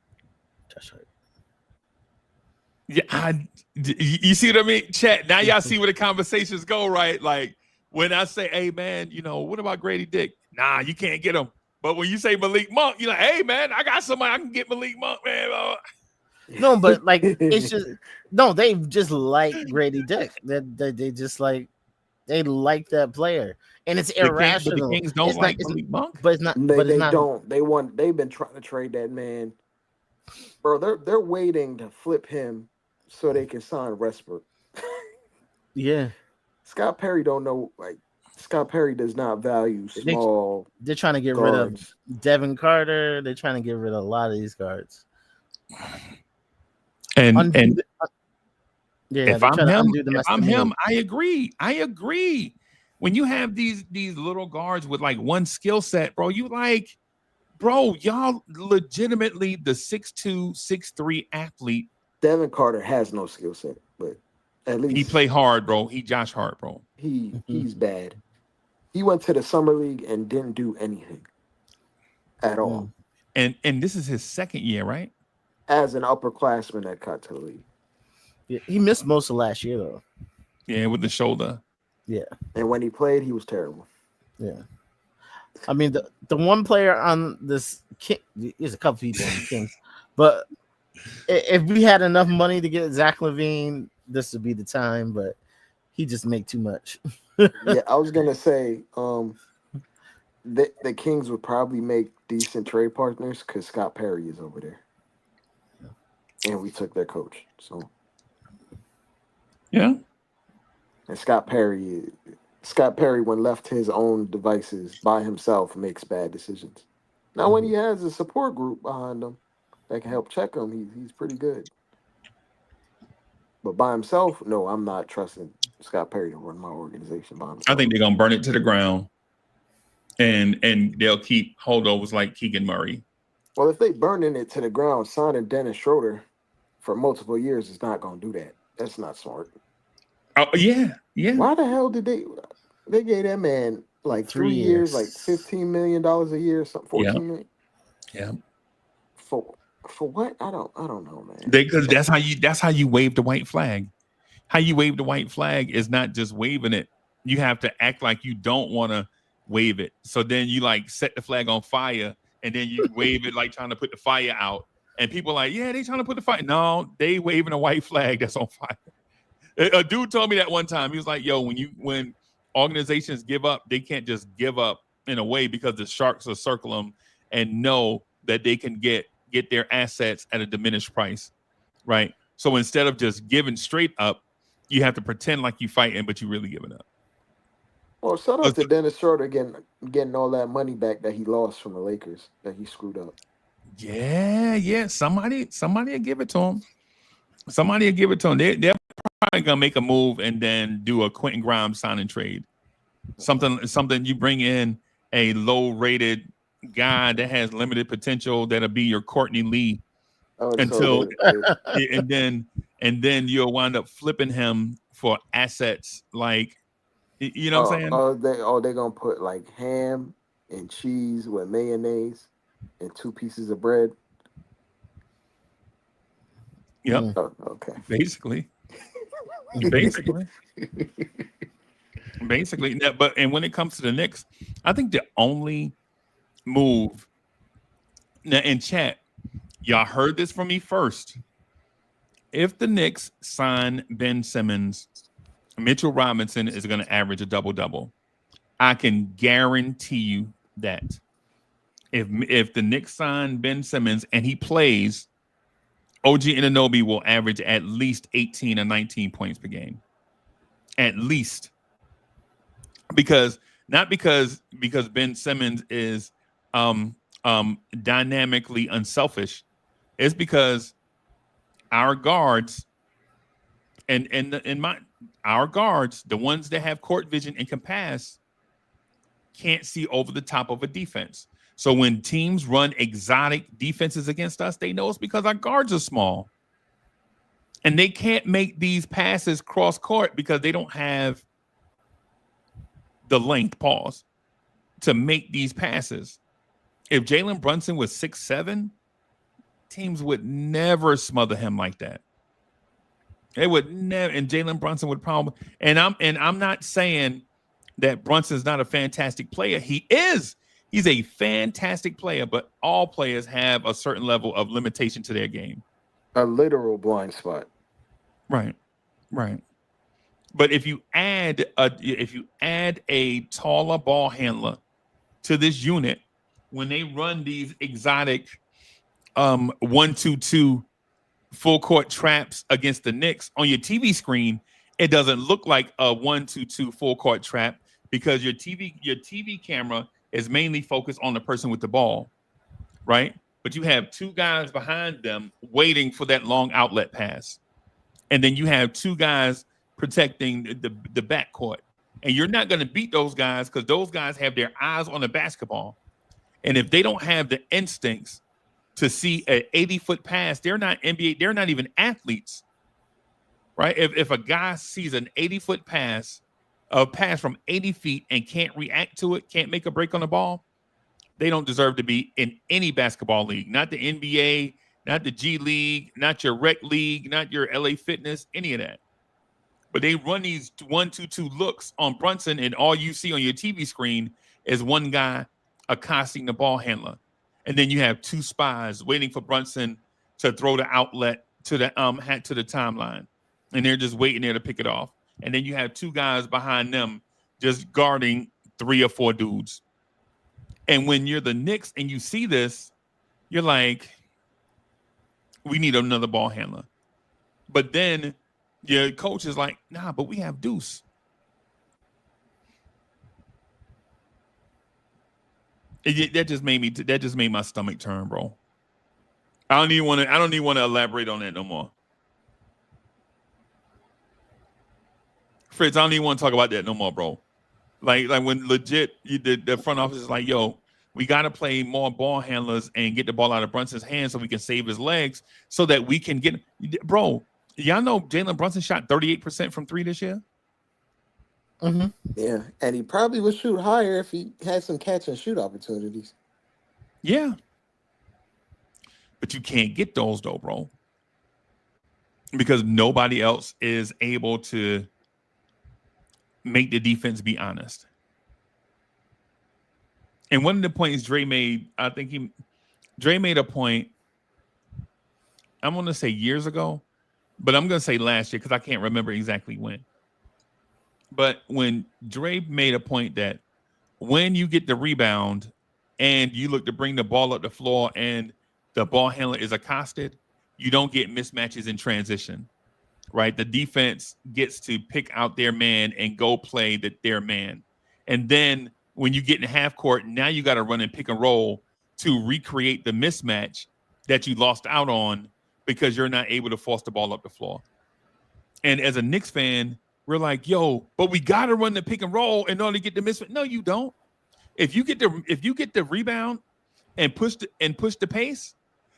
Yeah, you see what I mean? Chat. Now y'all see where the conversations go, right? Like when I say, hey man, what about Grady Dick? Nah, you can't get him. But when you say Malik Monk, you're like, hey man, I got somebody I can get Malik Monk, man. No, but like it's just they just like Grady Dick. They just like they like that player, and it's irrational. But the Kings don't like Malik Monk. But it's not. They don't. They've been trying to trade that man, bro. They're waiting to flip him so they can sign Westbrook. Yeah, Scott Perry don't know. Like Scott Perry does not value small. They're trying to get rid of Devin Carter. They're trying to get rid of a lot of these guards. And yeah, if I'm him, I agree. When you have these little guards with like one skill set, bro, y'all legitimately the 6'2", 6'3" athlete. Devin Carter has no skill set, but at least he play hard, bro. He Josh Hart, bro. He's bad. He went to the summer league and didn't do anything at all. And this is his second year, right? As an upperclassman that got to the league. Yeah, he missed most of last year though. Yeah, with the shoulder. Yeah. And when he played, he was terrible. Yeah. I mean, the one player on this there's a couple people on the Kings, but if we had enough money to get Zach LaVine, this would be the time, but he just make too much. Yeah, I was gonna say the Kings would probably make decent trade partners because Scott Perry is over there. And we took their coach. So yeah. And Scott Perry, when left to his own devices by himself, makes bad decisions. Now, when he has a support group behind him that can help check him, he's pretty good. But by himself, no, I'm not trusting Scott Perry to run my organization by himself. I think they're gonna burn it to the ground, and they'll keep holdovers like Keegan Murray. Well, if they burning it to the ground, signing Dennis Schroeder for multiple years is not gonna do that. That's not smart. Oh yeah. Why the hell did they gave that man like 3 years, like $15 million a year, something 14 million? Yeah. For what? I don't know, man. Because that's how you wave the white flag. How you wave the white flag is not just waving it. You have to act like you don't want to wave it. So then you like set the flag on fire and then you wave it like trying to put the fire out. And people are like, yeah, they trying to put the fire. No, they waving a white flag that's on fire. A dude told me that one time. He was like, yo, when organizations give up, they can't just give up in a way because the sharks will circle them and know that they can get their assets at a diminished price, right? So instead of just giving straight up, you have to pretend like you fighting, but you really giving up. Well, shout out to Dennis Schroeder getting all that money back that he lost from the Lakers that he screwed up. Yeah. Somebody will give it to him. Somebody will give it to him. They're probably gonna make a move and then do a Quentin Grimes sign and trade. Something you bring in a low-rated guy that has limited potential that'll be your Courtney Lee until and then you'll wind up flipping him for assets like you know what I'm saying? They're gonna put like ham and cheese with mayonnaise and 2 pieces of bread. Yep. Oh, okay. Basically. But when it comes to the Knicks, I think the only move now in chat, y'all heard this from me first. If the Knicks sign Ben Simmons, Mitchell Robinson is going to average a double-double. I can guarantee you that. If the Knicks sign Ben Simmons and he plays OG Anunoby will average at least 18 or 19 points per game. At least. Not because Ben Simmons is dynamically unselfish. It's because our guards our guards, the ones that have court vision and can pass, can't see over the top of a defense. So when teams run exotic defenses against us, they know it's because our guards are small. And they can't make these passes cross court because they don't have the length, to make these passes. If Jalen Brunson was 6'7", teams would never smother him like that. They would never, and Jalen Brunson would probably. And I'm not saying that Brunson's not a fantastic player. He is. He's a fantastic player, but all players have a certain level of limitation to their game. A literal blind spot. Right. But if you add a taller ball handler to this unit, when they run these exotic 1-2-2 full court traps against the Knicks on your TV screen, it doesn't look like a 1-2-2 full court trap because your TV camera is mainly focused on the person with the ball, right? But you have two guys behind them waiting for that long outlet pass. And then you have two guys protecting the backcourt. And you're not going to beat those guys because those guys have their eyes on the basketball. And if they don't have the instincts to see an 80-foot pass, they're not NBA, they're not even athletes, right? If a guy sees an 80-foot pass, a pass from 80 feet and can't react to it, can't make a break on the ball, they don't deserve to be in any basketball league, not the NBA, not the G League, not your rec league, not your LA Fitness, any of that. But they run these 1-2-2 looks on Brunson, and all you see on your TV screen is one guy accosting the ball handler. And then you have two spies waiting for Brunson to throw the outlet to the timeline. And they're just waiting there to pick it off. And then you have two guys behind them just guarding 3 or 4 dudes. And when you're the Knicks and you see this, you're like, we need another ball handler. But then your coach is like, nah, but we have Deuce. That just made my stomach turn, bro. I don't even want to elaborate on that no more. Fritz, I don't even want to talk about that no more, bro. Like when legit the front office is like, yo, we got to play more ball handlers and get the ball out of Brunson's hands so we can save his legs so that we can get, bro. Y'all know Jalen Brunson shot 38% from 3 this year. Mm-hmm. Yeah, and he probably would shoot higher if he had some catch and shoot opportunities. Yeah, but you can't get those though, bro, because nobody else is able to make the defense be honest. And one of the points Dre made, I think Dre made a point, I'm going to say years ago, but I'm going to say last year because I can't remember exactly when. But when Dre made a point that when you get the rebound and you look to bring the ball up the floor and the ball handler is accosted, you don't get mismatches in transition, right? The defense gets to pick out their man and go play their man. And then when you get in half court, now you got to run and pick and roll to recreate the mismatch that you lost out on because you're not able to force the ball up the floor. And as a Knicks fan, we're like, yo, but we got to run the pick and roll in order to get the mismatch. No, you don't. If you get the rebound and push the pace,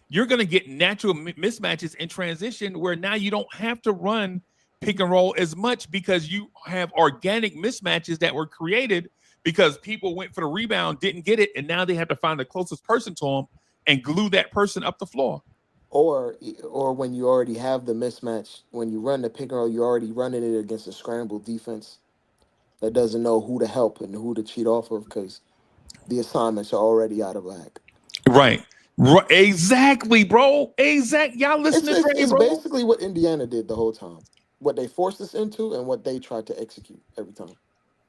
you're going to get natural mismatches in transition where now you don't have to run pick and roll as much because you have organic mismatches that were created because people went for the rebound, didn't get it, and now they have to find the closest person to them and glue that person up the floor. Or when you already have the mismatch, when you run the pick and roll, you're already running it against a scrambled defense that doesn't know who to help and who to cheat off of because the assignments are already out of whack. Right. Exactly, bro. Exactly. Y'all listen to Dre, It's bro. basically what Indiana did the whole time. What they forced us into and what they tried to execute every time.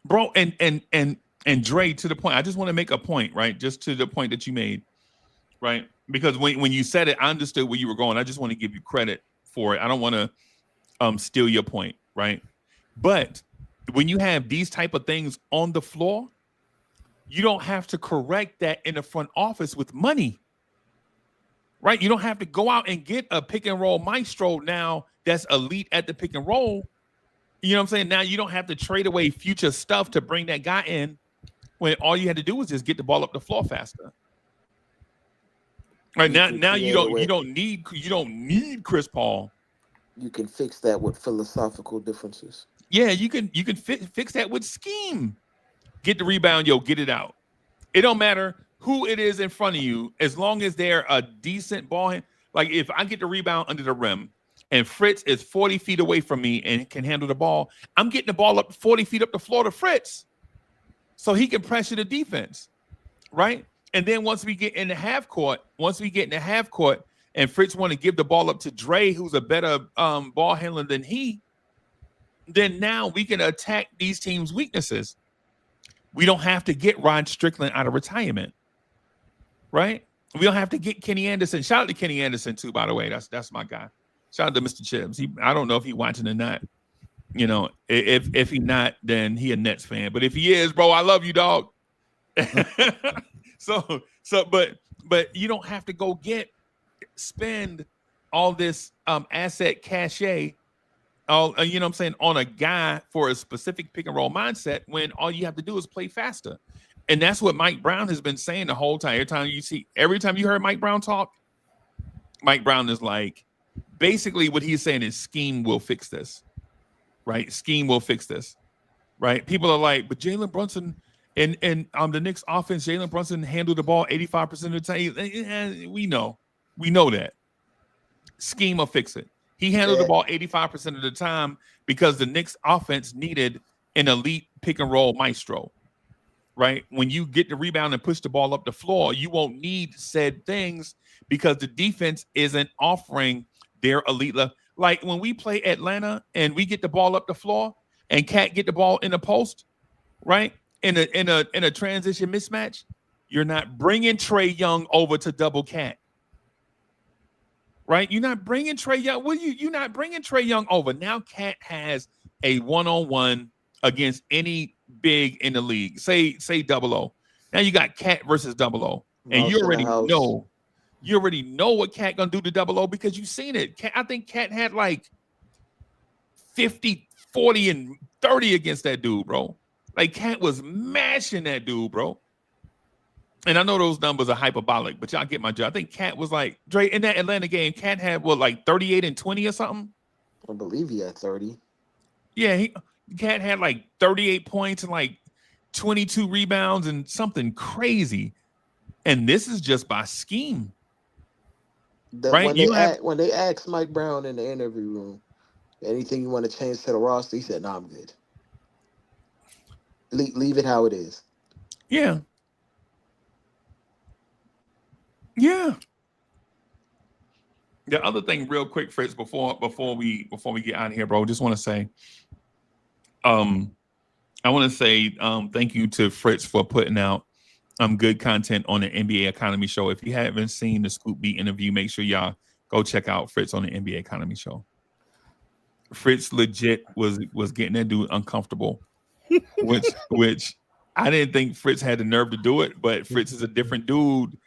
Bro, and Dre, to the point, I just want to make a point, right? Just to the point that you made, right? Because when you said it, I understood where you were going. I just want to give you credit for it. I don't want to steal your point, right? But when you have these type of things on the floor, you don't have to correct that in the front office with money, right? You don't have to go out and get a pick and roll maestro now that's elite at the pick and roll. You know what I'm saying? Now you don't have to trade away future stuff to bring that guy in when all you had to do was just get the ball up the floor faster. Right now you don't need Chris Paul. You can fix that with philosophical differences. Yeah, you can fix that with scheme. Get the rebound, get it out. It don't matter who it is in front of you, as long as they're a decent ball hand. Like if I get the rebound under the rim and Fritz is 40 feet away from me and can handle the ball, I'm getting the ball up 40 feet up the floor to Fritz so he can pressure the defense, right? And then once we get in the half court and Fritz want to give the ball up to Dre, who's a better ball handler than he, then now we can attack these teams' weaknesses. We don't have to get Rod Strickland out of retirement, right? We don't have to get Kenny Anderson. Shout out to Kenny Anderson too, by the way. That's my guy. Shout out to Mr. Chibbs. I don't know if he's watching or not. You know, if he not, then he a Nets fan. But if he is, bro, I love you, dog. But you don't have to go spend all this asset cachet, you know what I'm saying, on a guy for a specific pick and roll mindset when all you have to do is play faster. And that's what Mike Brown has been saying the whole time. Every time you heard Mike Brown talk, Mike Brown is like, basically what he's saying is scheme will fix this, right? Scheme will fix this, right? People are like, but Jalen Brunson and the Knicks offense, Jalen Brunson handled the ball 85% of the time. We know that. Scheme will fix it. He handled the ball 85% of the time because the Knicks offense needed an elite pick and roll maestro, right? When you get the rebound and push the ball up the floor, you won't need said things because the defense isn't offering their elite level. Like when we play Atlanta and we get the ball up the floor and Cat get the ball in the post, right? In a transition mismatch, you're not bringing Trae Young over to double Cat. Right? You're not bringing Trae Young. You're not bringing Trae Young over. Now Cat has a one-on-one against any big in the league. Say 00. Now you got Cat versus 00. And you already know what Cat gonna do to 00 because you've seen it. I think Cat had like 50, 40, and 30 against that dude, bro. Like Cat was mashing that dude, bro. And I know those numbers are hyperbolic, but y'all get my job. I think Cat was like, Dre, in that Atlanta game, Cat had, like 38 and 20 or something? I believe he had 30. Yeah, Cat had like 38 points and like 22 rebounds and something crazy. And this is just by scheme. Right? When they asked Mike Brown in the interview room, anything you want to change to the roster, he said, "No, I'm good. Leave it how it is." Yeah. Yeah. The other thing, real quick, Fritz, before we get out of here, bro, just want to say, thank you to Fritz for putting out good content on the NBA Economy Show. If you haven't seen the Scoop Beat interview, make sure y'all go check out Fritz on the NBA Economy Show. Fritz legit was getting that dude uncomfortable, which I didn't think Fritz had the nerve to do it, but Fritz is a different dude.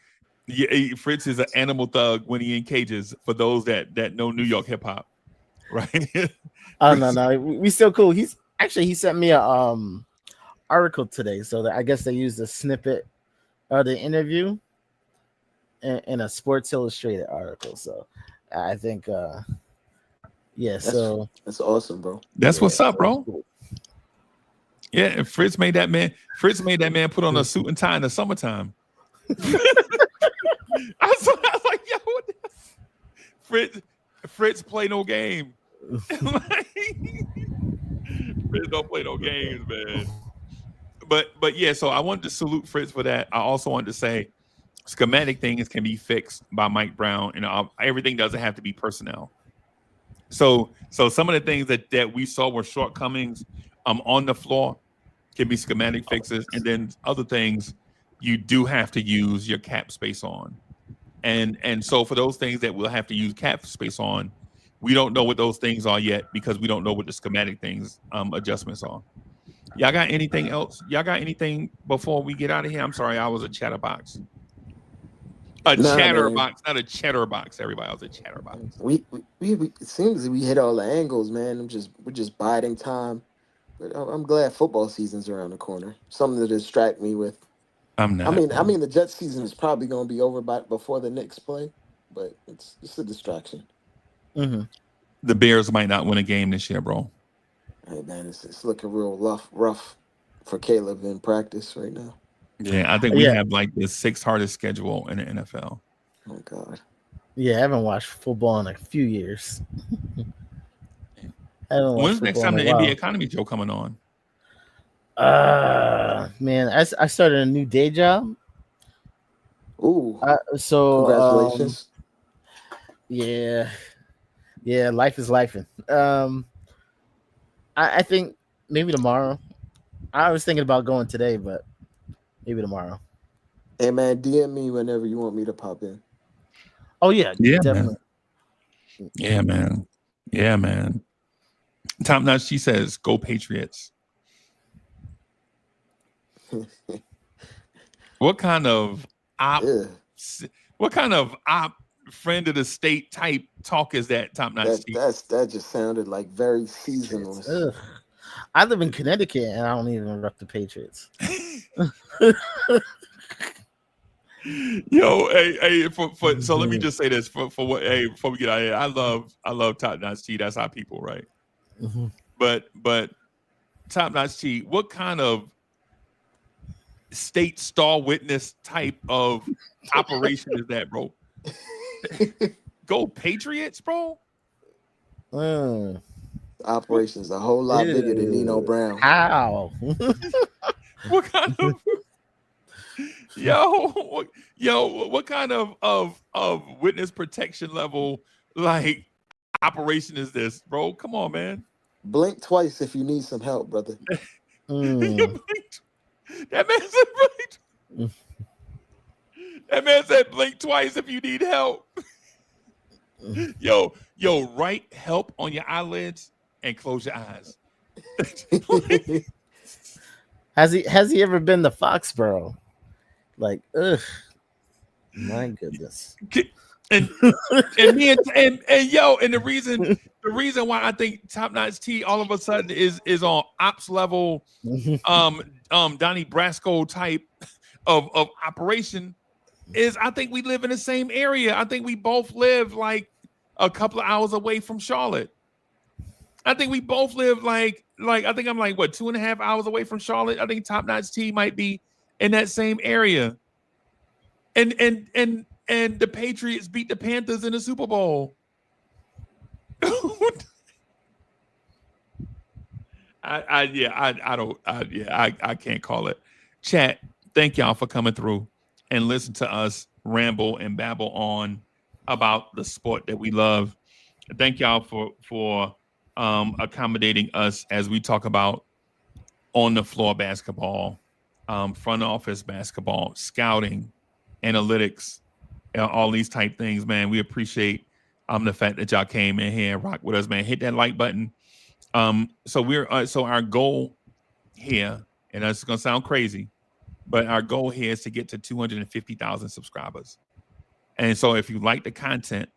Yeah, Fritz is an animal thug when he in cages. For those that know New York hip hop, right? Oh no, we still cool. He sent me a article today, so that I guess they used a snippet of the interview in a Sports Illustrated article. So I think, that's awesome, bro. That's what's up, bro. Cool. Yeah, and Fritz made that man put on a suit and tie in the summertime. I was like, yo, what the? Fritz play no game. Fritz don't play no games, man. But yeah, so I wanted to salute Fritz for that. I also wanted to say schematic things can be fixed by Mike Brown, and everything doesn't have to be personnel. So some of the things that we saw were shortcomings on the floor can be schematic fixes, and then other things you do have to use your cap space on. And so for those things that we'll have to use cap space on, we don't know what those things are yet because we don't know what the schematic things adjustments are. Y'all got anything else? Y'all got anything before we get out of here? I'm sorry, I was a chatterbox. Chatterbox, not a chatterbox. Everybody was a chatterbox. We it seems we hit all the angles, man. We're just biding time. But I'm glad football season's around the corner. Something to distract me with. I'm not. I mean, the Jets season is probably going to be over before the Knicks play, but it's a distraction. Mm-hmm. The Bears might not win a game this year, bro. Hey man, it's looking real rough for Caleb in practice right now. Yeah, I think we have like the 6th hardest schedule in the NFL. Oh God. Yeah, I haven't watched football in a few years. When's next time the NBA economy show coming on? Man, I started a new day job. Ooh. So congratulations. Yeah, life is lifing. I think maybe tomorrow. I was thinking about going today, but maybe tomorrow. Hey man, DM me whenever you want me to pop in. Oh yeah, definitely. Man. Yeah, man. Top notch. She says, "Go Patriots." What kind of friend of the state type talk is that? Top notch. That just sounded like very seasonless. Ugh. I live in Connecticut and I don't even rep the Patriots. Yo, hey, so let me just say this for what, before we get out of here, I love Top Notch T. That's our people, right? Mm-hmm. But Top Notch T, what kind of state star witness type of operation is that, bro? Go Patriots, bro. Operation's a whole lot bigger than Nino Brown. How? What kind of what kind of witness protection level like operation is this, bro? Come on, man. Blink twice if you need some help, brother. That man said blink. That man said blink twice if you need help. Yo, write help on your eyelids and close your eyes. Has he ever been to Foxborough? Like, ugh, my goodness. And the reason why I think Top Notch T all of a sudden is on ops level, Donnie Brasco type of operation is I think we live in the same area. I think we both live like a couple of hours away from Charlotte. I think we both live like I think I'm like what 2.5 hours away from Charlotte. I think Top Notch T might be in that same area. And the Patriots beat the Panthers in the Super Bowl. I can't call it. Chat, thank y'all for coming through and listen to us ramble and babble on about the sport that we love. Thank y'all for accommodating us as we talk about on the floor basketball, front office basketball, scouting, analytics, all these type things, man. We appreciate the fact that y'all came in here and rock with us, man. Hit that like button. So our goal here, and it's gonna sound crazy, but our goal here is to get to 250,000 subscribers. And so if you like the content,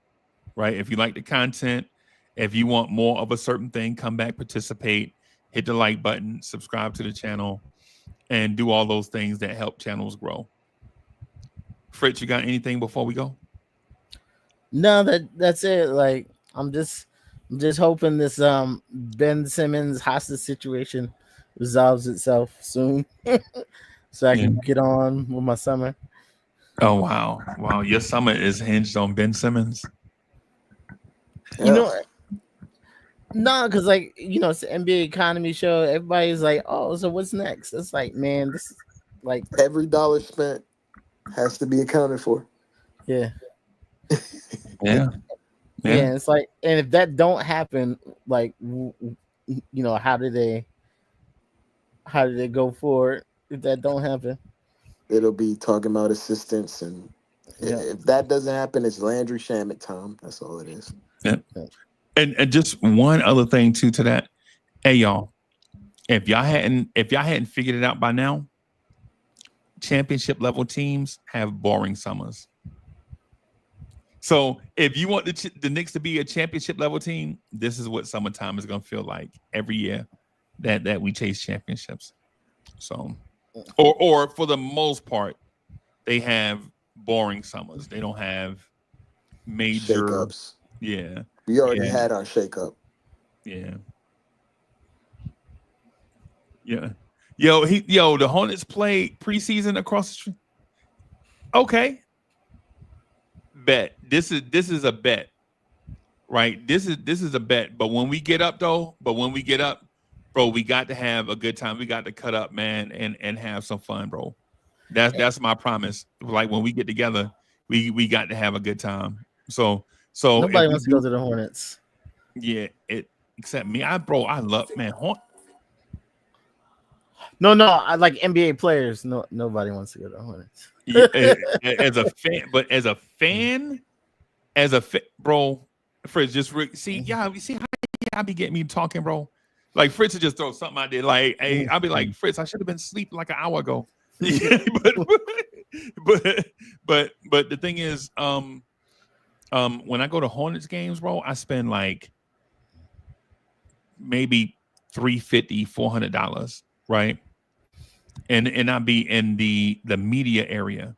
right? If you like the content, if you want more of a certain thing, come back, participate, hit the like button, subscribe to the channel, and do all those things that help channels grow. Fritz, you got anything before we go? No, that's it. Like I'm just hoping this Ben Simmons hostage situation resolves itself soon, so I can get on with my summer. Oh wow! Your summer is hinged on Ben Simmons. You know, no, because like it's the NBA economy show. Everybody's like, "Oh, so what's next?" It's like, man, this is like every dollar spent has to be accounted for. Yeah. Yeah. It's like, and if that don't happen, like, how do they go forward if that don't happen? It'll be talking about assistants and If that doesn't happen, it's Landry Shamet time. That's all it is. Yeah. And just one other thing too to that. Hey y'all, if y'all hadn't figured it out by now, championship level teams have boring summers. So if you want the Knicks to be a championship level team, this is what summertime is going to feel like every year that we chase championships. So, or for the most part, they have boring summers. They don't have major shakeups. Yeah, we already had our shakeup. Yeah. Yo, the Hornets played preseason across the street. Okay. Bet. This is a bet. Right? This is a bet. But when we get up, bro, we got to have a good time. We got to cut up, man, and have some fun, bro. That's my promise. Like when we get together, we got to have a good time. So nobody wants to go to the Hornets. Yeah, except me. I love, man, No, I like NBA players. No, nobody wants to go to the Hornets. Yeah, as a fan, bro, Fritz, just see, you see how y'all be getting me talking, bro. Like Fritz would just throw something out there, like, hey, I'll be like, Fritz, I should have been sleeping like an hour ago. but the thing is, when I go to Hornets games, bro, I spend like maybe $350, $400, right? And I'll be in the media area,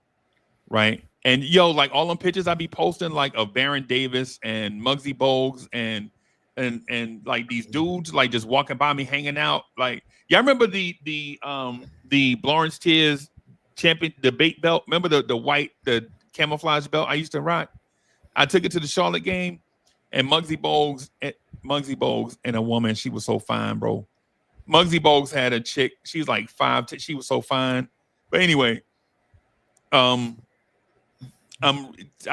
right? And yo, like all them pictures I be posting, like of Baron Davis and Muggsy Bogues and like these dudes like just walking by me, hanging out. Like, y'all remember the Lawrence Tears champion debate belt? Remember the white, the camouflage belt I used to rock? I took it to the Charlotte game, and Muggsy Bogues and a woman, she was so fine, bro. Muggsy Bogues had a chick. She's like 5'10". She was so fine. But anyway, I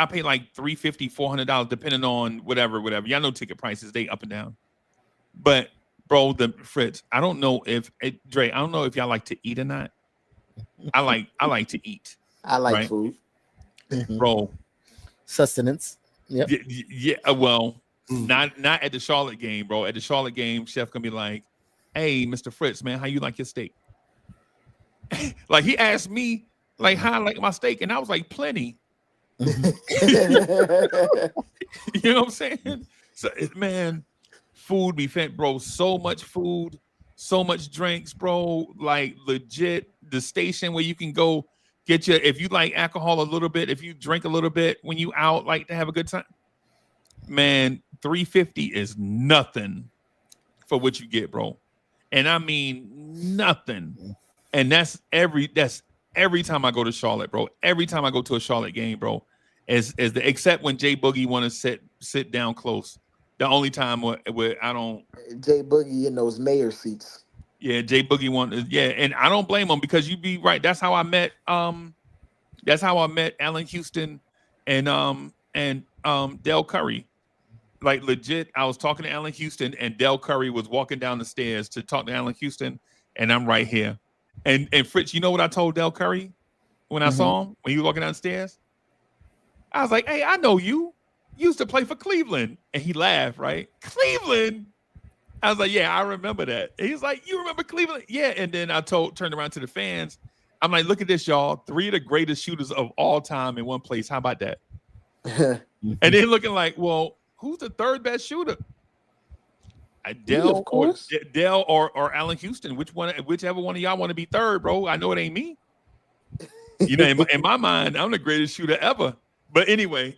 paid like $350, $400 depending on whatever. Y'all know ticket prices, they up and down. But bro, Fritz, I don't know if Dre, I don't know if y'all like to eat or not. I like to eat. I like food, bro. Sustenance. Yep. Yeah. Well, not at the Charlotte game, bro. At the Charlotte game, chef gonna be like, "Hey, Mr. Fritz, man, how you like your steak?" Like he asked me, like, how I like my steak, and I was like, "Plenty." You know what I'm saying? So, man, food be fed, bro. So much food, so much drinks, bro. Like legit, the station where you can go get your, if you like alcohol a little bit, if you drink a little bit when you out, like to have a good time. Man, $350 is nothing for what you get, bro. And I mean nothing. And that's every time I go to Charlotte, bro. Every time I go to a Charlotte game, bro, except when Jay Boogie want to sit down close. The only time where I don't. Jay Boogie in those mayor seats. Yeah, Jay Boogie and I don't blame him because you be right. That's how I met. That's how I met Allen Houston and Del Curry. Like legit, I was talking to Allen Houston and Del Curry was walking down the stairs to talk to Allen Houston, and I'm right here. And Fritz, you know what I told Del Curry when I saw him when he was walking downstairs? I was like, "Hey, I know you. You used to play for Cleveland." And he laughed, right? Cleveland. I was like, "Yeah, I remember that." And he's like, "You remember Cleveland?" Yeah. And then I turned around to the fans. I'm like, "Look at this, y'all. 3 of the greatest shooters of all time in one place. How about that?" And then looking like, well, who's the third best shooter? Dell or Allen Houston? Whichever one of y'all want to be third, bro. I know it ain't me. You know, in my mind, I'm the greatest shooter ever. But anyways,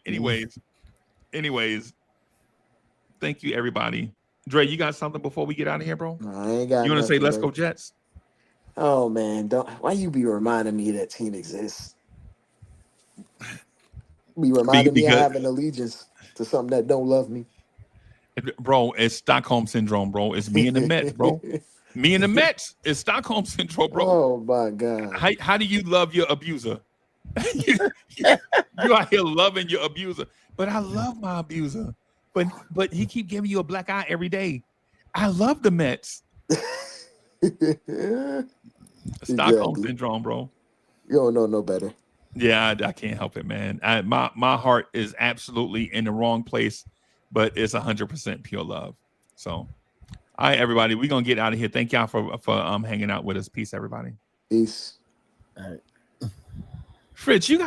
thank you, everybody. Dre, you got something before we get out of here, bro? No, I ain't got. You want to say let's bro. go Jets? Oh man, why you be reminding me that team exists? Be reminding me I have an allegiance to something that don't love me. Bro, it's Stockholm syndrome, bro. It's me and the Mets, bro. Me and the Mets. It's Stockholm syndrome, bro. Oh my God. How do you love your abuser? you out here loving your abuser. But I love my abuser. But he keep giving you a black eye every day. I love the Mets. Stockholm syndrome, bro. You don't know no better. Yeah, I can't help it, man. My heart is absolutely in the wrong place, but it's 100% pure love. So, all right, everybody, we're gonna get out of here. Thank y'all for hanging out with us. Peace, everybody. Peace. All right. Fritz, you got